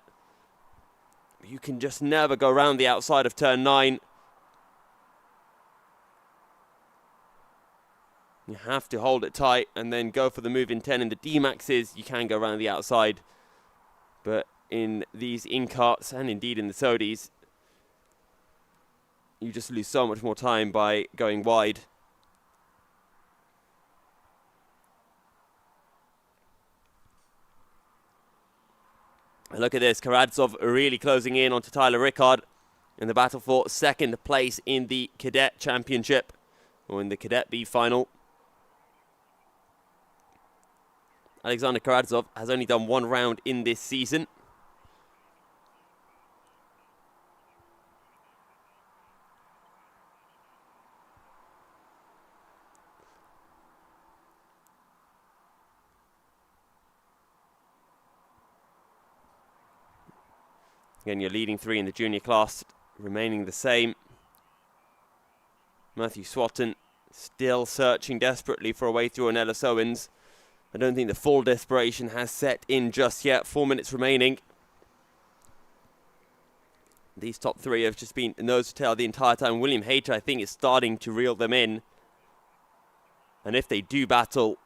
You can just never go around the outside of turn 9. You have to hold it tight and then go for the move in 10. In the D-Maxes, you can go around the outside. But in these INKARTs and indeed in the Sodis, you just lose so much more time by going wide. And look at this, Karadzov really closing in onto Tyler Rickard in the battle for second place in the Cadet Championship, or in the Cadet B final. Alexander Karadzov has only done 1 round in this season. Again, your leading three in the junior class remaining the same. Matthew Swatton still searching desperately for a way through on Ellis Owens. I don't think the full desperation has set in just yet. 4 minutes remaining. These top three have just been nose to tail the entire time. William Hayter, I think, is starting to reel them in. And if they do battle,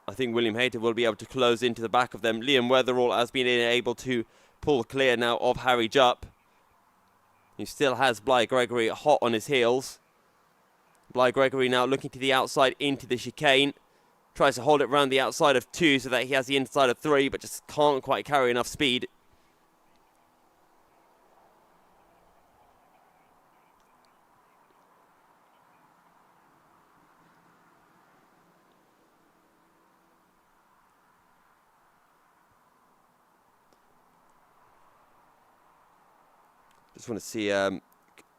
I think William Hayter will be able to close into the back of them. Liam Weatherall has been able to pull clear now of Harry Jupp, who still has Bly Gregory hot on his heels. Bly Gregory now looking to the outside into the chicane. Tries to hold it around the outside of 2 so that he has the inside of 3, but just can't quite carry enough speed. Just want to see...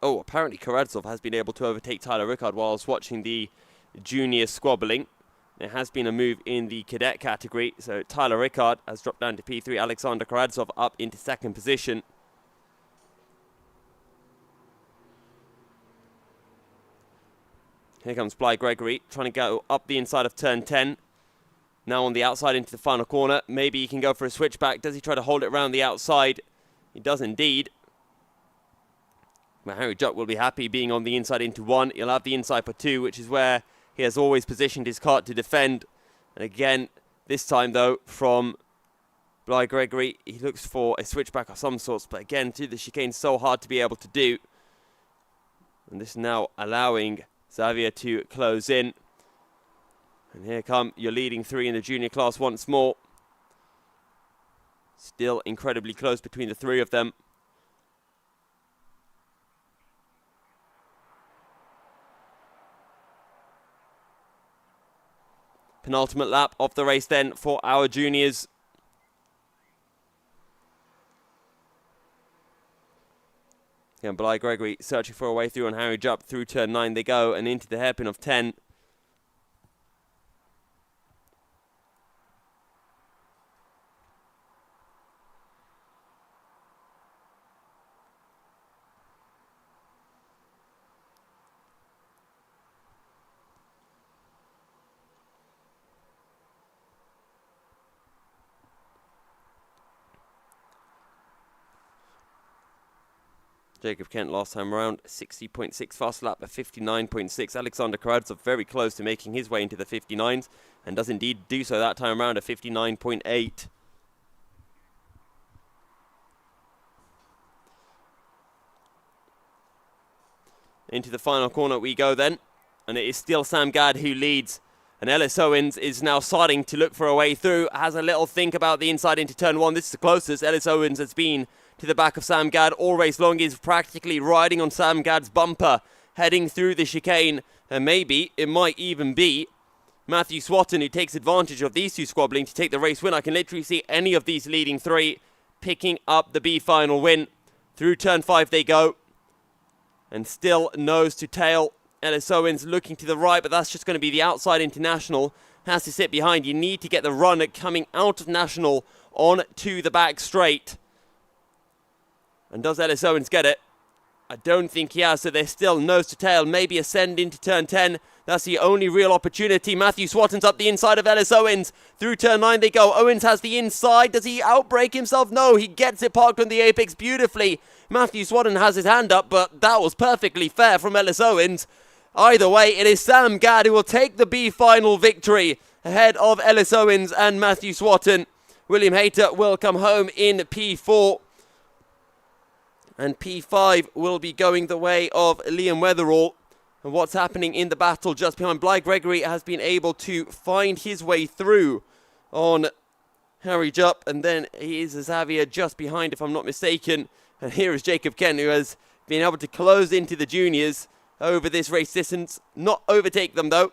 apparently Karadzov has been able to overtake Tyler Rickard while I was watching the junior squabbling. There has been a move in the cadet category. So Tyler Rickard has dropped down to P3. Alexander Karadzov up into second position. Here comes Bly Gregory trying to go up the inside of turn 10. Now on the outside into the final corner. Maybe he can go for a switchback. Does he try to hold it around the outside? He does indeed. Well, Harry Jupp will be happy being on the inside into 1. He'll have the inside for 2, which is where he has always positioned his kart to defend. And again, this time though, from Bly Gregory, he looks for a switchback of some sorts. But again, through the chicane, so hard to be able to do. And this is now allowing Xavier to close in. And here come your leading 3 in the junior class once more. Still incredibly close between the 3 of them. Penultimate lap of the race then for our juniors. Again, Bly Gregory searching for a way through on Harry Jupp. Through turn 9 they go and into the hairpin of 10. Jacob Kent last time around, 60.6 fast lap, a 59.6. Alexander Karadzov very close to making his way into the 59s, and does indeed do so that time around, a 59.8. Into the final corner we go then, and it is still Sam Gadd who leads. And Ellis Owens is now starting to look for a way through, has a little think about the inside into turn 1. This is the closest Ellis Owens has been to the back of Sam Gadd all race long. Is practically riding on Sam Gadd's bumper, heading through the chicane. And maybe it might even be Matthew Swatton who takes advantage of these two squabbling to take the race win. I can literally see any of these leading 3 picking up the B final win. Through turn 5 they go. And still nose to tail. Ellis Owens looking to the right, but that's just going to be the outside into National. Has to sit behind. You need to get the run coming out of National on to the back straight. And does Ellis Owens get it? I don't think he has, so they're still nose to tail. Maybe ascend into turn 10. That's the only real opportunity. Matthew Swatton's up the inside of Ellis Owens. Through turn 9 they go. Owens has the inside. Does he outbrake himself? No, he gets it parked on the apex beautifully. Matthew Swatton has his hand up, but that was perfectly fair from Ellis Owens. Either way, it is Sam Gadd who will take the B final victory ahead of Ellis Owens and Matthew Swatton. William Hayter will come home in P4. And P5 will be going the way of Liam Weatherall. And what's happening in the battle just behind? Bly Gregory has been able to find his way through on Harry Jupp. And then he is Xavier just behind, if I'm not mistaken. And here is Jacob Kent, who has been able to close into the juniors over this race distance. Not overtake them, though.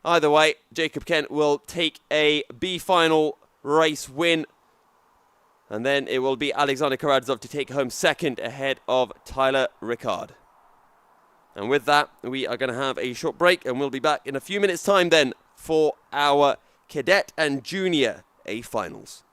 Either way, Jacob Kent will take a B final race win. And then it will be Alexander Karadzov to take home second ahead of Tyler Rickard. And with that, we are going to have a short break, and we'll be back in a few minutes' time then for our Cadet and Junior A Finals.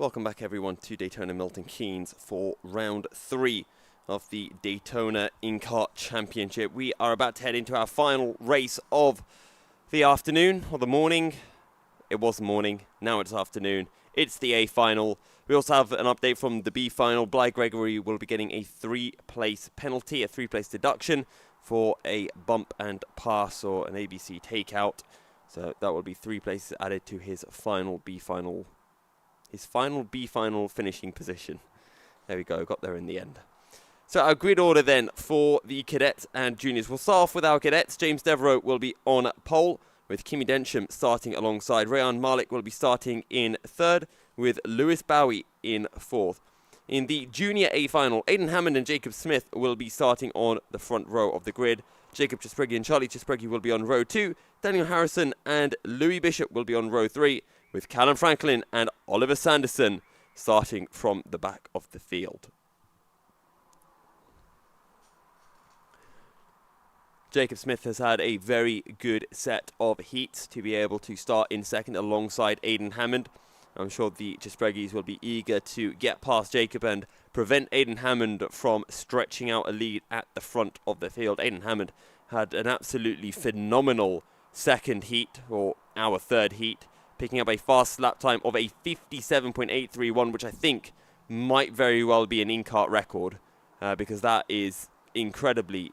Welcome back everyone to Daytona Milton Keynes for round 3 of the Daytona INKART Championship. We are about to head into our final race of the afternoon, or the morning. It was morning, now it's afternoon. It's the A final. We also have an update from the B final. Bly Gregory will be getting a 3-place penalty, a 3-place deduction for a bump and pass or an ABC takeout. So that will be 3 places added to his final B final. His final B final finishing position. There we go, got there in the end. So our grid order then for the cadets and juniors. We'll start off with our cadets. James Devereaux will be on pole, with Kimi Densham starting alongside. Rehan Malik will be starting in 3rd, with Lewis Bowie in 4th. In the junior A final, Aidan Hammond and Jacob Smith will be starting on the front row of the grid. Jacob Chespregi and Charlie Chespregi will be on row 2. Daniel Harrison and Louis Bishop will be on row 3, with Callum Franklin and Oliver Sanderson starting from the back of the field. Jacob Smith has had a very good set of heats to be able to start in 2nd alongside Aidan Hammond. I'm sure the Chespregis will be eager to get past Jacob and prevent Aidan Hammond from stretching out a lead at the front of the field. Aidan Hammond had an absolutely phenomenal 2nd heat, or our 3rd heat, picking up a fast lap time of a 57.831, which I think might very well be an INKART record, because that is incredibly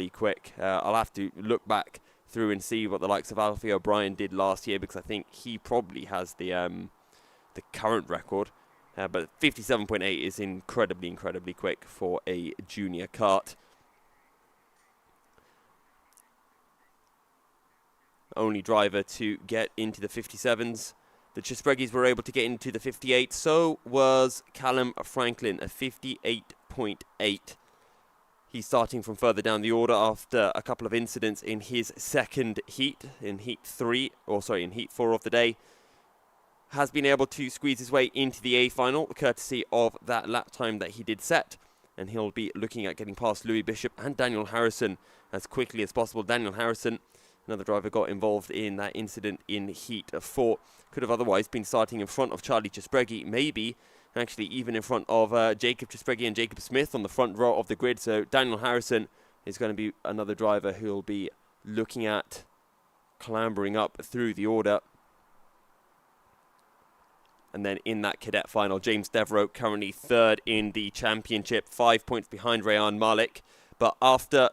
quick. I'll have to look back through and see what the likes of Alfie O'Brien did last year, because I think he probably has the current record. But 57.8 is incredibly quick for a junior kart. Only driver to get into the 57s. The Chespregis were able to get into the 58. So was Callum Franklin, a 58.8. He's starting from further down the order after a couple of incidents in his 2nd heat, in heat 4 of the day. Has been able to squeeze his way into the A final, courtesy of that lap time that he did set. And he'll be looking at getting past Louis Bishop and Daniel Harrison as quickly as possible. Daniel Harrison, another driver, got involved in that incident in heat 4. Could have otherwise been starting in front of Charlie Chespregi, maybe actually even in front of Jacob Chespregi and Jacob Smith on the front row of the grid. So Daniel Harrison is going to be another driver who will be looking at clambering up through the order. And then in that cadet final, James Devereaux currently 3rd in the championship, 5 points behind Rehan Malik. But after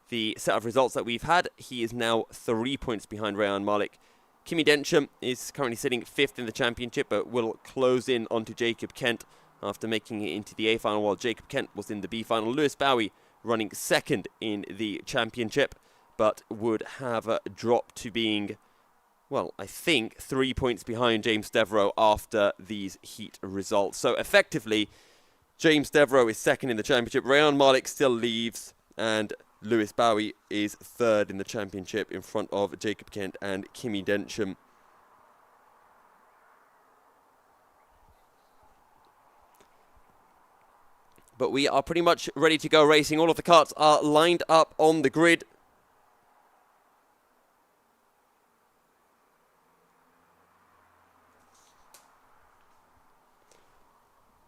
the set of results that we've had, he is now 3 points behind Rehan Malik. Kimi Densham is currently sitting 5th in the championship, but will close in onto Jacob Kent after making it into the A final, while Jacob Kent was in the B final. Lewis Bowie running 2nd in the championship, but would have dropped to being, well, I think 3 points behind James Devereaux after these heat results. So effectively, James Devereaux is 2nd in the championship. Rehan Malik still leaves, and Lewis Bowie is 3rd in the championship in front of Jacob Kent and Kimi Densham. But we are pretty much ready to go racing. All of the karts are lined up on the grid.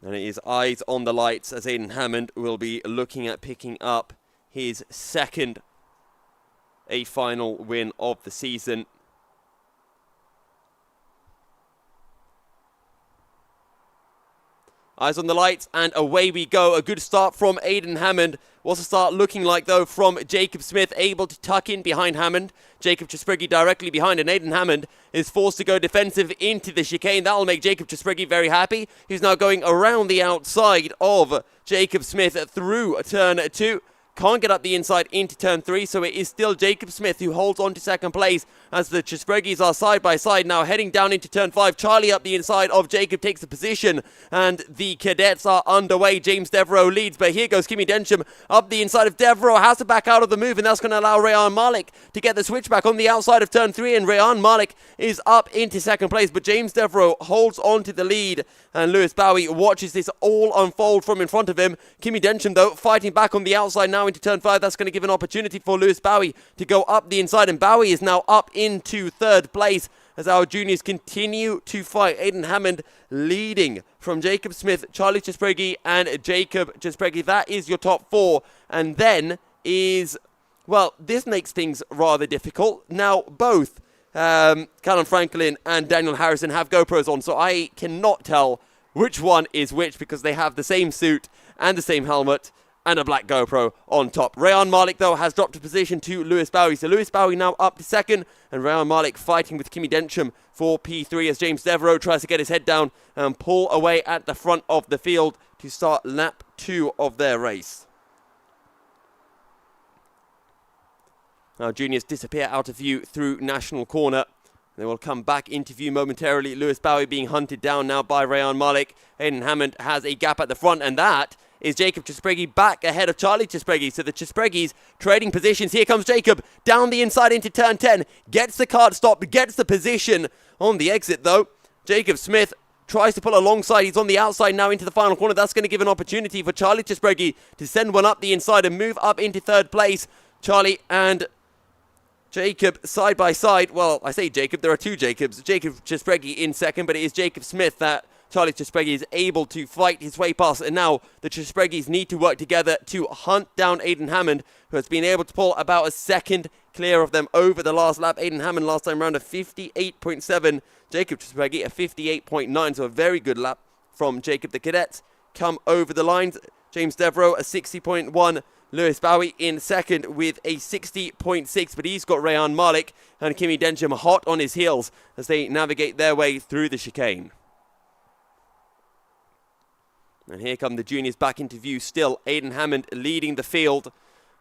And it is eyes on the lights as Aidan Hammond will be looking at picking up his 2nd A final win of the season. Eyes on the lights, and away we go. A good start from Aidan Hammond. What's the start looking like, though, from Jacob Smith, able to tuck in behind Hammond. Jacob Chespregi directly behind, and Aidan Hammond is forced to go defensive into the chicane. That will make Jacob Chespregi very happy. He's now going around the outside of Jacob Smith through turn 2. Can't get up the inside into turn 3, so it is still Jacob Smith who holds on to 2nd place as the Chespregis are side by side now heading down into turn 5. Charlie up the inside of Jacob takes the position, and the cadets are underway. James Devereaux leads, but here goes Kimi Densham up the inside of Devereaux, has to back out of the move, and that's going to allow Rehan Malik to get the switchback on the outside of turn 3, and Rehan Malik is up into 2nd place, but James Devereaux holds on to the lead, and Lewis Bowie watches this all unfold from in front of him. Kimi Densham, though, fighting back on the outside now into turn 5. That's going to give an opportunity for Lewis Bowie to go up the inside, and Bowie is now up into 3rd place as our juniors continue to fight. Aiden Hammond leading from Jacob Smith, Charlie Chispregi, and Jacob Chispregi. That is your top four. And then is, well, this makes things rather difficult. Now, both Callum Franklin and Daniel Harrison have GoPros on, so I cannot tell which one is which because they have the same suit and the same helmet and a black GoPro on top. Rayan Malik, though, has dropped a position to Lewis Bowie. So Lewis Bowie now up to second, and Rayan Malik fighting with Kimi Densham for P3 as James Devereaux tries to get his head down and pull away at the front of the field to start lap 2 of their race. Now juniors disappear out of view through National Corner. They will come back into view momentarily. Lewis Bowie being hunted down now by Rayan Malik. Aiden Hammond has a gap at the front, and that is Jacob Chispregi back ahead of Charlie Chispregi. So the Chispregis trading positions. Here comes Jacob down the inside into turn 10. Gets the cart stopped, gets the position on the exit though. Jacob Smith tries to pull alongside. He's on the outside now into the final corner. That's going to give an opportunity for Charlie Chispregi to send one up the inside and move up into third place. Charlie and Jacob side by side. Well, I say Jacob, there are two Jacobs. Jacob Chispregi in second, but it is Jacob Smith that Charlie Chispregi is able to fight his way past. And now the Chispregis need to work together to hunt down Aiden Hammond, who has been able to pull about a second clear of them over the last lap. Aiden Hammond last time round a 58.7. Jacob Chispregi a 58.9. So a very good lap from Jacob. The cadets come over the lines. James Devereaux a 60.1. Lewis Bowie in second with a 60.6, but he's got Rayan Malik and Kimi Densham hot on his heels as they navigate their way through the chicane. And here come the juniors back into view still. Aiden Hammond leading the field,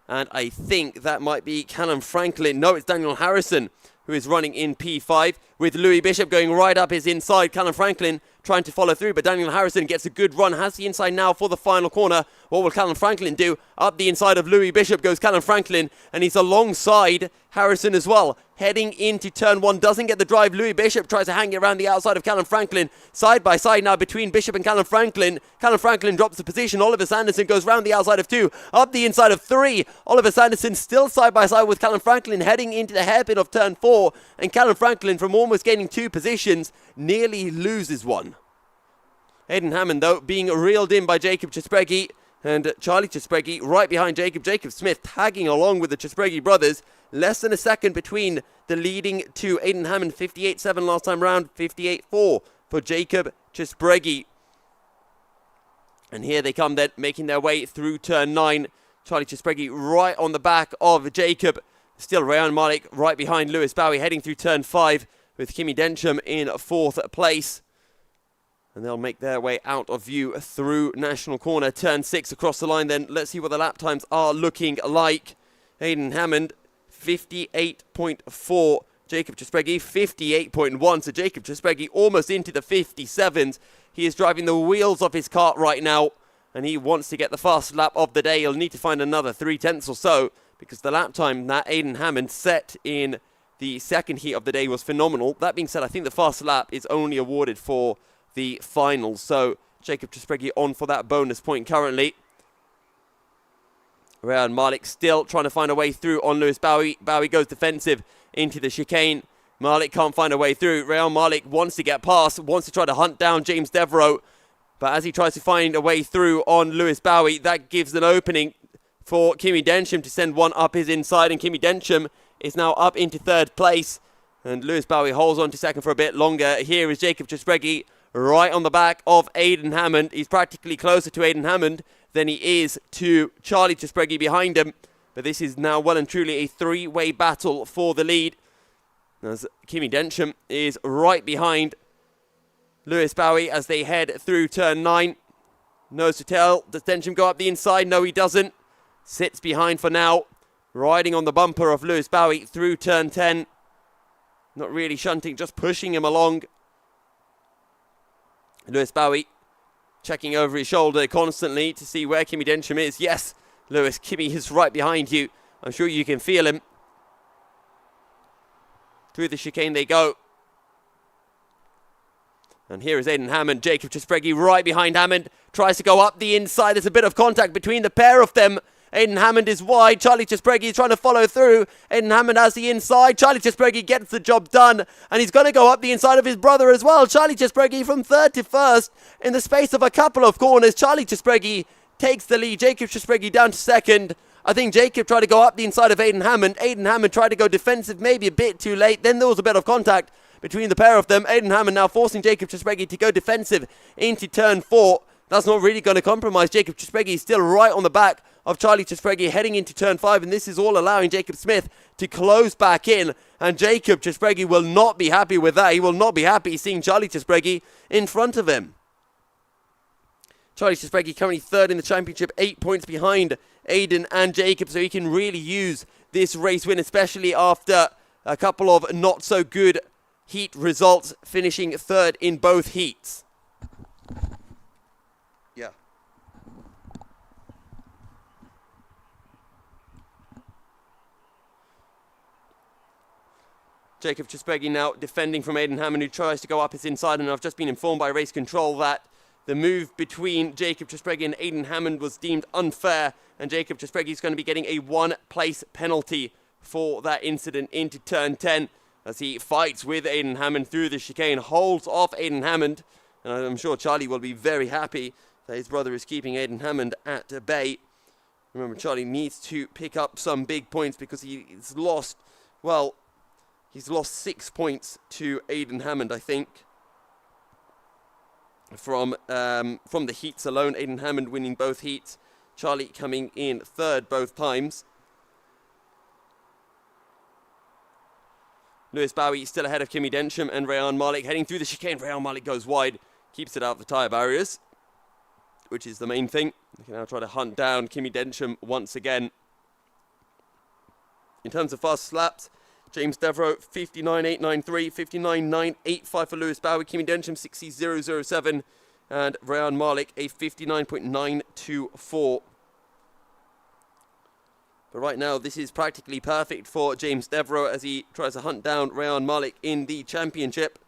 and I think that might be Callum Franklin. No, it's Daniel Harrison who is running in P5 with Louis Bishop going right up his inside. Callum Franklin trying to follow through, but Daniel Harrison gets a good run, has the inside now for the final corner. What will Callum Franklin do? Up the inside of Louis Bishop goes Callum Franklin, and he's alongside Harrison as well. Heading into turn 1, doesn't get the drive. Louis Bishop tries to hang it around the outside of Callum Franklin. Side by side now between Bishop and Callum Franklin. Callum Franklin drops the position. Oliver Sanderson goes round the outside of 2, up the inside of 3. Oliver Sanderson still side by side with Callum Franklin heading into the hairpin of turn 4. And Callum Franklin, from almost gaining 2 positions, nearly loses one. Aiden Hammond, though, being reeled in by Jacob Chispregi, and Charlie Chispregi right behind Jacob. Jacob Smith tagging along with the Chispregi brothers. Less than a second between the leading two. Aiden Hammond 58.7 last time round, 58.4 for Jacob Chispregi. And here they come then, making their way through turn 9. Charlie Chispregi right on the back of Jacob. Still Rayan Malik right behind Lewis Bowie heading through turn 5 with Kimi Densham in 4th place. And they'll make their way out of view through National Corner. Turn 6 across the line then. Let's see what the lap times are looking like. Aiden Hammond 58.4. Jacob Chispregi 58.1. So Jacob Chispregi almost into the 57s. He is driving the wheels off his cart right now, and he wants to get the fast lap of the day. He'll need to find another 3/10 or so, because the lap time that Aiden Hammond set in the second heat of the day was phenomenal. That being said, I think the fast lap is only awarded for the finals. So Jacob Chispregi on for that bonus point currently. Rayan Malik still trying to find a way through on Lewis Bowie. Bowie goes defensive into the chicane. Malik can't find a way through. Rayan Malik wants to get past, wants to try to hunt down James Devereaux. But as he tries to find a way through on Lewis Bowie, that gives an opening for Kimi Densham to send one up his inside. And Kimi Densham is now up into 3rd place. And Lewis Bowie holds on to 2nd for a bit longer. Here is Jacob Chispregi right on the back of Aiden Hammond. He's practically closer to Aiden Hammond than he is to Charlie Chispregi behind him. But this is now well and truly a 3-way battle for the lead, as Kimi Densham is right behind Lewis Bowie as they head through turn 9. Nose to tail. Does Densham go up the inside? No, he doesn't. Sits behind for now, riding on the bumper of Lewis Bowie through turn 10. Not really shunting, just pushing him along. Lewis Bowie checking over his shoulder constantly to see where Kimi Densham is. Yes, Lewis, Kimi is right behind you. I'm sure you can feel him. Through the chicane they go. And here is Aiden Hammond. Jacob Chispregi right behind Hammond. Tries to go up the inside. There's a bit of contact between the pair of them. Aiden Hammond is wide. Charlie Chesbreggy is trying to follow through. Aiden Hammond has the inside. Charlie Chesbreggy gets the job done. And he's going to go up the inside of his brother as well. Charlie Chesbreggy from third to first in the space of a couple of corners. Charlie Chesbreggy takes the lead. Jacob Chesbreggy down to second. I think Jacob tried to go up the inside of Aiden Hammond. Aiden Hammond tried to go defensive, maybe a bit too late. Then there was a bit of contact between the pair of them. Aiden Hammond now forcing Jacob Chesbreggy to go defensive into turn 4. That's not really going to compromise. Jacob Chesbreggy is still right on the back of Charlie Chesbreggy heading into turn 5, and this is all allowing Jacob Smith to close back in, and Jacob Chesbreggy will not be happy with that. He will not be happy seeing Charlie Chesbreggy in front of him. Charlie Chesbreggy currently third in the championship, 8 points behind Aiden and Jacob, so he can really use this race win, especially after a couple of not so good heat results, finishing third in both heats. Yeah. Jacob Chesbreggy now defending from Aiden Hammond, who tries to go up his inside, and I've just been informed by race control that the move between Jacob Chesbreggy and Aiden Hammond was deemed unfair, and Jacob Chesbreggy is going to be getting a 1-place penalty for that incident into turn 10 as he fights with Aiden Hammond through the chicane, holds off Aiden Hammond, and I'm sure Charlie will be very happy that his brother is keeping Aiden Hammond at bay. Remember, Charlie needs to pick up some big points because he's lost 6 points to Aiden Hammond, I think. From the heats alone, Aiden Hammond winning both heats, Charlie coming in third both times. Lewis Bowie still ahead of Kimi Densham and Rayan Malik heading through the chicane. Rayan Malik goes wide, keeps it out of the tyre barriers, which is the main thing. He can now try to hunt down Kimi Densham once again. In terms of fast laps, James Devereaux 59.893, 59.985 for Lewis Bowie, Kimi Densham 60.007, and Rayan Malik a 59.924. But right now, this is practically perfect for James Devereaux as he tries to hunt down Rayan Malik in the championship.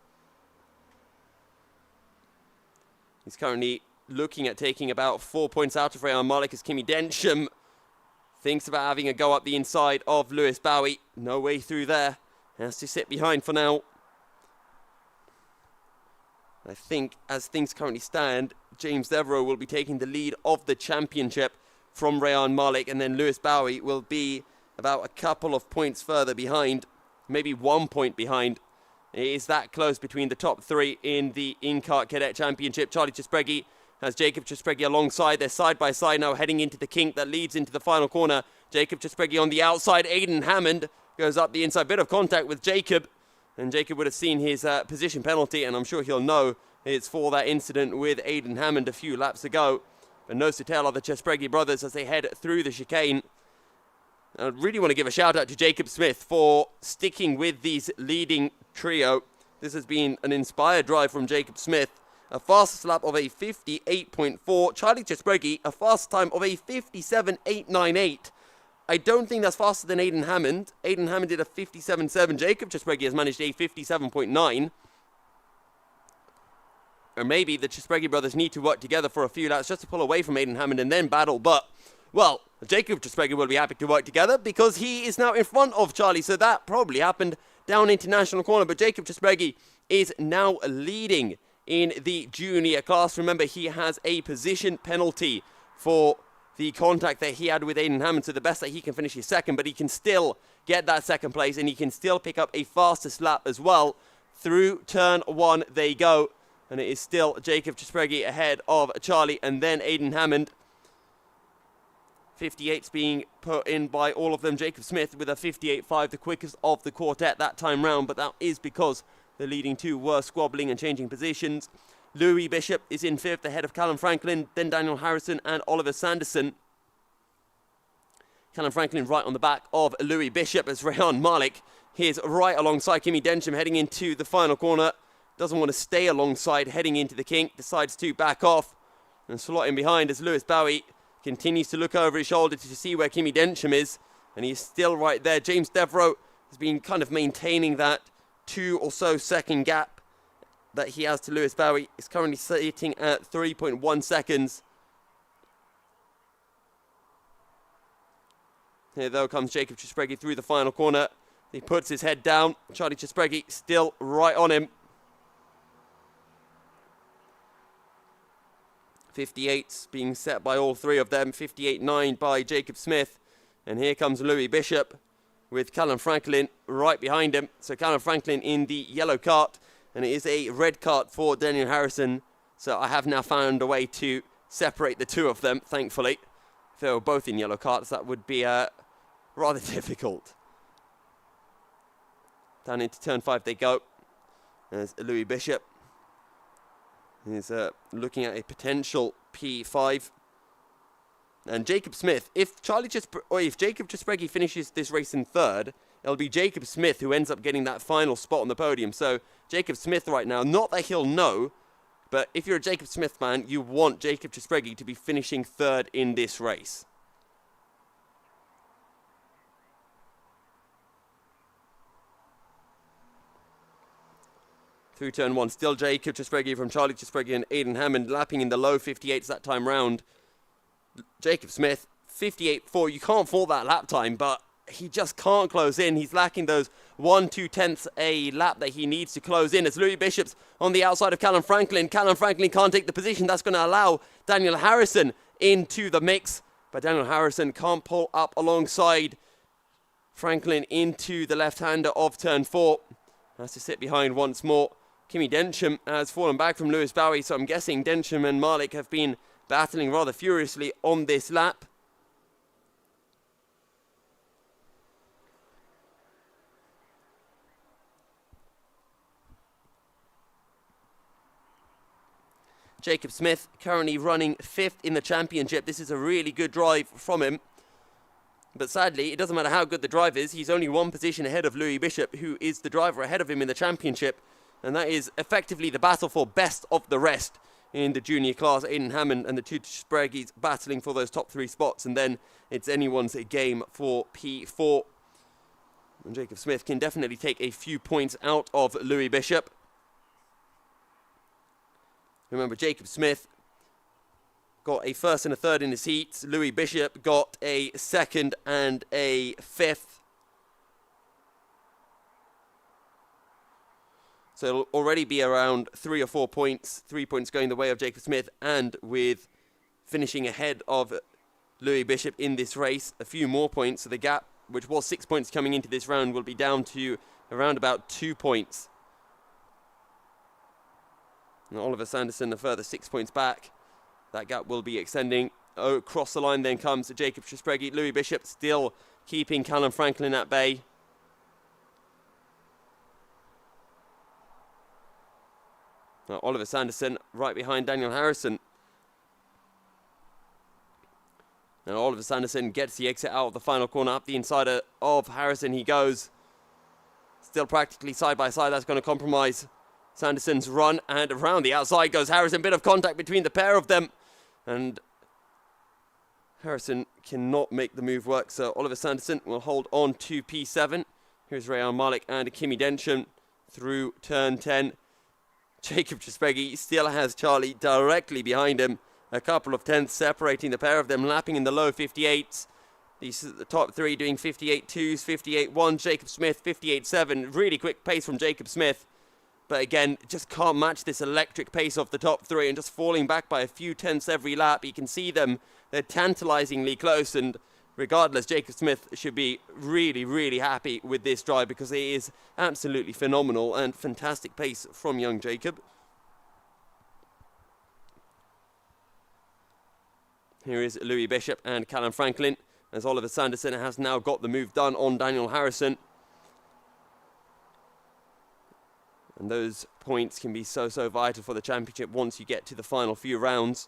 He's currently looking at taking about 4 points out of Rayan Malik as Kimi Densham thinks about having a go up the inside of Lewis Bowie. No way through there. Has to sit behind for now. I think as things currently stand, James Devereaux will be taking the lead of the championship from Rayan Malik, and then Lewis Bowie will be about a couple of points further behind, maybe 1 point behind. It is that close between the top 3 in the INKART Cadet Championship. Charlie Chesbreggy has Jacob Chesbreggy alongside. They're side by side now heading into the kink that leads into the final corner. Jacob Chesbreggy on the outside. Aiden Hammond goes up the inside. Bit of contact with Jacob, and Jacob would have seen his position penalty, and I'm sure he'll know it's for that incident with Aiden Hammond a few laps ago. But nose to tail are the Chesbreggy brothers as they head through the chicane. I really want to give a shout out to Jacob Smith for sticking with these leading trio. This has been an inspired drive from Jacob Smith. A fastest lap of a 58.4. Charlie Chesbreggy, a fast time of a 57.898. I don't think that's faster than Aiden Hammond. Aiden Hammond did a 57.7. Jacob Chesbreggy has managed a 57.9. Or maybe the Chesbreggy brothers need to work together for a few laps just to pull away from Aiden Hammond and then battle. But, well, Jacob Chesbreggy will be happy to work together because he is now in front of Charlie. So that probably happened down into National Corner. But Jacob Chesbreggy is now leading in the junior class. Remember, he has a position penalty for the contact that he had with Aiden Hammond. So the best that he can finish is second, but he can still get that second place and he can still pick up a fastest lap as well. Through turn 1 they go. And it is still Jacob Chesbreggy ahead of Charlie and then Aiden Hammond. 58's being put in by all of them. Jacob Smith with a 58.5, the quickest of the quartet that time round. But that is because the leading two were squabbling and changing positions. Louis Bishop is in 5th ahead of Callum Franklin, then Daniel Harrison and Oliver Sanderson. Callum Franklin right on the back of Louis Bishop as Rayan Malik. He is right alongside Kimi Densham heading into the final corner. Doesn't want to stay alongside heading into the kink. Decides to back off and slot in behind as Lewis Bowie continues to look over his shoulder to see where Kimi Densham is. And he's still right there. James Devereaux has been kind of maintaining that 2 or so second gap that he has to Lewis Bowie. Is currently sitting at 3.1 seconds. Here, though, comes Jacob Czespregi through the final corner. He puts his head down. Charlie Czespregi still right on him. 58's being set by all three of them. 58.9 by Jacob Smith. And here comes Louis Bishop with Callum Franklin right behind him. So Callum Franklin in the yellow cart. And it is a red cart for Daniel Harrison. So I have now found a way to separate the two of them, thankfully. If they were both in yellow carts, that would be rather difficult. Down into turn 5 they go. There's Louis Bishop. He's looking at a potential P5. And Jacob Smith, if Jacob Czespregi finishes this race in third, it'll be Jacob Smith who ends up getting that final spot on the podium. So Jacob Smith right now, not that he'll know, but if you're a Jacob Smith fan, you want Jacob Czespregi to be finishing third in this race. Through turn 1, still Jacob Czespregi from Charlie Czespregi and Aidan Hammond lapping in the low 58s that time round. Jacob Smith, 58.4. You can't fault that lap time, but he just can't close in. He's lacking those 1/2 a lap that he needs to close in. As Louis Bishop's on the outside of Callum Franklin. Callum Franklin can't take the position. That's going to allow Daniel Harrison into the mix. But Daniel Harrison can't pull up alongside Franklin into the left-hander of turn 4. Has to sit behind once more. Kimi Densham has fallen back from Lewis Bowie, so I'm guessing Densham and Malik have been battling rather furiously on this lap. Jacob Smith currently running 5th in the championship. This is a really good drive from him. But sadly, it doesn't matter how good the drive is. He's only one position ahead of Louis Bishop, who is the driver ahead of him in the championship. And that is effectively the battle for best of the rest in the junior class. Aidan Hammond and the two Czesbregis battling for those top 3 spots. And then it's anyone's game for P4. And Jacob Smith can definitely take a few points out of Louis Bishop. Remember, Jacob Smith got a 1st and a 3rd in his heats. Louis Bishop got a 2nd and a 5th. So it'll already be around 3 or 4 points. 3 points going the way of Jacob Smith, and with finishing ahead of Louis Bishop in this race, a few more points. So the gap, which was 6 points coming into this round, will be down to around about 2 points. And Oliver Sanderson a further 6 points back. That gap will be extending. Across the line then comes Jacob Czespregi. Louis Bishop still keeping Callum Franklin at bay. Now Oliver Sanderson right behind Daniel Harrison. And Oliver Sanderson gets the exit out of the final corner. Up the inside of Harrison he goes. Still practically side by side. That's going to compromise Sanderson's run. And around the outside goes Harrison. Bit of contact between the pair of them. And Harrison cannot make the move work. So Oliver Sanderson will hold on to P7. Here's Rayan Malik and Kimi Densham through turn 10. Jacob Czespregi still has Charlie directly behind him. A couple of tenths separating the pair of them, lapping in the low 58s. These are the top 3 doing 58.2s, 58.1s. Jacob Smith, 58.7. Really quick pace from Jacob Smith. But again, just can't match this electric pace of the top 3 and just falling back by a few tenths every lap. You can see them. They're tantalizingly close, and regardless, Jacob Smith should be really, really happy with this drive because it is absolutely phenomenal and fantastic pace from young Jacob. Here is Louis Bishop and Callum Franklin as Oliver Sanderson has now got the move done on Daniel Harrison. And those points can be so vital for the championship once you get to the final few rounds.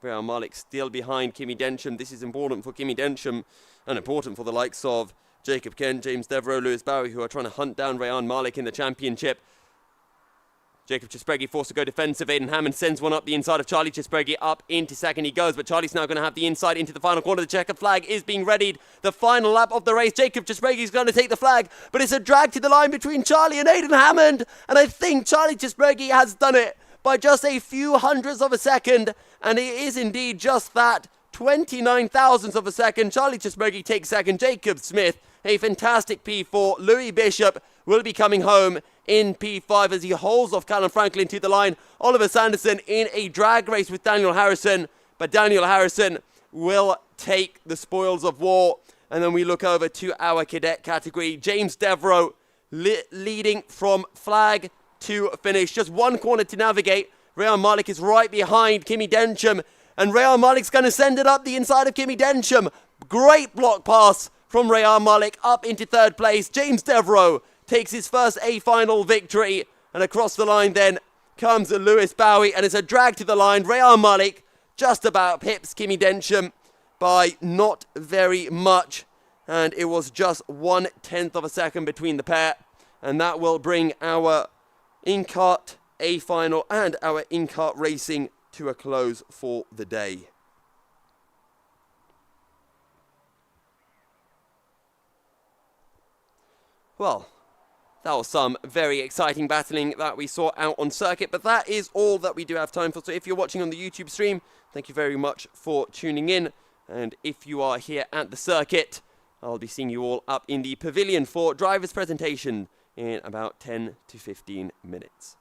Rayan Malik still behind Kimi Densham. This is important for Kimi Densham and important for the likes of Jacob Kent, James Devereaux, Lewis Bowie, who are trying to hunt down Rayan Malik in the championship. Jacob Czespregi forced to go defensive. Aidan Hammond sends one up the inside of Charlie Czespregi. Up into second he goes, but Charlie's now going to have the inside into the final corner. The checkered flag is being readied. The final lap of the race. Jacob Czespregi is going to take the flag, but it's a drag to the line between Charlie and Aidan Hammond. And I think Charlie Czespregi has done it by just a few hundredths of a second, and it is indeed just that, 29 thousandths of a second. Charlie Chisbergi takes second, Jacob Smith, a fantastic P4. Louis Bishop will be coming home in P5 as he holds off Callum Franklin to the line. Oliver Sanderson in a drag race with Daniel Harrison, but Daniel Harrison will take the spoils of war. And then we look over to our cadet category. James Devereaux leading from flag to finish. Just one corner to navigate. Rayan Malik is right behind Kimi Densham, and Rayan Malik's going to send it up the inside of Kimi Densham. Great block pass from Rayan Malik up into third place. James Devereaux takes his first A-final victory, and across the line then comes Lewis Bowie, and it's a drag to the line. Rayan Malik just about pips Kimi Densham by not very much, and it was just 1/10 of a second between the pair, and that will bring our INKART A-final and our INKART racing to a close for the day. Well, that was some very exciting battling that we saw out on circuit, but that is all that we do have time for. So if you're watching on the YouTube stream, thank you very much for tuning in. And if you are here at the circuit, I'll be seeing you all up in the pavilion for driver's presentation in about 10 to 15 minutes.